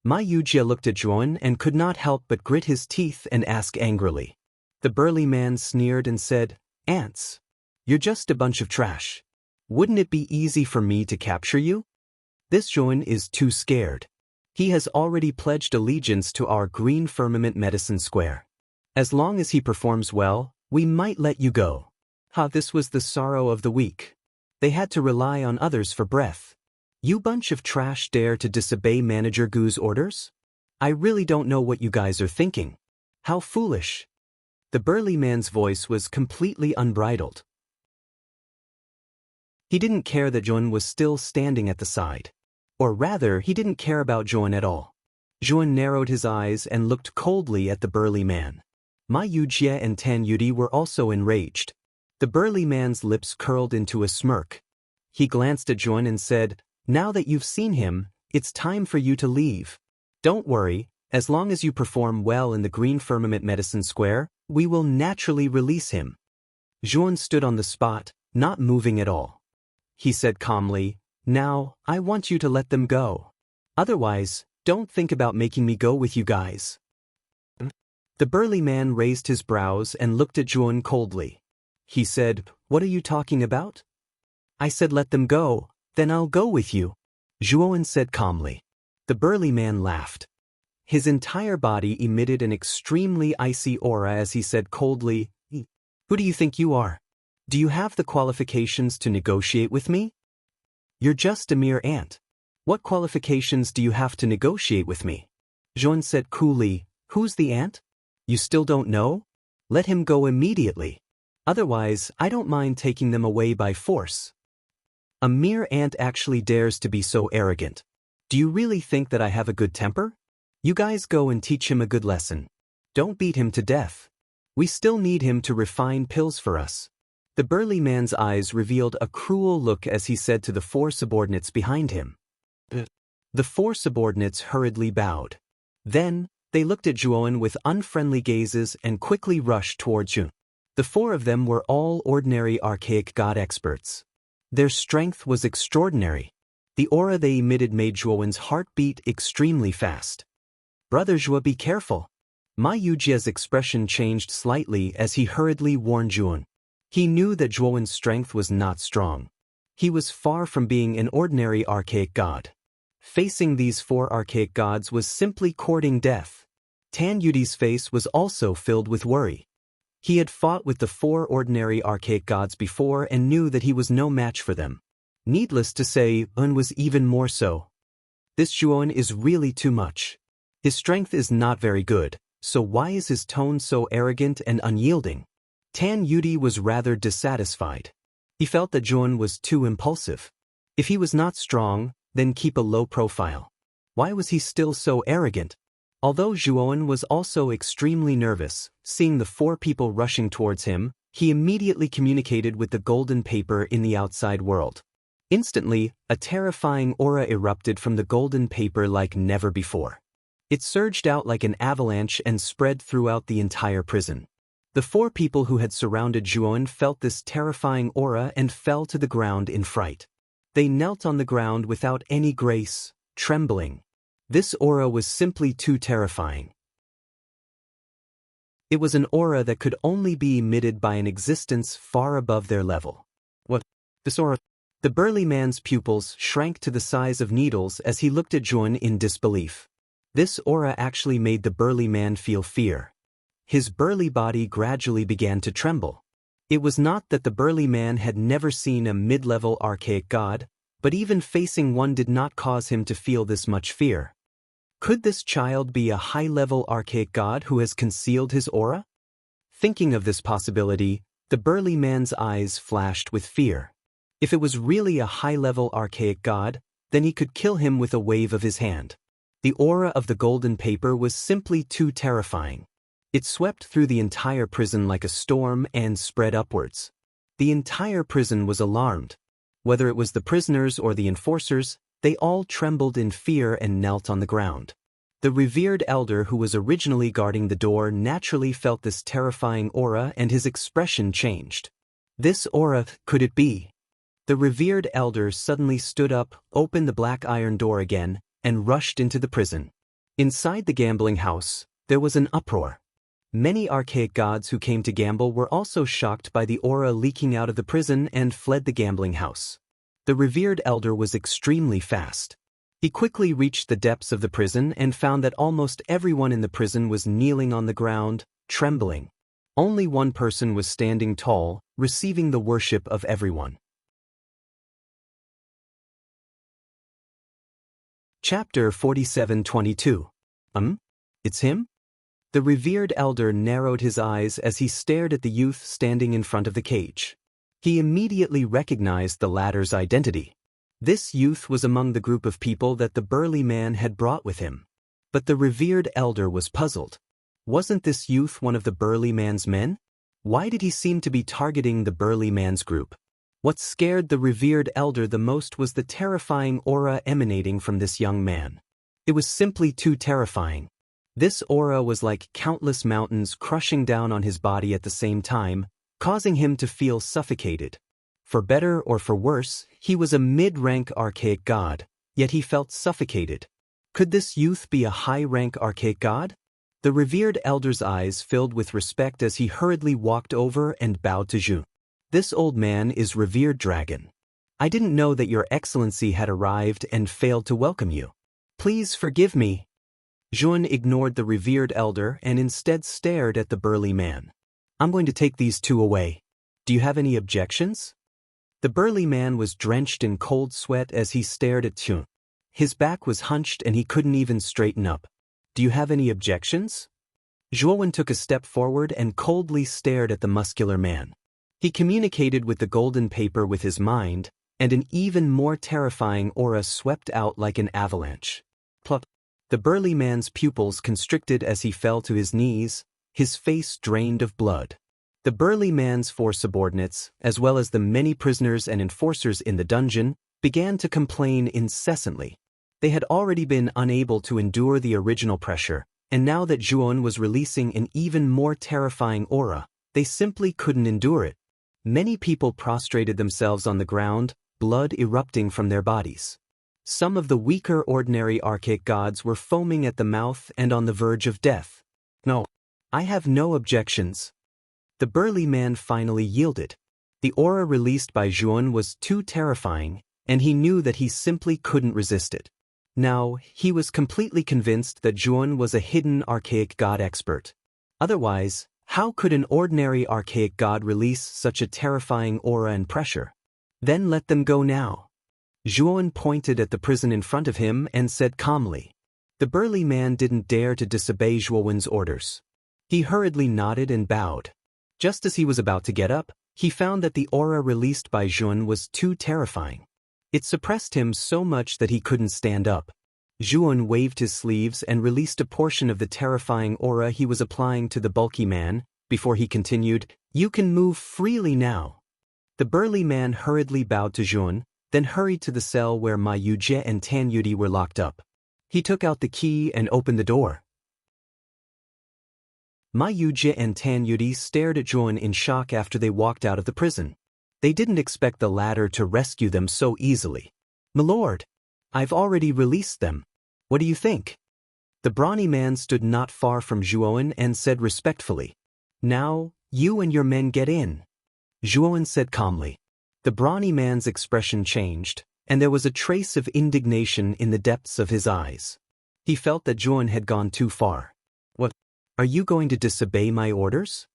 Ma Yujie looked at Zhuan and could not help but grit his teeth and ask angrily. The burly man sneered and said, Ants, you're just a bunch of trash. Wouldn't it be easy for me to capture you? This Zhuan is too scared. He has already pledged allegiance to our Green Firmament Medicine Square. As long as he performs well, we might let you go. This was the sorrow of the weak. They had to rely on others for breath. You bunch of trash dare to disobey Manager Gu's orders? I really don't know what you guys are thinking. How foolish. The burly man's voice was completely unbridled. He didn't care that Zhuan was still standing at the side. Or rather, he didn't care about Zhuan at all. Zhuan narrowed his eyes and looked coldly at the burly man. Ma Yujie and Tan Yudi were also enraged. The burly man's lips curled into a smirk. He glanced at Zhuan and said, Now that you've seen him, it's time for you to leave. Don't worry, as long as you perform well in the Green Firmament Medicine Square, we will naturally release him. Zhuan stood on the spot, not moving at all. He said calmly, Now, I want you to let them go. Otherwise, don't think about making me go with you guys. The burly man raised his brows and looked at Zhuan coldly. He said, What are you talking about? I said let them go, then I'll go with you. Zhuan said calmly. The burly man laughed. His entire body emitted an extremely icy aura as he said coldly, Who do you think you are? Do you have the qualifications to negotiate with me? You're just a mere ant. What qualifications do you have to negotiate with me? Zhuan said coolly, Who's the ant? You still don't know? Let him go immediately. Otherwise, I don't mind taking them away by force. A mere ant actually dares to be so arrogant. Do you really think that I have a good temper? You guys go and teach him a good lesson. Don't beat him to death. We still need him to refine pills for us. The burly man's eyes revealed a cruel look as he said to the four subordinates behind him. The four subordinates hurriedly bowed. Then, they looked at Zhuan with unfriendly gazes and quickly rushed towards Zhuan. The four of them were all ordinary archaic god experts. Their strength was extraordinary. The aura they emitted made Zhuowen's heart beat extremely fast. "Brother Zhuo, be careful." Ma Yujia's expression changed slightly as he hurriedly warned Zhuowen. He knew that Zhuowen's strength was not strong. He was far from being an ordinary archaic god. Facing these 4 archaic gods was simply courting death. Tan Yudi's face was also filled with worry. He had fought with the 4 ordinary archaic gods before and knew that he was no match for them. Needless to say, Un was even more so. This Zhuowen is really too much. His strength is not very good, so why is his tone so arrogant and unyielding? Tan Yudi was rather dissatisfied. He felt that Zhuowen was too impulsive. If he was not strong, then keep a low profile. Why was he still so arrogant? Although Zhuowen was also extremely nervous, seeing the 4 people rushing towards him, he immediately communicated with the golden paper in the outside world. Instantly, a terrifying aura erupted from the golden paper like never before. It surged out like an avalanche and spread throughout the entire prison. The 4 people who had surrounded Zhuowen felt this terrifying aura and fell to the ground in fright. They knelt on the ground without any grace, trembling. This aura was simply too terrifying. It was an aura that could only be emitted by an existence far above their level. What? This aura? The burly man's pupils shrank to the size of needles as he looked at Zhuowen in disbelief. This aura actually made the burly man feel fear. His burly body gradually began to tremble. It was not that the burly man had never seen a mid-level archaic god, but even facing one did not cause him to feel this much fear. Could this child be a high-level archaic god who has concealed his aura? Thinking of this possibility, the burly man's eyes flashed with fear. If it was really a high-level archaic god, then he could kill him with a wave of his hand. The aura of the golden paper was simply too terrifying. It swept through the entire prison like a storm and spread upwards. The entire prison was alarmed. Whether it was the prisoners or the enforcers, they all trembled in fear and knelt on the ground. The revered elder who was originally guarding the door naturally felt this terrifying aura and his expression changed. This aura, could it be? The revered elder suddenly stood up, opened the black iron door again, and rushed into the prison. Inside the gambling house, there was an uproar. Many archaic gods who came to gamble were also shocked by the aura leaking out of the prison and fled the gambling house. The revered elder was extremely fast. He quickly reached the depths of the prison and found that almost everyone in the prison was kneeling on the ground, trembling. Only one person was standing tall, receiving the worship of everyone. Chapter 47:22. It's him? The revered elder narrowed his eyes as he stared at the youth standing in front of the cage. He immediately recognized the latter's identity. This youth was among the group of people that the burly man had brought with him. But the revered elder was puzzled. Wasn't this youth one of the burly man's men? Why did he seem to be targeting the burly man's group? What scared the revered elder the most was the terrifying aura emanating from this young man. It was simply too terrifying. This aura was like countless mountains crushing down on his body at the same time, causing him to feel suffocated. For better or for worse, he was a mid-rank archaic god, yet he felt suffocated. Could this youth be a high-rank archaic god? The revered elder's eyes filled with respect as he hurriedly walked over and bowed to Zhu. This old man is revered dragon. I didn't know that your excellency had arrived and failed to welcome you. Please forgive me. Zhuowen ignored the revered elder and instead stared at the burly man. I'm going to take these 2 away. Do you have any objections? The burly man was drenched in cold sweat as he stared at Zhuowen. His back was hunched and he couldn't even straighten up. Do you have any objections? Zhuowen took a step forward and coldly stared at the muscular man. He communicated with the golden paper with his mind, and an even more terrifying aura swept out like an avalanche. Plop. The burly man's pupils constricted as he fell to his knees, his face drained of blood. The burly man's 4 subordinates, as well as the many prisoners and enforcers in the dungeon, began to complain incessantly. They had already been unable to endure the original pressure, and now that Zhuowen was releasing an even more terrifying aura, they simply couldn't endure it. Many people prostrated themselves on the ground, blood erupting from their bodies. Some of the weaker ordinary archaic gods were foaming at the mouth and on the verge of death. No, I have no objections. The burly man finally yielded. The aura released by Zhuan was too terrifying, and he knew that he simply couldn't resist it. Now, he was completely convinced that Zhuan was a hidden archaic god expert. Otherwise, how could an ordinary archaic god release such a terrifying aura and pressure? Then let them go now. Zhuan pointed at the prison in front of him and said calmly. The burly man didn't dare to disobey Zhuan's orders. He hurriedly nodded and bowed. Just as he was about to get up, he found that the aura released by Zhuan was too terrifying. It suppressed him so much that he couldn't stand up. Zhuan waved his sleeves and released a portion of the terrifying aura he was applying to the bulky man, before he continued, "You can move freely now." The burly man hurriedly bowed to Zhuan, then hurried to the cell where Ma Yujie and Tan Yudi were locked up. He took out the key and opened the door. Ma Yujie and Tan Yudi stared at Zhuan in shock after they walked out of the prison. They didn't expect the latter to rescue them so easily. "Milord, I've already released them. What do you think?" The brawny man stood not far from Zhuan and said respectfully, "Now, you and your men get in." Zhuan said calmly. The brawny man's expression changed, and there was a trace of indignation in the depths of his eyes. He felt that Zhuan had gone too far. "What? Are you going to disobey my orders?"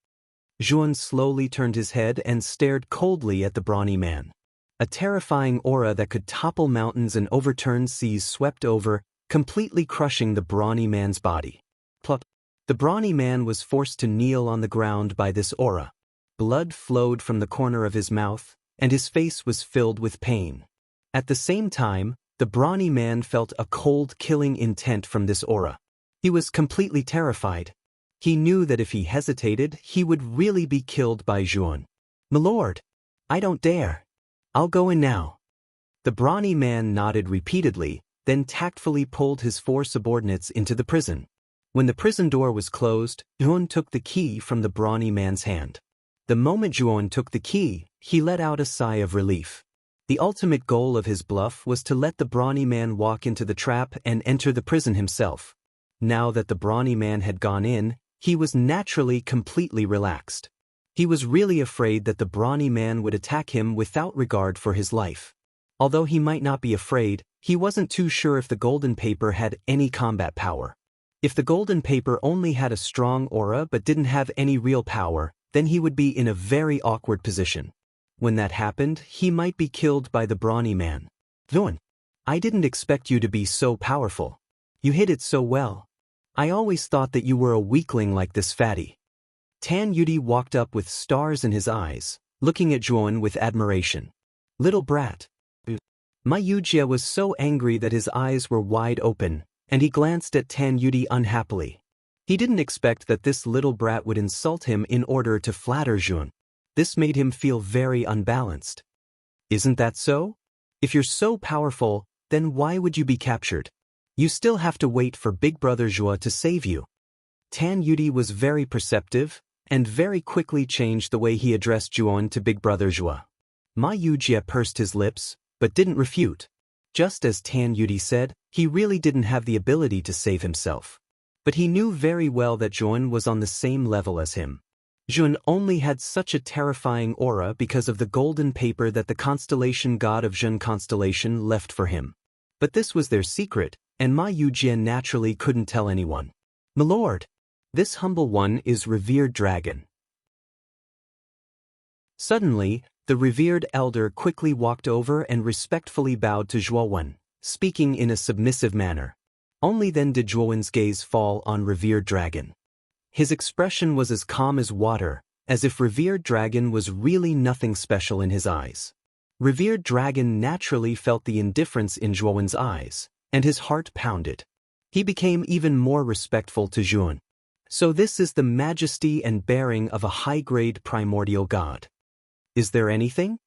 Zhuan slowly turned his head and stared coldly at the brawny man. A terrifying aura that could topple mountains and overturn seas swept over, completely crushing the brawny man's body. Plop. The brawny man was forced to kneel on the ground by this aura. Blood flowed from the corner of his mouth, and his face was filled with pain. At the same time, the brawny man felt a cold, killing intent from this aura. He was completely terrified. He knew that if he hesitated, he would really be killed by Zhuan. "Milord, I don't dare. I'll go in now." The brawny man nodded repeatedly, then tactfully pulled his 4 subordinates into the prison. When the prison door was closed, Zhuan took the key from the brawny man's hand. The moment Zhuan took the key, he let out a sigh of relief. The ultimate goal of his bluff was to let the brawny man walk into the trap and enter the prison himself. Now that the brawny man had gone in, he was naturally completely relaxed. He was really afraid that the brawny man would attack him without regard for his life. Although he might not be afraid, he wasn't too sure if the golden paper had any combat power. If the golden paper only had a strong aura but didn't have any real power, then he would be in a very awkward position. When that happened, he might be killed by the brawny man. "Zhuan, I didn't expect you to be so powerful. You hid it so well. I always thought that you were a weakling like this fatty." Tan Yudi walked up with stars in his eyes, looking at Zhuan with admiration. "Little brat." Ma Yujie was so angry that his eyes were wide open, and he glanced at Tan Yudi unhappily. He didn't expect that this little brat would insult him in order to flatter Zhuan. This made him feel very unbalanced. "Isn't that so? If you're so powerful, then why would you be captured? You still have to wait for Big Brother Zhua to save you." Tan Yudi was very perceptive, and very quickly changed the way he addressed Zhuan to Big Brother Zhua. Ma Yujie pursed his lips, but didn't refute. Just as Tan Yudi said, he really didn't have the ability to save himself. But he knew very well that Zhuan was on the same level as him. Zhuan only had such a terrifying aura because of the golden paper that the constellation god of Zhun constellation left for him. But this was their secret, and Ma Yujie naturally couldn't tell anyone. "Milord, this humble one is revered dragon." Suddenly, the revered elder quickly walked over and respectfully bowed to Zhuowen, speaking in a submissive manner. Only then did Zhuowen's gaze fall on revered dragon. His expression was as calm as water, as if revered dragon was really nothing special in his eyes. Revered dragon naturally felt the indifference in Zhuowen's eyes, and his heart pounded. He became even more respectful to Zhuan. "So this is the majesty and bearing of a high-grade primordial god. Is there anything?"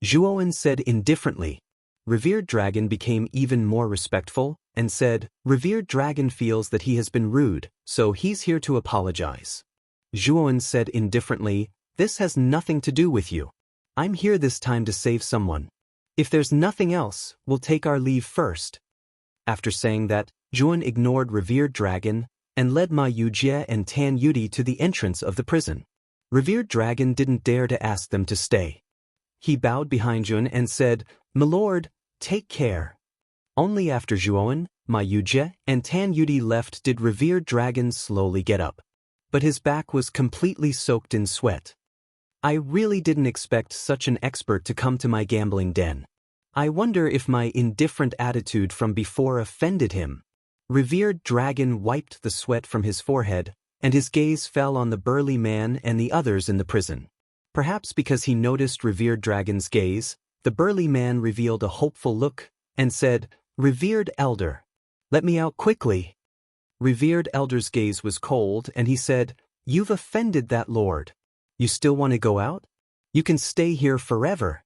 Zhuowen said indifferently. Revered dragon became even more respectful, and said, "Revered dragon feels that he has been rude, so he's here to apologize." Zhuowen said indifferently, "This has nothing to do with you. I'm here this time to save someone. If there's nothing else, we'll take our leave first. After saying that, Juan ignored Revered Dragon and led Ma Yujie and Tan Yudi to the entrance of the prison. Revered Dragon didn't dare to ask them to stay. He bowed behind Juan and said, "My lord, take care." Only after Juan, Ma Yujie, and Tan Yudi left did Revered Dragon slowly get up. But his back was completely soaked in sweat. I really didn't expect such an expert to come to my gambling den. I wonder if my indifferent attitude from before offended him. Revered Dragon wiped the sweat from his forehead, and his gaze fell on the burly man and the others in the prison. Perhaps because he noticed Revered Dragon's gaze, the burly man revealed a hopeful look and said, "Revered Elder, let me out quickly." Revered Elder's gaze was cold and he said, "You've offended that lord. You still want to go out? You can stay here forever."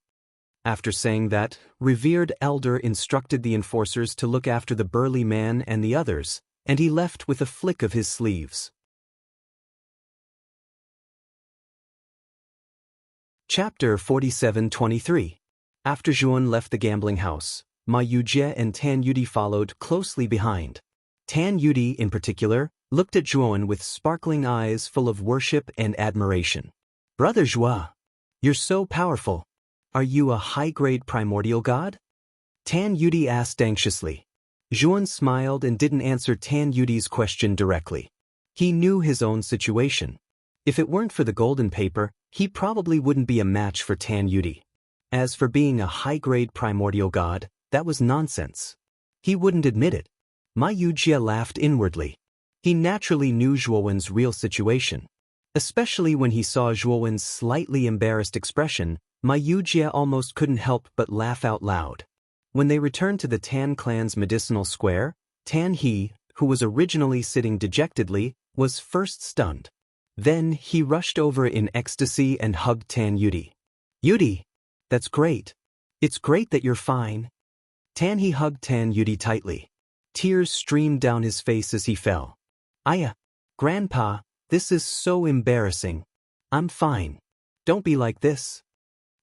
After saying that, Revered Elder instructed the enforcers to look after the burly man and the others, and he left with a flick of his sleeves. Chapter 47-23. After Juan left the gambling house, Ma Yujie and Tan Yudi followed closely behind. Tan Yudi, in particular, looked at Juan with sparkling eyes full of worship and admiration. "Brother Juan, you're so powerful. Are you a high-grade primordial god?" Tan Yudi asked anxiously. Juan smiled and didn't answer Tan Yudi's question directly. He knew his own situation. If it weren't for the golden paper, he probably wouldn't be a match for Tan Yudi. As for being a high-grade primordial god, that was nonsense. He wouldn't admit it. Ma Yujie laughed inwardly. He naturally knew Juan's real situation. Especially when he saw Juan's slightly embarrassed expression, Ma Yujie almost couldn't help but laugh out loud. When they returned to the Tan clan's medicinal square, Tan He, who was originally sitting dejectedly, was first stunned. Then he rushed over in ecstasy and hugged Tan Yudi. "Yudi, that's great. It's great that you're fine." Tan He hugged Tan Yudi tightly. Tears streamed down his face as he fell. "Aya, Grandpa, this is so embarrassing. I'm fine. Don't be like this."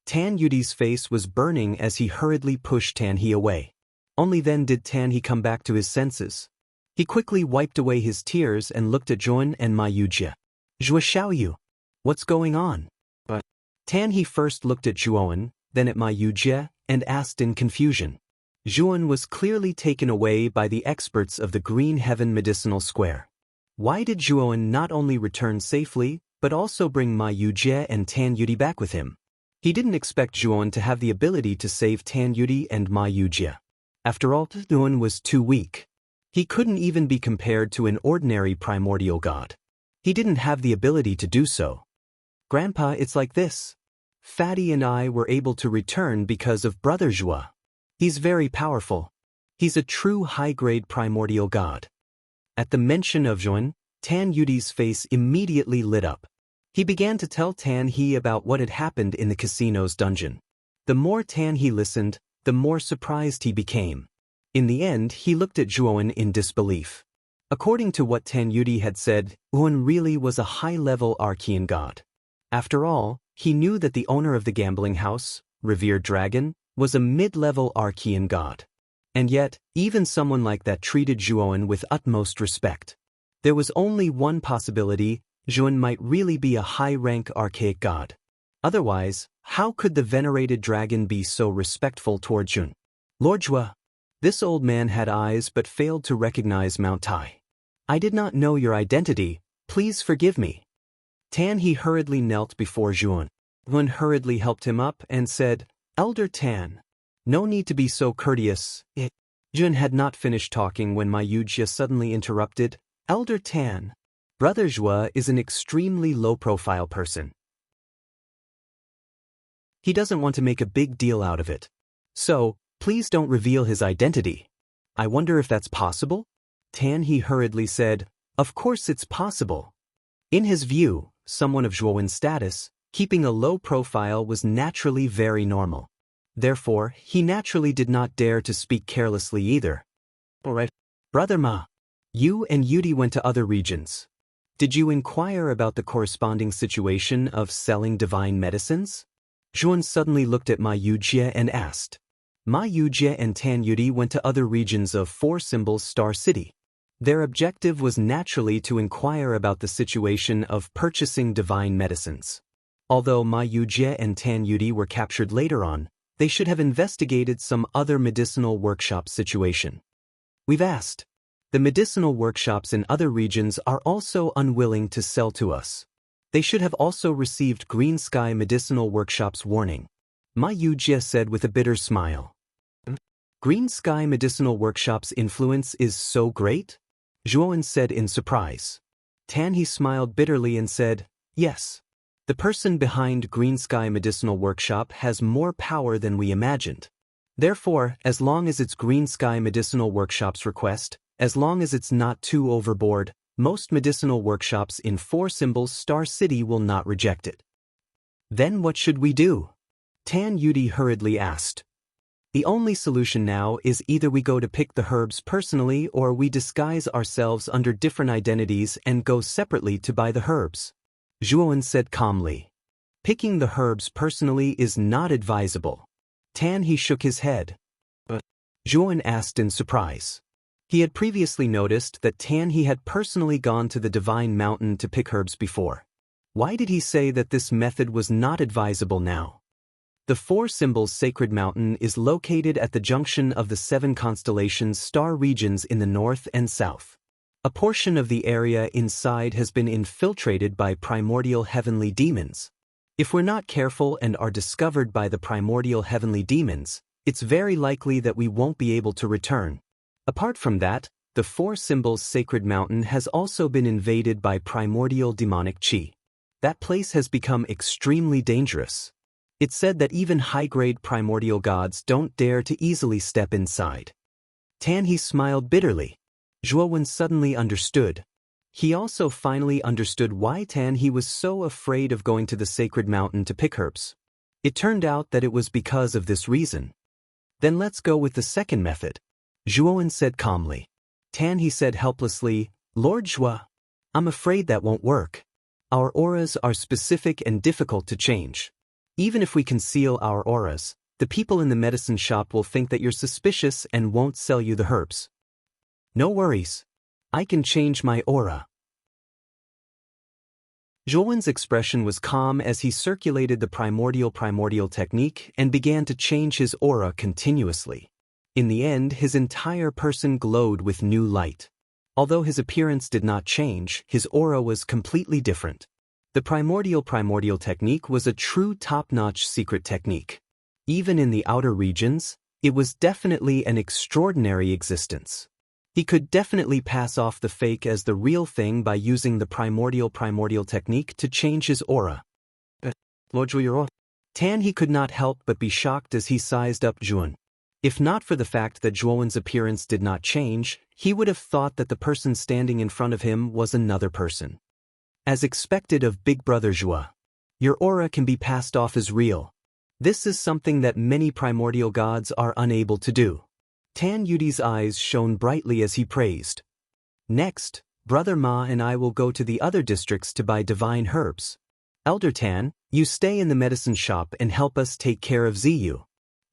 Tan Yudi's face was burning as he hurriedly pushed Tan He away. Only then did Tan He come back to his senses. He quickly wiped away his tears and looked at Juan and Ma Yujie. "Zhua Xiaoyu, what's going on?" But Tan He first looked at Juan, then at Ma Yujie, and asked in confusion. Juan was clearly taken away by the experts of the Green Heaven Medicinal Square. Why did Juan not only return safely, but also bring Ma Yujie and Tan Yudi back with him? He didn't expect Juan to have the ability to save Tan Yudi and Ma Yujie. After all, Juan was too weak. He couldn't even be compared to an ordinary primordial god. He didn't have the ability to do so. "Grandpa, it's like this. Fatty and I were able to return because of Brother Zhua. He's very powerful. He's a true high-grade primordial god." At the mention of Juan, Tan Yudi's face immediately lit up. He began to tell Tan He about what had happened in the casino's dungeon. The more Tan He listened, the more surprised he became. In the end, he looked at Juan in disbelief. According to what Tan Yudi had said, Juan really was a high-level Archean god. After all, he knew that the owner of the gambling house, Revered Dragon, was a mid-level Archean god. And yet, even someone like that treated Juan with utmost respect. There was only one possibility: Juan might really be a high-rank archaic god. Otherwise, how could the venerated dragon be so respectful toward Juan? "Lord Zhua." This old man had eyes but failed to recognize Mount Tai. "I did not know your identity. Please forgive me." Tan He hurriedly knelt before Juan. Juan hurriedly helped him up and said, "Elder Tan, no need to be so courteous." Juan had not finished talking when Ma Yujie suddenly interrupted. "Elder Tan, Brother Zhua is an extremely low-profile person. He doesn't want to make a big deal out of it. So, please don't reveal his identity." "I wonder if that's possible?" Tan He hurriedly said, "Of course it's possible." In his view, someone of Zhuowen's status, keeping a low profile was naturally very normal. Therefore, he naturally did not dare to speak carelessly either. "All right. Brother Ma, you and Yudi went to other regions. Did you inquire about the corresponding situation of selling divine medicines?" Zhuan suddenly looked at Ma Yujie and asked. Ma Yujie and Tan Yudi went to other regions of Four Symbols Star City. Their objective was naturally to inquire about the situation of purchasing divine medicines. Although Ma Yujie and Tan Yudi were captured later on, they should have investigated some other medicinal workshop situation. We've asked. The medicinal workshops in other regions are also unwilling to sell to us. They should have also received Green Sky Medicinal Workshop's warning. Ma Yujie said with a bitter smile. Green Sky Medicinal Workshop's influence is so great? Zhuan said in surprise. Tan He smiled bitterly and said, yes. The person behind Green Sky Medicinal Workshop has more power than we imagined. Therefore, as long as it's Green Sky Medicinal Workshop's request, as long as it's not too overboard, most medicinal workshops in Four Symbols Star City will not reject it. Then what should we do? Tan Yudi hurriedly asked. The only solution now is either we go to pick the herbs personally or we disguise ourselves under different identities and go separately to buy the herbs. Zhuan said calmly. Picking the herbs personally is not advisable. Tan He shook his head. But Zhuan asked in surprise. He had previously noticed that Tan He had personally gone to the Divine Mountain to pick herbs before. Why did he say that this method was not advisable now? The Four Symbols Sacred Mountain is located at the junction of the 7 constellations star regions in the north and south. A portion of the area inside has been infiltrated by primordial heavenly demons. If we're not careful and are discovered by the primordial heavenly demons, it's very likely that we won't be able to return. Apart from that, the Four Symbols Sacred Mountain has also been invaded by primordial demonic chi. That place has become extremely dangerous. It's said that even high-grade primordial gods don't dare to easily step inside. Tan He smiled bitterly. Zhuan suddenly understood. He also finally understood why Tan He was so afraid of going to the sacred mountain to pick herbs. It turned out that it was because of this reason. Then let's go with the second method. Zhuan said calmly. Tan He said helplessly, Lord Zhua, I'm afraid that won't work. Our auras are specific and difficult to change. Even if we conceal our auras, the people in the medicine shop will think that you're suspicious and won't sell you the herbs. No worries. I can change my aura. Zhuan's expression was calm as he circulated the primordial technique and began to change his aura continuously. In the end, his entire person glowed with new light. Although his appearance did not change, his aura was completely different. The primordial technique was a true top-notch secret technique. Even in the outer regions, it was definitely an extraordinary existence. He could definitely pass off the fake as the real thing by using the primordial technique to change his aura. Lord Zhuo, Tan He could not help but be shocked as he sized up Zhuan. If not for the fact that Zhuan's appearance did not change, he would have thought that the person standing in front of him was another person. As expected of Big Brother Zhua, your aura can be passed off as real. This is something that many primordial gods are unable to do. Tan Yudi's eyes shone brightly as he praised. Next, Brother Ma and I will go to the other districts to buy divine herbs. Elder Tan, you stay in the medicine shop and help us take care of Ziyu.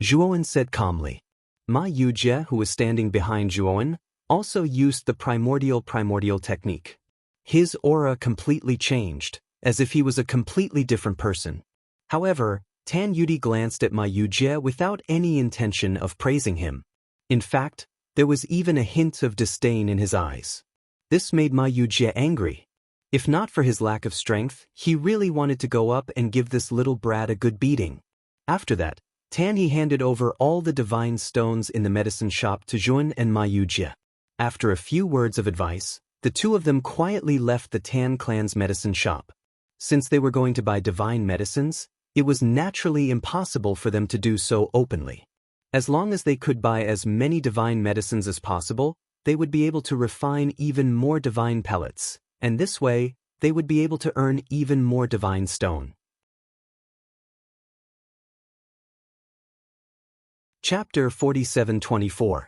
Zhuan said calmly. Ma Yujie, who was standing behind Zhuan, also used the primordial technique. His aura completely changed, as if he was a completely different person. However, Tan Yudi glanced at Ma Yujie without any intention of praising him. In fact, there was even a hint of disdain in his eyes. This made Ma Yujie angry. If not for his lack of strength, he really wanted to go up and give this little brat a good beating. After that, Tan He handed over all the divine stones in the medicine shop to Zhuan and Ma Yujie. After a few words of advice, the two of them quietly left the Tan clan's medicine shop. Since they were going to buy divine medicines, it was naturally impossible for them to do so openly. As long as they could buy as many divine medicines as possible, they would be able to refine even more divine pellets, and this way, they would be able to earn even more divine stone. Chapter 47-24.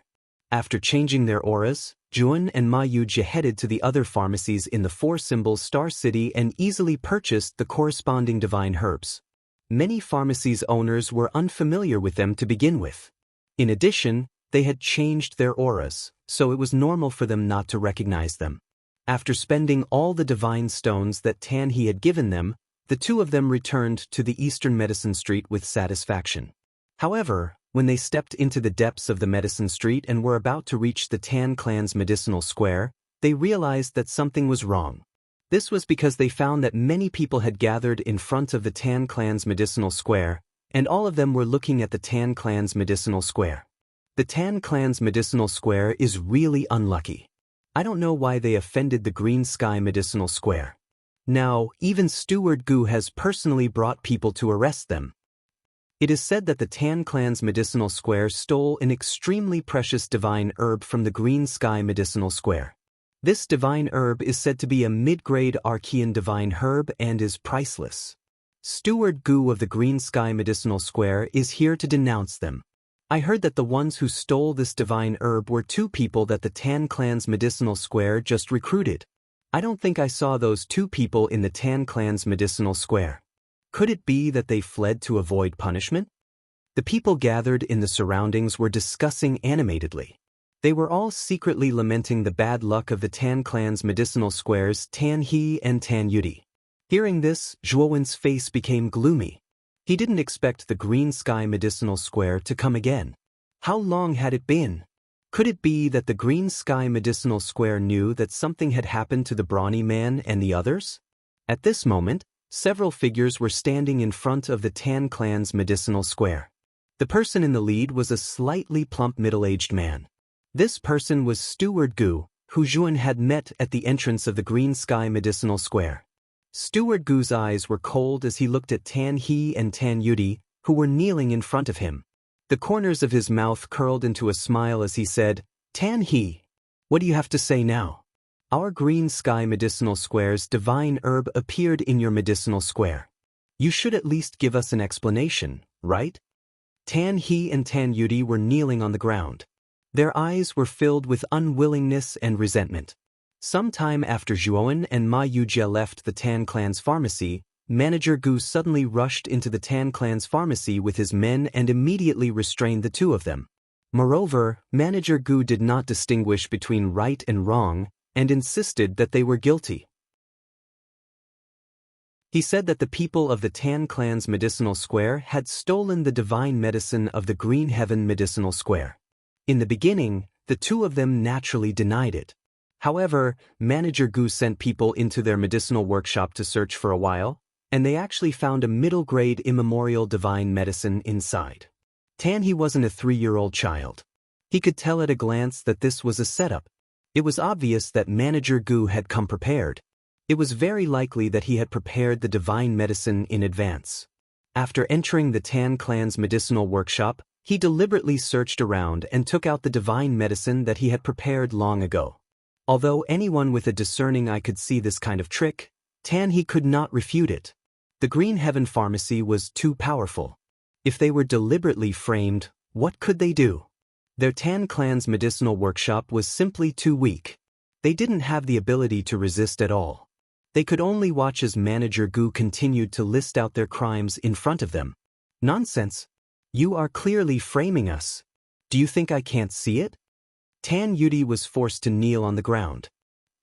After changing their auras, Zhuan and Ma Yujie headed to the other pharmacies in the Four Symbols Star City and easily purchased the corresponding divine herbs. Many pharmacies' owners were unfamiliar with them to begin with. In addition, they had changed their auras, so it was normal for them not to recognize them. After spending all the divine stones that Tan He had given them, the two of them returned to the Eastern Medicine Street with satisfaction. However, when they stepped into the depths of the Medicine Street and were about to reach the Tan clan's medicinal square, they realized that something was wrong. This was because they found that many people had gathered in front of the Tan clan's medicinal square, and all of them were looking at the Tan clan's medicinal square. The Tan clan's medicinal square is really unlucky. I don't know why they offended the Green Sky medicinal square. Now, even Steward Gu has personally brought people to arrest them. It is said that the Tan clan's medicinal square stole an extremely precious divine herb from the Green Sky medicinal square. This divine herb is said to be a mid-grade Archean divine herb and is priceless. Steward Gu of the Green Sky medicinal square is here to denounce them. I heard that the ones who stole this divine herb were two people that the Tan clan's medicinal square just recruited. I don't think I saw those two people in the Tan clan's medicinal square. Could it be that they fled to avoid punishment? The people gathered in the surroundings were discussing animatedly. They were all secretly lamenting the bad luck of the Tan clan's medicinal squares Tan He and Tan Yudi. Hearing this, Zhuowen's face became gloomy. He didn't expect the Green Sky medicinal square to come again. How long had it been? Could it be that the Green Sky medicinal square knew that something had happened to the brawny man and the others? At this moment, several figures were standing in front of the Tan clan's medicinal square. The person in the lead was a slightly plump middle-aged man. This person was Steward Gu, who Zhuan had met at the entrance of the Green Sky medicinal square. Steward Gu's eyes were cold as he looked at Tan He and Tan Yudi, who were kneeling in front of him. The corners of his mouth curled into a smile as he said, "Tan He, what do you have to say now? Our Green Sky medicinal square's divine herb appeared in your medicinal square. You should at least give us an explanation, right?" Tan He and Tan Yudi were kneeling on the ground. Their eyes were filled with unwillingness and resentment. Sometime after Zhuowen and Ma Yujie left the Tan clan's pharmacy, Manager Gu suddenly rushed into the Tan clan's pharmacy with his men and immediately restrained the two of them. Moreover, Manager Gu did not distinguish between right and wrong and insisted that they were guilty. He said that the people of the Tan clan's medicinal square had stolen the divine medicine of the Green Heaven medicinal square. In the beginning, the two of them naturally denied it. However, Manager Gu sent people into their medicinal workshop to search for a while, and they actually found a middle-grade immemorial divine medicine inside. Tan He wasn't a 3-year-old child. He could tell at a glance that this was a setup. It was obvious that Manager Gu had come prepared. It was very likely that he had prepared the divine medicine in advance. After entering the Tan clan's medicinal workshop, he deliberately searched around and took out the divine medicine that he had prepared long ago. Although anyone with a discerning eye could see this kind of trick, Tan He could not refute it. The Green Heaven pharmacy was too powerful. If they were deliberately framed, what could they do? Their Tan clan's medicinal workshop was simply too weak. They didn't have the ability to resist at all. They could only watch as Manager Gu continued to list out their crimes in front of them. Nonsense! You are clearly framing us. Do you think I can't see it? Tan Yudi was forced to kneel on the ground.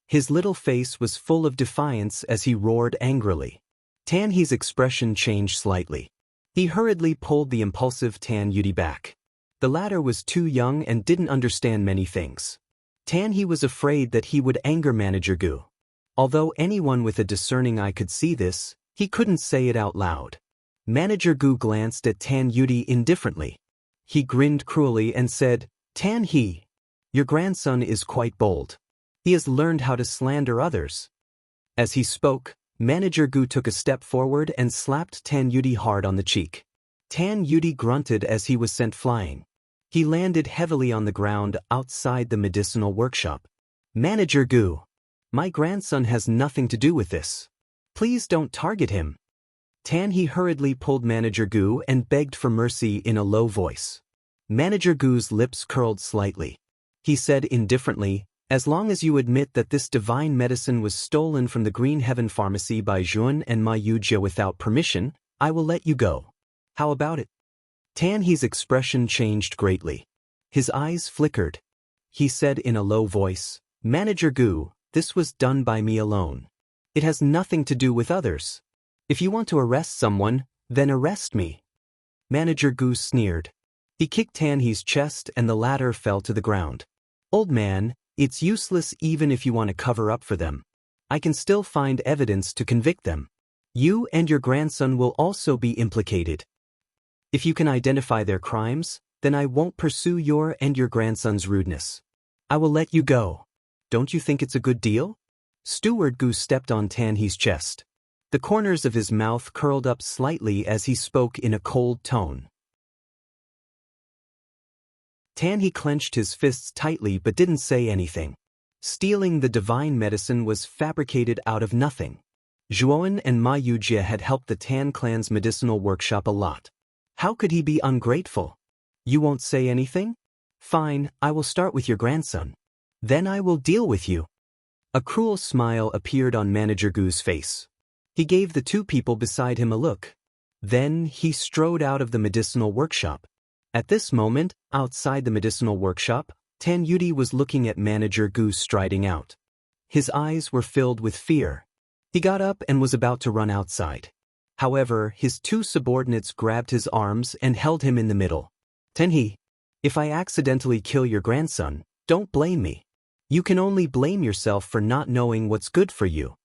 His little face was full of defiance as he roared angrily. Tan He's expression changed slightly. He hurriedly pulled the impulsive Tan Yudi back. The latter was too young and didn't understand many things. Tan He was afraid that he would anger Manager Gu. Although anyone with a discerning eye could see this, he couldn't say it out loud. Manager Gu glanced at Tan Yudi indifferently. He grinned cruelly and said, "Tan He, your grandson is quite bold. He has learned how to slander others." As he spoke, Manager Gu took a step forward and slapped Tan Yudi hard on the cheek. Tan Yudi grunted as he was sent flying. He landed heavily on the ground outside the medicinal workshop. "Manager Gu, my grandson has nothing to do with this. Please don't target him." Tan He hurriedly pulled Manager Gu and begged for mercy in a low voice. Manager Gu's lips curled slightly. He said indifferently, "As long as you admit that this divine medicine was stolen from the Green Heaven pharmacy by Zhuan and Ma Yujie without permission, I will let you go. How about it? Tan He's expression changed greatly. His eyes flickered. He said in a low voice, Manager Gu, this was done by me alone. It has nothing to do with others. If you want to arrest someone, then arrest me. Manager Gu sneered. He kicked Tan He's chest and the latter fell to the ground. Old man, it's useless even if you want to cover up for them. I can still find evidence to convict them. You and your grandson will also be implicated. If you can identify their crimes, then I won't pursue your and your grandson's rudeness. I will let you go. Don't you think it's a good deal? Steward Gu stepped on Tan He's chest. The corners of his mouth curled up slightly as he spoke in a cold tone. Tan He clenched his fists tightly but didn't say anything. Stealing the divine medicine was fabricated out of nothing. Zhuowen and Ma Yujie had helped the Tan clan's medicinal workshop a lot. How could he be ungrateful? You won't say anything? Fine, I will start with your grandson. Then I will deal with you. A cruel smile appeared on Manager Gu's face. He gave the two people beside him a look. Then he strode out of the medicinal workshop. At this moment, outside the medicinal workshop, Tan Yudi was looking at Manager Gu striding out. His eyes were filled with fear. He got up and was about to run outside. However, his two subordinates grabbed his arms and held him in the middle. Tan He, if I accidentally kill your grandson, don't blame me. You can only blame yourself for not knowing what's good for you.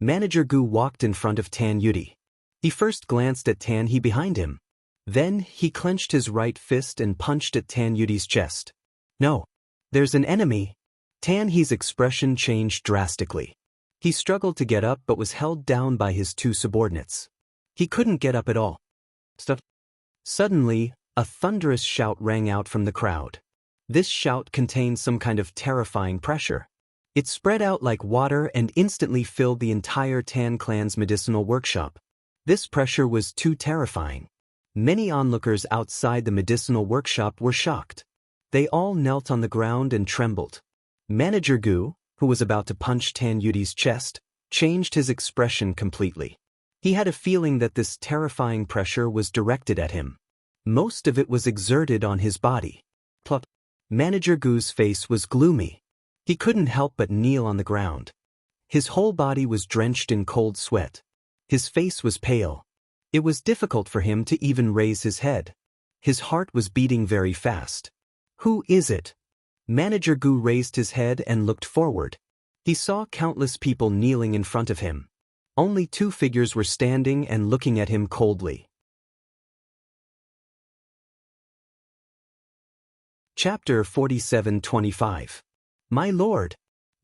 Manager Gu walked in front of Tan Yudi. He first glanced at Tan He behind him. Then he clenched his right fist and punched at Tan Yudi's chest. No, there's an enemy. Tan He's expression changed drastically. He struggled to get up but was held down by his two subordinates. He couldn't get up at all. Suddenly, a thunderous shout rang out from the crowd. This shout contained some kind of terrifying pressure. It spread out like water and instantly filled the entire Tan clan's medicinal workshop. This pressure was too terrifying. Many onlookers outside the medicinal workshop were shocked. They all knelt on the ground and trembled. Manager Gu, who was about to punch Tan Yudi's chest, changed his expression completely. He had a feeling that this terrifying pressure was directed at him. Most of it was exerted on his body. Plop. Manager Gu's face was gloomy. He couldn't help but kneel on the ground. His whole body was drenched in cold sweat. His face was pale. It was difficult for him to even raise his head. His heart was beating very fast. Who is it? Manager Gu raised his head and looked forward. He saw countless people kneeling in front of him. Only two figures were standing and looking at him coldly. Chapter 47-25. My lord,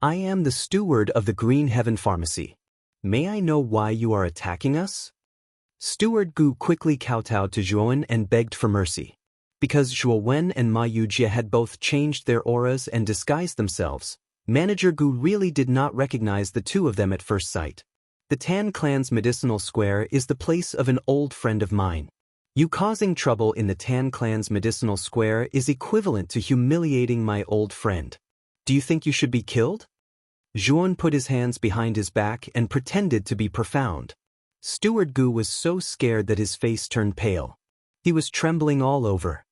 I am the steward of the Green Heaven Pharmacy. May I know why you are attacking us? Steward Gu quickly kowtowed to Zhuowen and begged for mercy. Because Zhuowen and Ma Yujie had both changed their auras and disguised themselves, Manager Gu really did not recognize the two of them at first sight. The Tan clan's medicinal square is the place of an old friend of mine. You causing trouble in the Tan clan's medicinal square is equivalent to humiliating my old friend. Do you think you should be killed? Zhuowen put his hands behind his back and pretended to be profound. Steward Gu was so scared that his face turned pale. He was trembling all over.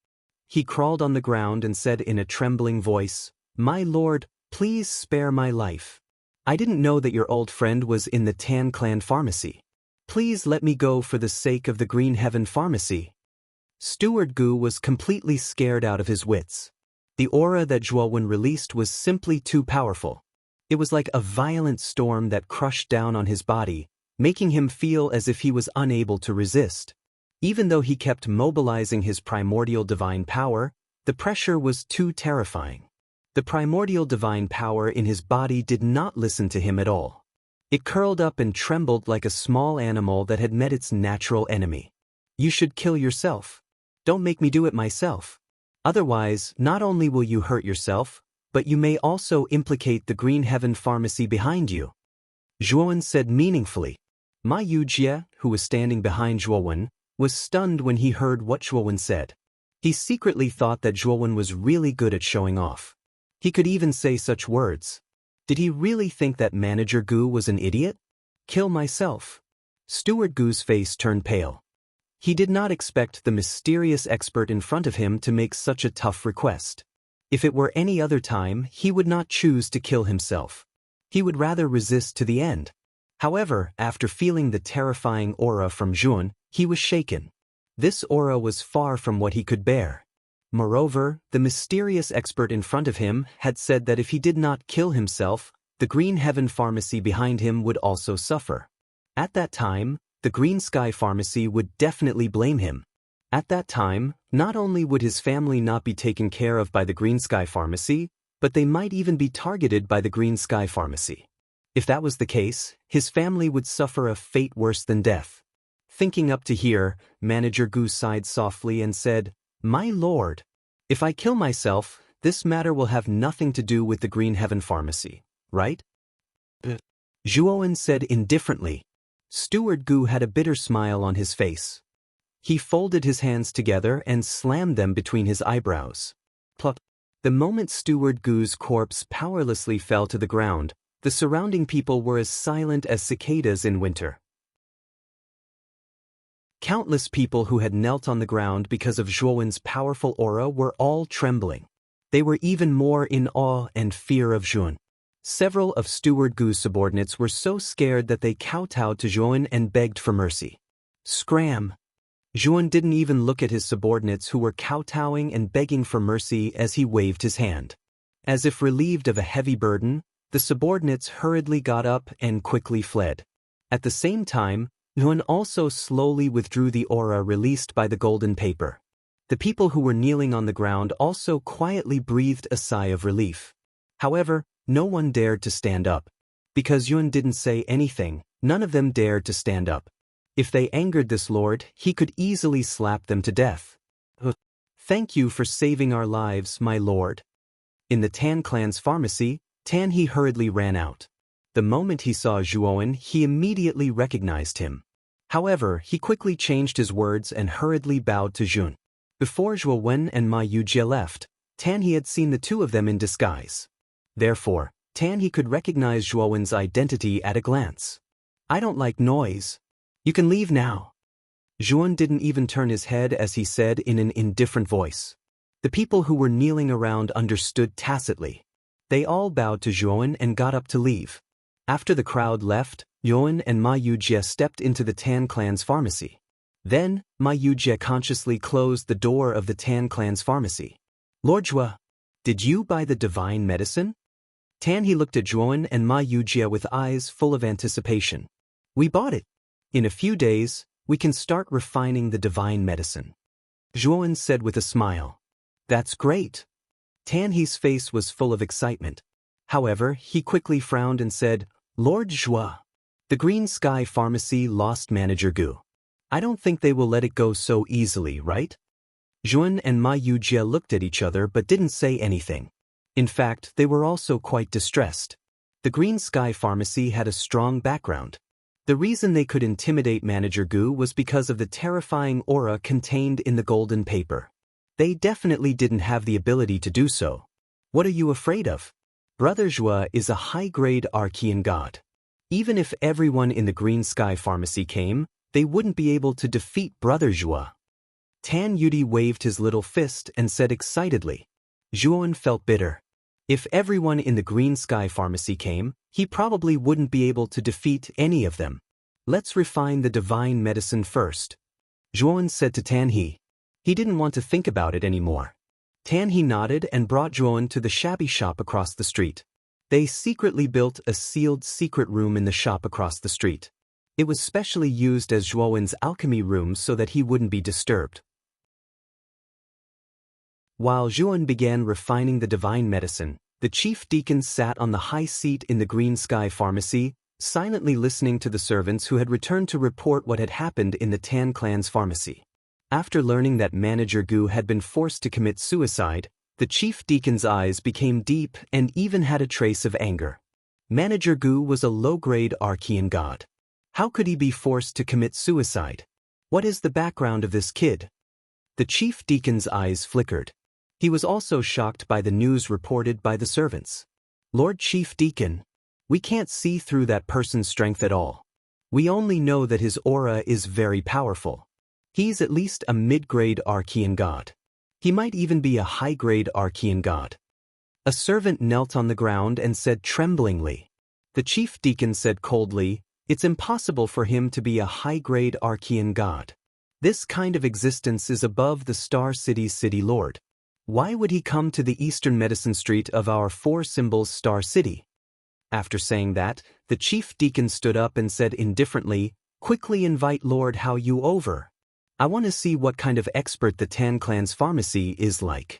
He crawled on the ground and said in a trembling voice, My lord, please spare my life. I didn't know that your old friend was in the Tan clan pharmacy. Please let me go for the sake of the Green Heaven Pharmacy. Steward Gu was completely scared out of his wits. The aura that Zhuowen released was simply too powerful. It was like a violent storm that crushed down on his body, making him feel as if he was unable to resist. Even though he kept mobilizing his primordial divine power, the pressure was too terrifying. The primordial divine power in his body did not listen to him at all. It curled up and trembled like a small animal that had met its natural enemy. You should kill yourself. Don't make me do it myself. Otherwise, not only will you hurt yourself, but you may also implicate the Green Heaven Pharmacy behind you. Zhuowen said meaningfully. Ma Yujie, who was standing behind Zhuowen, was stunned when he heard what Zhuowen said. He secretly thought that Zhuowen was really good at showing off. He could even say such words. Did he really think that Manager Gu was an idiot? Kill myself. Steward Gu's face turned pale. He did not expect the mysterious expert in front of him to make such a tough request. If it were any other time, he would not choose to kill himself. He would rather resist to the end. However, after feeling the terrifying aura from Juan, he was shaken. This aura was far from what he could bear. Moreover, the mysterious expert in front of him had said that if he did not kill himself, the Green Heaven Pharmacy behind him would also suffer. At that time, the Green Sky Pharmacy would definitely blame him. At that time, not only would his family not be taken care of by the Green Sky Pharmacy, but they might even be targeted by the Green Sky Pharmacy. If that was the case, his family would suffer a fate worse than death. Thinking up to here, Manager Gu sighed softly and said, "My lord, if I kill myself, this matter will have nothing to do with the Green Heaven Pharmacy, right?" Zhuowen said indifferently. Steward Gu had a bitter smile on his face. He folded his hands together and slammed them between his eyebrows. Plop. The moment Steward Gu's corpse powerlessly fell to the ground, the surrounding people were as silent as cicadas in winter. Countless people who had knelt on the ground because of Zhuowen's powerful aura were all trembling. They were even more in awe and fear of Zhuan. Several of Steward Gu's subordinates were so scared that they kowtowed to Zhuan and begged for mercy. Scram! Zhuan didn't even look at his subordinates who were kowtowing and begging for mercy as he waved his hand. As if relieved of a heavy burden, the subordinates hurriedly got up and quickly fled. At the same time, Zhuan also slowly withdrew the aura released by the golden paper. The people who were kneeling on the ground also quietly breathed a sigh of relief. However, no one dared to stand up. Because Yun didn't say anything, none of them dared to stand up. If they angered this lord, he could easily slap them to death. "Thank you for saving our lives, my lord." In the Tan clan's pharmacy, Tan He hurriedly ran out. The moment he saw Zhuowen, he immediately recognized him. However, he quickly changed his words and hurriedly bowed to Zhun. Before Zhuowen and Ma Yujie left, Tan He had seen the two of them in disguise. Therefore, Tan He could recognize Zhuowen's identity at a glance. "I don't like noise. You can leave now." Zhuan didn't even turn his head as he said in an indifferent voice. The people who were kneeling around understood tacitly. They all bowed to Zhuowen and got up to leave. After the crowd left, Yuan and Ma Yujie stepped into the Tan clan's pharmacy. Then, Ma Yujie consciously closed the door of the Tan clan's pharmacy. "Lord Zhua, did you buy the divine medicine?" Tan He looked at Zhuowen and Ma Yujie with eyes full of anticipation. "We bought it. In a few days, we can start refining the divine medicine," Zhuowen said with a smile. "That's great." Tan He's face was full of excitement. However, he quickly frowned and said, "Lord Zhua, the Green Sky Pharmacy lost Manager Gu. I don't think they will let it go so easily, right?" Zhuan and Ma Yujie looked at each other but didn't say anything. In fact, they were also quite distressed. The Green Sky Pharmacy had a strong background. The reason they could intimidate Manager Gu was because of the terrifying aura contained in the golden paper. They definitely didn't have the ability to do so. "What are you afraid of? Brother Zhua is a high-grade Archean god. Even if everyone in the Green Sky Pharmacy came, they wouldn't be able to defeat Brother Zhua." Tan Yudi waved his little fist and said excitedly. Zhuowen felt bitter. If everyone in the Green Sky Pharmacy came, he probably wouldn't be able to defeat any of them. "Let's refine the divine medicine first," Zhuowen said to Tan He. He didn't want to think about it anymore. Tan He nodded and brought Zhuowen to the shabby shop across the street. They secretly built a sealed secret room in the shop across the street. It was specially used as Zhuowen's alchemy room so that he wouldn't be disturbed. While Zhuowen began refining the divine medicine, the chief deacon sat on the high seat in the Green Sky Pharmacy, silently listening to the servants who had returned to report what had happened in the Tan clan's pharmacy. After learning that Manager Gu had been forced to commit suicide, the chief deacon's eyes became deep and even had a trace of anger. Manager Gu was a low-grade Archean god. How could he be forced to commit suicide? What is the background of this kid? The chief deacon's eyes flickered. He was also shocked by the news reported by the servants. "Lord Chief Deacon, we can't see through that person's strength at all. We only know that his aura is very powerful. He's at least a mid-grade Archean god. He might even be a high-grade Archean god. A servant knelt on the ground and said tremblingly. The chief deacon said coldly, "It's impossible for him to be a high-grade Archean god. This kind of existence is above the Star City's city lord. Why would he come to the eastern medicine street of our four symbols Star City?" After saying that, the chief deacon stood up and said indifferently, "Quickly invite Lord Hao Yu over. I want to see what kind of expert the Tan clan's pharmacy is like."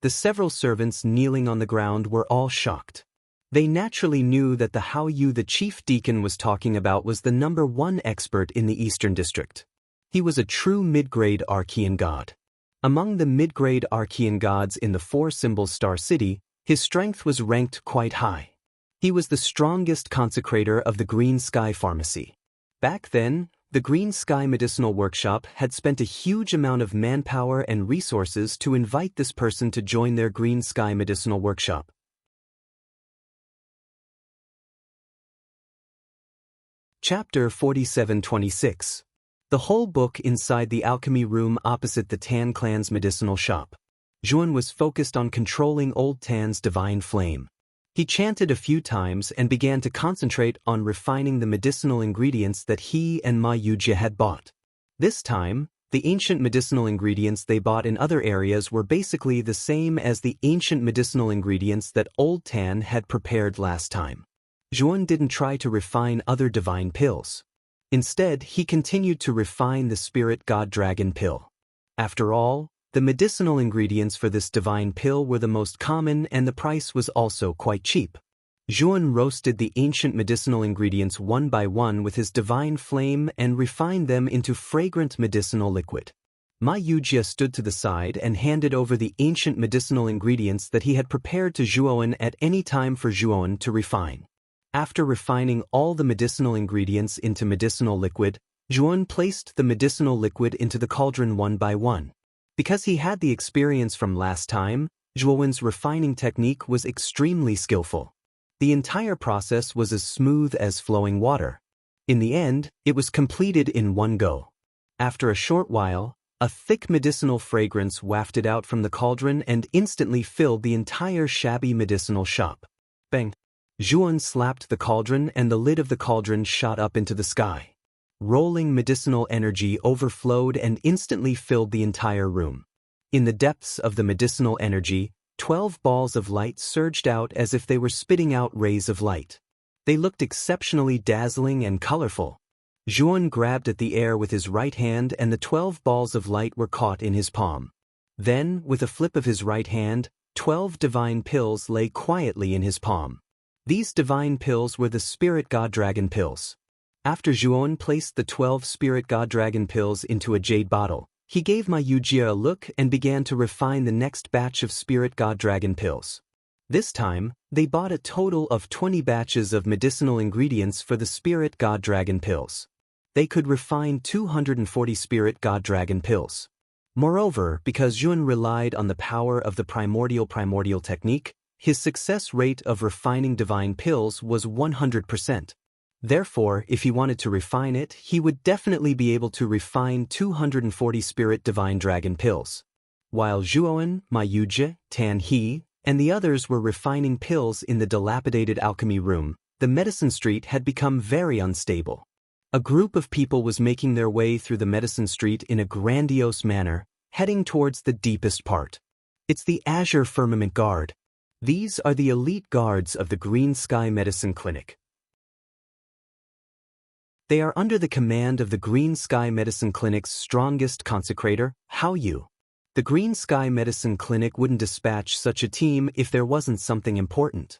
The several servants kneeling on the ground were all shocked. They naturally knew that the Hao Yu the chief deacon was talking about was the #1 expert in the Eastern District. He was a true mid-grade Archean god. Among the mid-grade Archean gods in the four symbols Star City, his strength was ranked quite high. He was the strongest consecrator of the Green Sky Pharmacy. Back then, the Green Sky Medicinal Workshop had spent a huge amount of manpower and resources to invite this person to join their Green Sky Medicinal Workshop. Chapter 4726. The whole book inside the alchemy room opposite the Tan clan's medicinal shop. Zhuan was focused on controlling Old Tan's divine flame. He chanted a few times and began to concentrate on refining the medicinal ingredients that he and Ma Yujie had bought. This time, the ancient medicinal ingredients they bought in other areas were basically the same as the ancient medicinal ingredients that Old Tan had prepared last time. Zhuan didn't try to refine other divine pills. Instead, he continued to refine the spirit god dragon pill. After all, the medicinal ingredients for this divine pill were the most common and the price was also quite cheap. Zhuan roasted the ancient medicinal ingredients one by one with his divine flame and refined them into fragrant medicinal liquid. Ma Yujie stood to the side and handed over the ancient medicinal ingredients that he had prepared to Zhuan at any time for Zhuan to refine. After refining all the medicinal ingredients into medicinal liquid, Zhuan placed the medicinal liquid into the cauldron one by one. Because he had the experience from last time, Zhuan's refining technique was extremely skillful. The entire process was as smooth as flowing water. In the end, it was completed in one go. After a short while, a thick medicinal fragrance wafted out from the cauldron and instantly filled the entire shabby medicinal shop. Bang! Zhuan slapped the cauldron and the lid of the cauldron shot up into the sky. Rolling medicinal energy overflowed and instantly filled the entire room. In the depths of the medicinal energy, 12 balls of light surged out as if they were spitting out rays of light. They looked exceptionally dazzling and colorful. Zhuan grabbed at the air with his right hand and the 12 balls of light were caught in his palm. Then, with a flip of his right hand, 12 divine pills lay quietly in his palm. These divine pills were the spirit god dragon pills. After Zhuan placed the 12 spirit god dragon pills into a jade bottle, he gave Ma Yujie a look and began to refine the next batch of spirit god dragon pills. This time, they bought a total of 20 batches of medicinal ingredients for the spirit god dragon pills. They could refine 240 spirit god dragon pills. Moreover, because Zhuan relied on the power of the primordial technique, his success rate of refining divine pills was 100%. Therefore, if he wanted to refine it, he would definitely be able to refine 240 spirit divine dragon pills. While Zhuan, Ma Yujie, Tan He, and the others were refining pills in the dilapidated alchemy room, the medicine street had become very unstable. A group of people was making their way through the medicine street in a grandiose manner, heading towards the deepest part. It's the Azure Firmament Guard. These are the elite guards of the Green Sky Medicine Clinic. They are under the command of the Green Sky Medicine Clinic's strongest consecrator, Hao Yu. The Green Sky Medicine Clinic wouldn't dispatch such a team if there wasn't something important.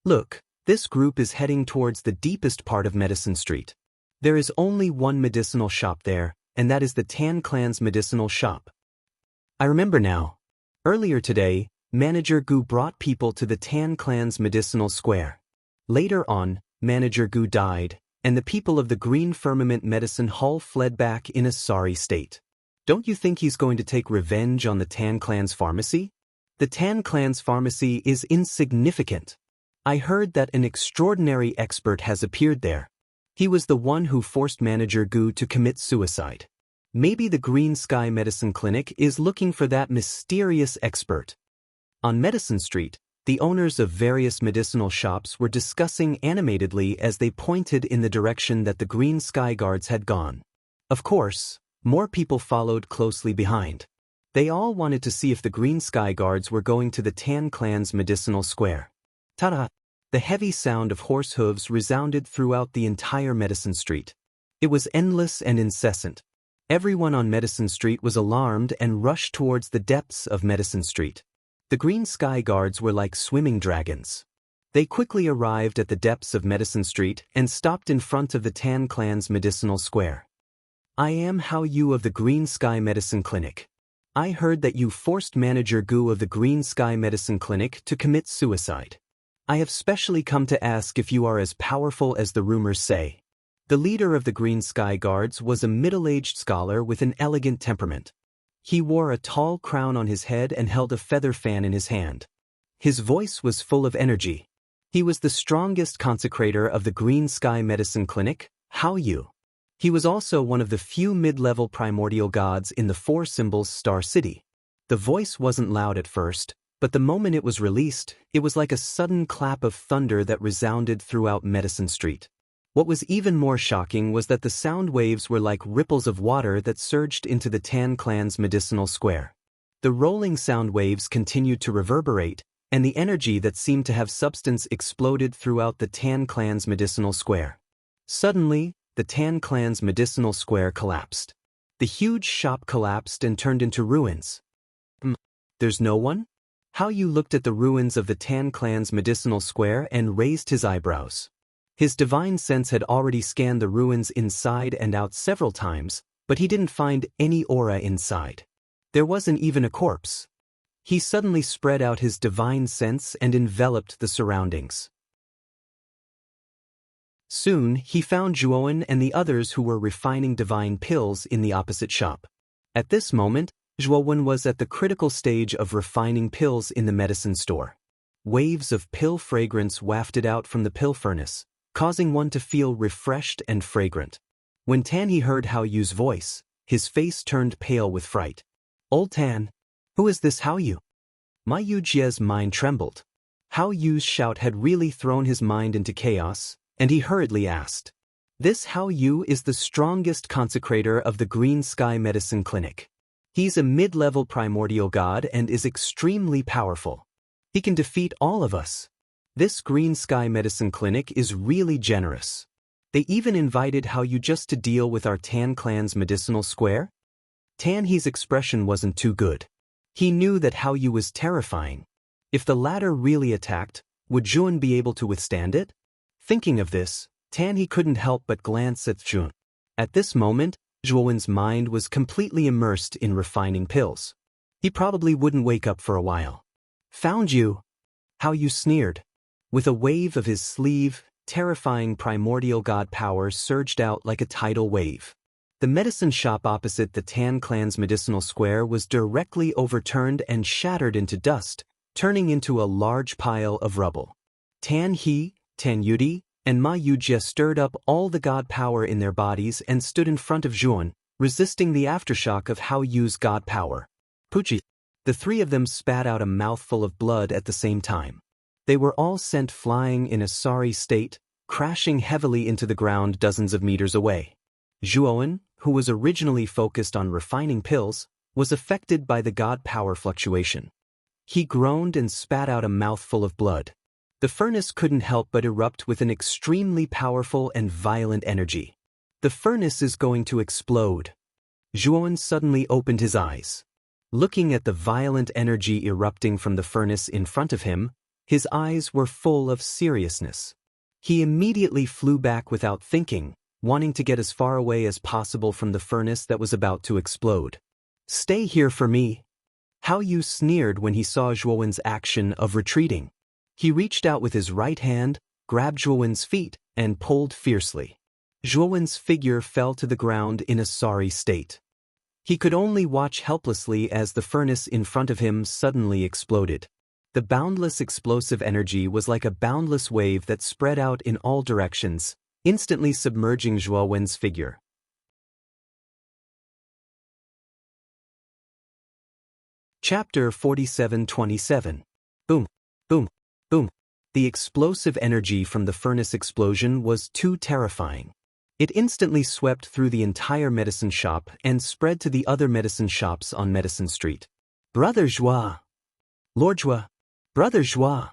Look, this group is heading towards the deepest part of Medicine Street. There is only one medicinal shop there, and that is the Tan clan's medicinal shop. I remember now. Earlier today, Manager Gu brought people to the Tan clan's medicinal square. Later on, Manager Gu died, and the people of the Green Firmament Medicine Hall fled back in a sorry state. Don't you think he's going to take revenge on the Tan clan's pharmacy? The Tan clan's pharmacy is insignificant. I heard that an extraordinary expert has appeared there. He was the one who forced Manager Gu to commit suicide. Maybe the Green Sky Medicine Clinic is looking for that mysterious expert. On Medicine Street, the owners of various medicinal shops were discussing animatedly as they pointed in the direction that the Green Sky Guards had gone. Of course, more people followed closely behind. They all wanted to see if the Green Sky Guards were going to the Tan Clan's medicinal square. Ta-da! The heavy sound of horse hooves resounded throughout the entire Medicine Street. It was endless and incessant. Everyone on Medicine Street was alarmed and rushed towards the depths of Medicine Street. The Green Sky Guards were like swimming dragons. They quickly arrived at the depths of Medicine Street and stopped in front of the Tan Clan's medicinal square. "I am Hao Yu of the Green Sky Medicine Clinic. I heard that you forced Manager Gu of the Green Sky Medicine Clinic to commit suicide. I have specially come to ask if you are as powerful as the rumors say." The leader of the Green Sky Guards was a middle-aged scholar with an elegant temperament. He wore a tall crown on his head and held a feather fan in his hand. His voice was full of energy. He was the strongest consecrator of the Green Sky Medicine Clinic, Hao Yu. He was also one of the few mid-level primordial gods in the Four Symbols Star City. The voice wasn't loud at first, but the moment it was released, it was like a sudden clap of thunder that resounded throughout Medicine Street. What was even more shocking was that the sound waves were like ripples of water that surged into the Tan Clan's medicinal square. The rolling sound waves continued to reverberate, and the energy that seemed to have substance exploded throughout the Tan Clan's medicinal square. Suddenly, the Tan Clan's medicinal square collapsed. The huge shop collapsed and turned into ruins. There's no one? Hao Yu looked at the ruins of the Tan Clan's medicinal square and raised his eyebrows. His divine sense had already scanned the ruins inside and out several times, but he didn't find any aura inside. There wasn't even a corpse. He suddenly spread out his divine sense and enveloped the surroundings. Soon, he found Zhuowen and the others who were refining divine pills in the opposite shop. At this moment, Zhuowen was at the critical stage of refining pills in the medicine store. Waves of pill fragrance wafted out from the pill furnace, causing one to feel refreshed and fragrant. When Tan He heard Hao Yu's voice, his face turned pale with fright. "Old Tan, who is this Hao Yu?" Ma Yujie's mind trembled. Hao Yu's shout had really thrown his mind into chaos, and he hurriedly asked, "This Hao Yu is the strongest consecrator of the Green Sky Medicine Clinic. He's a mid-level primordial god and is extremely powerful. He can defeat all of us. This Green Sky Medicine Clinic is really generous. They even invited Hao Yu just to deal with our Tan Clan's medicinal square?" Tan He's expression wasn't too good. He knew that Hao Yu was terrifying. If the latter really attacked, would Zhuan be able to withstand it? Thinking of this, Tan He couldn't help but glance at Zhuan. At this moment, Zhuowen's mind was completely immersed in refining pills. He probably wouldn't wake up for a while. "Found you!" Hao Yu sneered. With a wave of his sleeve, terrifying primordial god power surged out like a tidal wave. The medicine shop opposite the Tan Clan's medicinal square was directly overturned and shattered into dust, turning into a large pile of rubble. Tan He, Tan Yudi, and Ma Yujie stirred up all the god power in their bodies and stood in front of Zhuan, resisting the aftershock of Hao Yu's god power. Puchi! The three of them spat out a mouthful of blood at the same time. They were all sent flying in a sorry state, crashing heavily into the ground dozens of meters away. Zhuowen, who was originally focused on refining pills, was affected by the god power fluctuation. He groaned and spat out a mouthful of blood. The furnace couldn't help but erupt with an extremely powerful and violent energy. "The furnace is going to explode." Zhuowen suddenly opened his eyes. Looking at the violent energy erupting from the furnace in front of him, his eyes were full of seriousness. He immediately flew back without thinking, wanting to get as far away as possible from the furnace that was about to explode. "Stay here for me." Hao Yu sneered when he saw Zhuowen's action of retreating. He reached out with his right hand, grabbed Zhuowen's feet, and pulled fiercely. Zhuowen's figure fell to the ground in a sorry state. He could only watch helplessly as the furnace in front of him suddenly exploded. The boundless explosive energy was like a boundless wave that spread out in all directions, instantly submerging Zhuowen's figure. Chapter 47:27. Boom, boom, boom. The explosive energy from the furnace explosion was too terrifying. It instantly swept through the entire medicine shop and spread to the other medicine shops on Medicine Street. Brother Joie! Lord Joie! Brother Joie!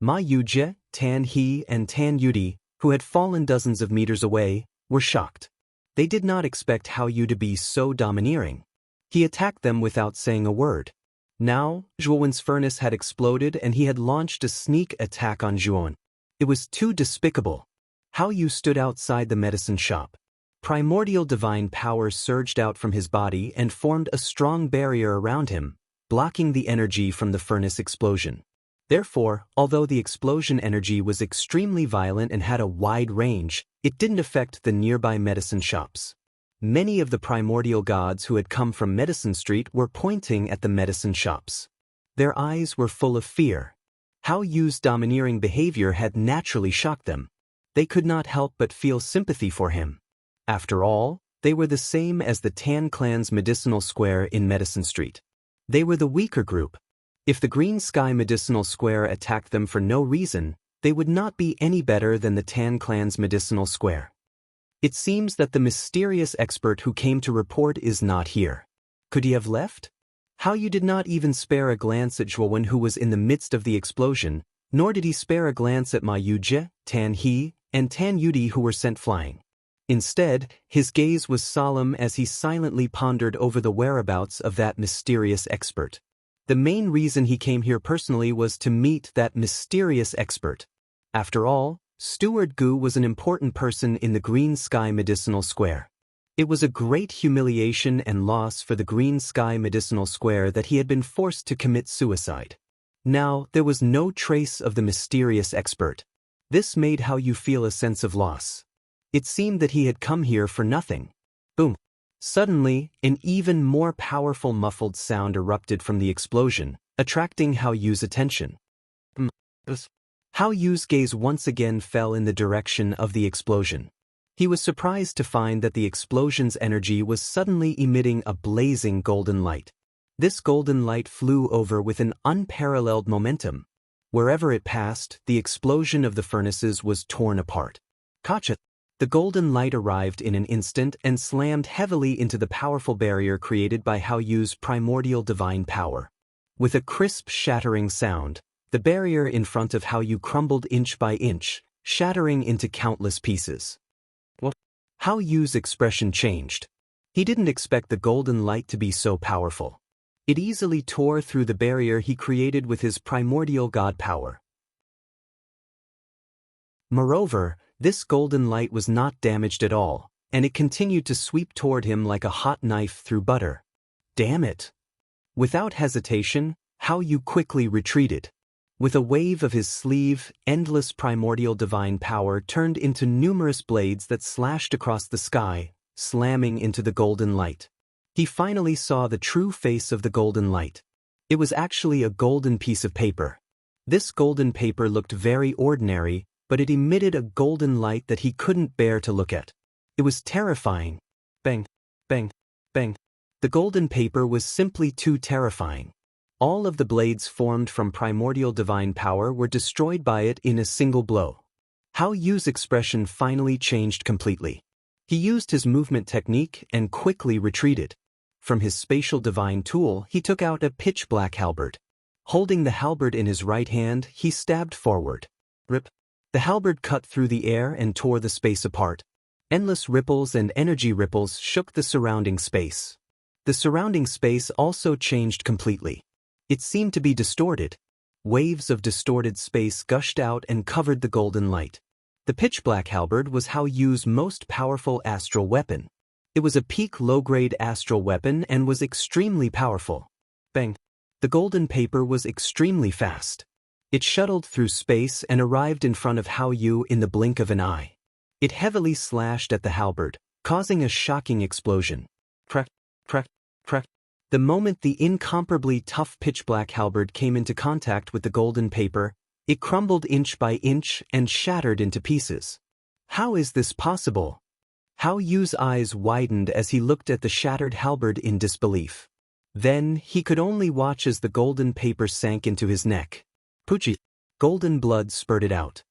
Ma Yuje, Tan He, and Tan Yudi, who had fallen dozens of meters away, were shocked. They did not expect Hao Yu to be so domineering. He attacked them without saying a word. Now, Zhuowen's furnace had exploded and he had launched a sneak attack on Zhuowen. It was too despicable. Hao Yu stood outside the medicine shop. Primordial divine power surged out from his body and formed a strong barrier around him, blocking the energy from the furnace explosion. Therefore, although the explosion energy was extremely violent and had a wide range, it didn't affect the nearby medicine shops. Many of the primordial gods who had come from Medicine Street were pointing at the medicine shops. Their eyes were full of fear. Hao Yu's domineering behavior had naturally shocked them. They could not help but feel sympathy for him. After all, they were the same as the Tan clan's medicinal square in Medicine Street. They were the weaker group. If the Green Sky Medicinal Square attacked them for no reason, they would not be any better than the Tan clan's medicinal square. It seems that the mysterious expert who came to report is not here. Could he have left? Hao Yu did not even spare a glance at Zhuowen, who was in the midst of the explosion, nor did he spare a glance at Ma Yuje, Tan He, and Tan Yudi, who were sent flying. Instead, his gaze was solemn as he silently pondered over the whereabouts of that mysterious expert. The main reason he came here personally was to meet that mysterious expert. After all, Steward Gu was an important person in the Green Sky Medicinal Square. It was a great humiliation and loss for the Green Sky Medicinal Square that he had been forced to commit suicide. Now, there was no trace of the mysterious expert. This made Hao Yu feel a sense of loss. It seemed that he had come here for nothing. Boom! Suddenly, an even more powerful muffled sound erupted from the explosion, attracting Hao Yu's attention. Hao Yu's gaze once again fell in the direction of the explosion. He was surprised to find that the explosion's energy was suddenly emitting a blazing golden light. This golden light flew over with an unparalleled momentum. Wherever it passed, the explosion of the furnaces was torn apart. Gotcha! The golden light arrived in an instant and slammed heavily into the powerful barrier created by Hao Yu's primordial divine power. With a crisp shattering sound, the barrier in front of Hao Yu crumbled inch by inch, shattering into countless pieces. What? Hao Yu's expression changed. He didn't expect the golden light to be so powerful. It easily tore through the barrier he created with his primordial god power. Moreover, this golden light was not damaged at all, and it continued to sweep toward him like a hot knife through butter. Damn it! Without hesitation, Hao Yu quickly retreated. With a wave of his sleeve, endless primordial divine power turned into numerous blades that slashed across the sky, slamming into the golden light. He finally saw the true face of the golden light. It was actually a golden piece of paper. This golden paper looked very ordinary, but it emitted a golden light that he couldn't bear to look at. It was terrifying. Bang, bang, bang. The golden paper was simply too terrifying. All of the blades formed from primordial divine power were destroyed by it in a single blow. Hao Yu's expression finally changed completely. He used his movement technique and quickly retreated. From his spatial divine tool, he took out a pitch-black halberd. Holding the halberd in his right hand, he stabbed forward. Rip! The halberd cut through the air and tore the space apart. Endless ripples and energy ripples shook the surrounding space. The surrounding space also changed completely. It seemed to be distorted. Waves of distorted space gushed out and covered the golden light. The pitch-black halberd was Hao Yu's most powerful astral weapon. It was a peak low-grade astral weapon and was extremely powerful. Bang! The golden paper was extremely fast. It shuttled through space and arrived in front of Hao Yu in the blink of an eye. It heavily slashed at the halberd, causing a shocking explosion. Crack, crack, crack. The moment the incomparably tough pitch-black halberd came into contact with the golden paper, it crumbled inch by inch and shattered into pieces. How is this possible? Hao Yu's eyes widened as he looked at the shattered halberd in disbelief. Then, he could only watch as the golden paper sank into his neck. Poochie. Golden blood spurted out.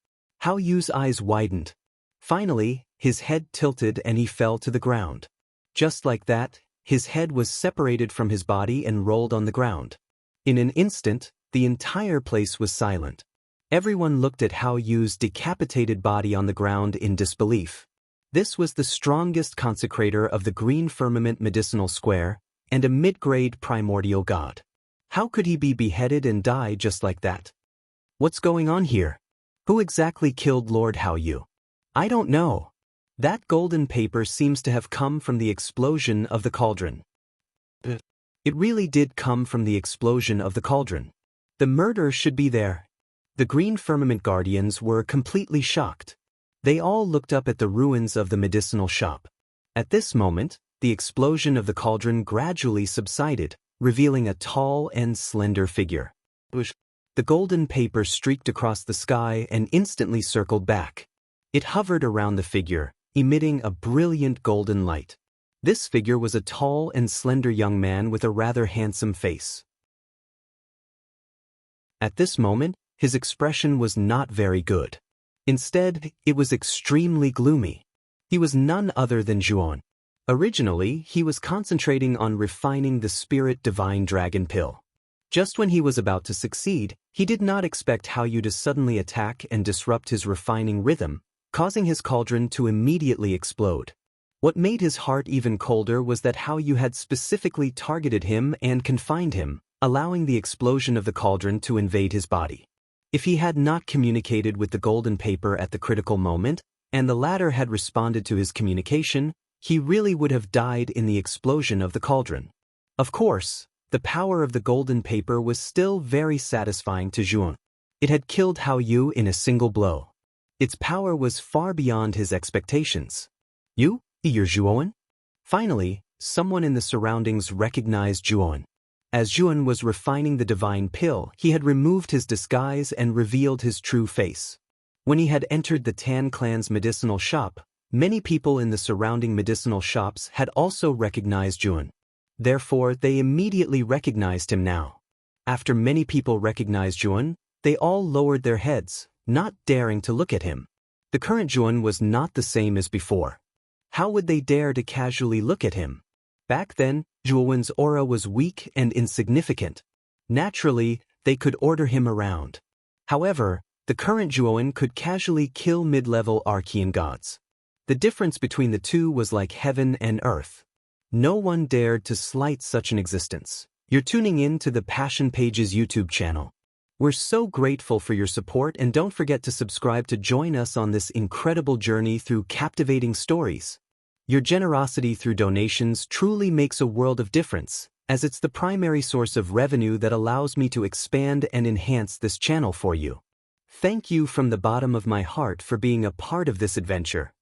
Hao Yu's eyes widened. Finally, his head tilted and he fell to the ground. Just like that, his head was separated from his body and rolled on the ground. In an instant, the entire place was silent. Everyone looked at Hao Yu's decapitated body on the ground in disbelief. This was the strongest consecrator of the Green Firmament Medicinal Square, and a mid-grade primordial god. How could he be beheaded and die just like that? What's going on here? Who exactly killed Lord Hao Yu? I don't know. That golden paper seems to have come from the explosion of the cauldron. It really did come from the explosion of the cauldron. The murder should be there. The Green Firmament Guardians were completely shocked. They all looked up at the ruins of the medicinal shop. At this moment, the explosion of the cauldron gradually subsided, revealing a tall and slender figure. The golden paper streaked across the sky and instantly circled back. It hovered around the figure, emitting a brilliant golden light. This figure was a tall and slender young man with a rather handsome face. At this moment, his expression was not very good. Instead, it was extremely gloomy. He was none other than Zhuan. Originally, he was concentrating on refining the Spirit Divine Dragon Pill. Just when he was about to succeed, he did not expect Hao Yu to suddenly attack and disrupt his refining rhythm, causing his cauldron to immediately explode. What made his heart even colder was that Hao Yu had specifically targeted him and confined him, allowing the explosion of the cauldron to invade his body. If he had not communicated with the golden paper at the critical moment, and the latter had responded to his communication, he really would have died in the explosion of the cauldron. Of course, the power of the golden paper was still very satisfying to Zhuan. It had killed Hao Yu in a single blow. Its power was far beyond his expectations. You're Zhuan? Finally, someone in the surroundings recognized Zhuan. As Zhuan was refining the divine pill, he had removed his disguise and revealed his true face. When he had entered the Tan clan's medicinal shop, many people in the surrounding medicinal shops had also recognized Zhuan. Therefore, they immediately recognized him now. After many people recognized Zhuan, they all lowered their heads, not daring to look at him. The current Zhuan was not the same as before. How would they dare to casually look at him? Back then, Zhuan's aura was weak and insignificant. Naturally, they could order him around. However, the current Zhuan could casually kill mid-level Archean gods. The difference between the two was like heaven and earth. No one dared to slight such an existence. You're tuning in to the Passion Pages YouTube channel. We're so grateful for your support, and don't forget to subscribe to join us on this incredible journey through captivating stories. Your generosity through donations truly makes a world of difference, as it's the primary source of revenue that allows me to expand and enhance this channel for you. Thank you from the bottom of my heart for being a part of this adventure.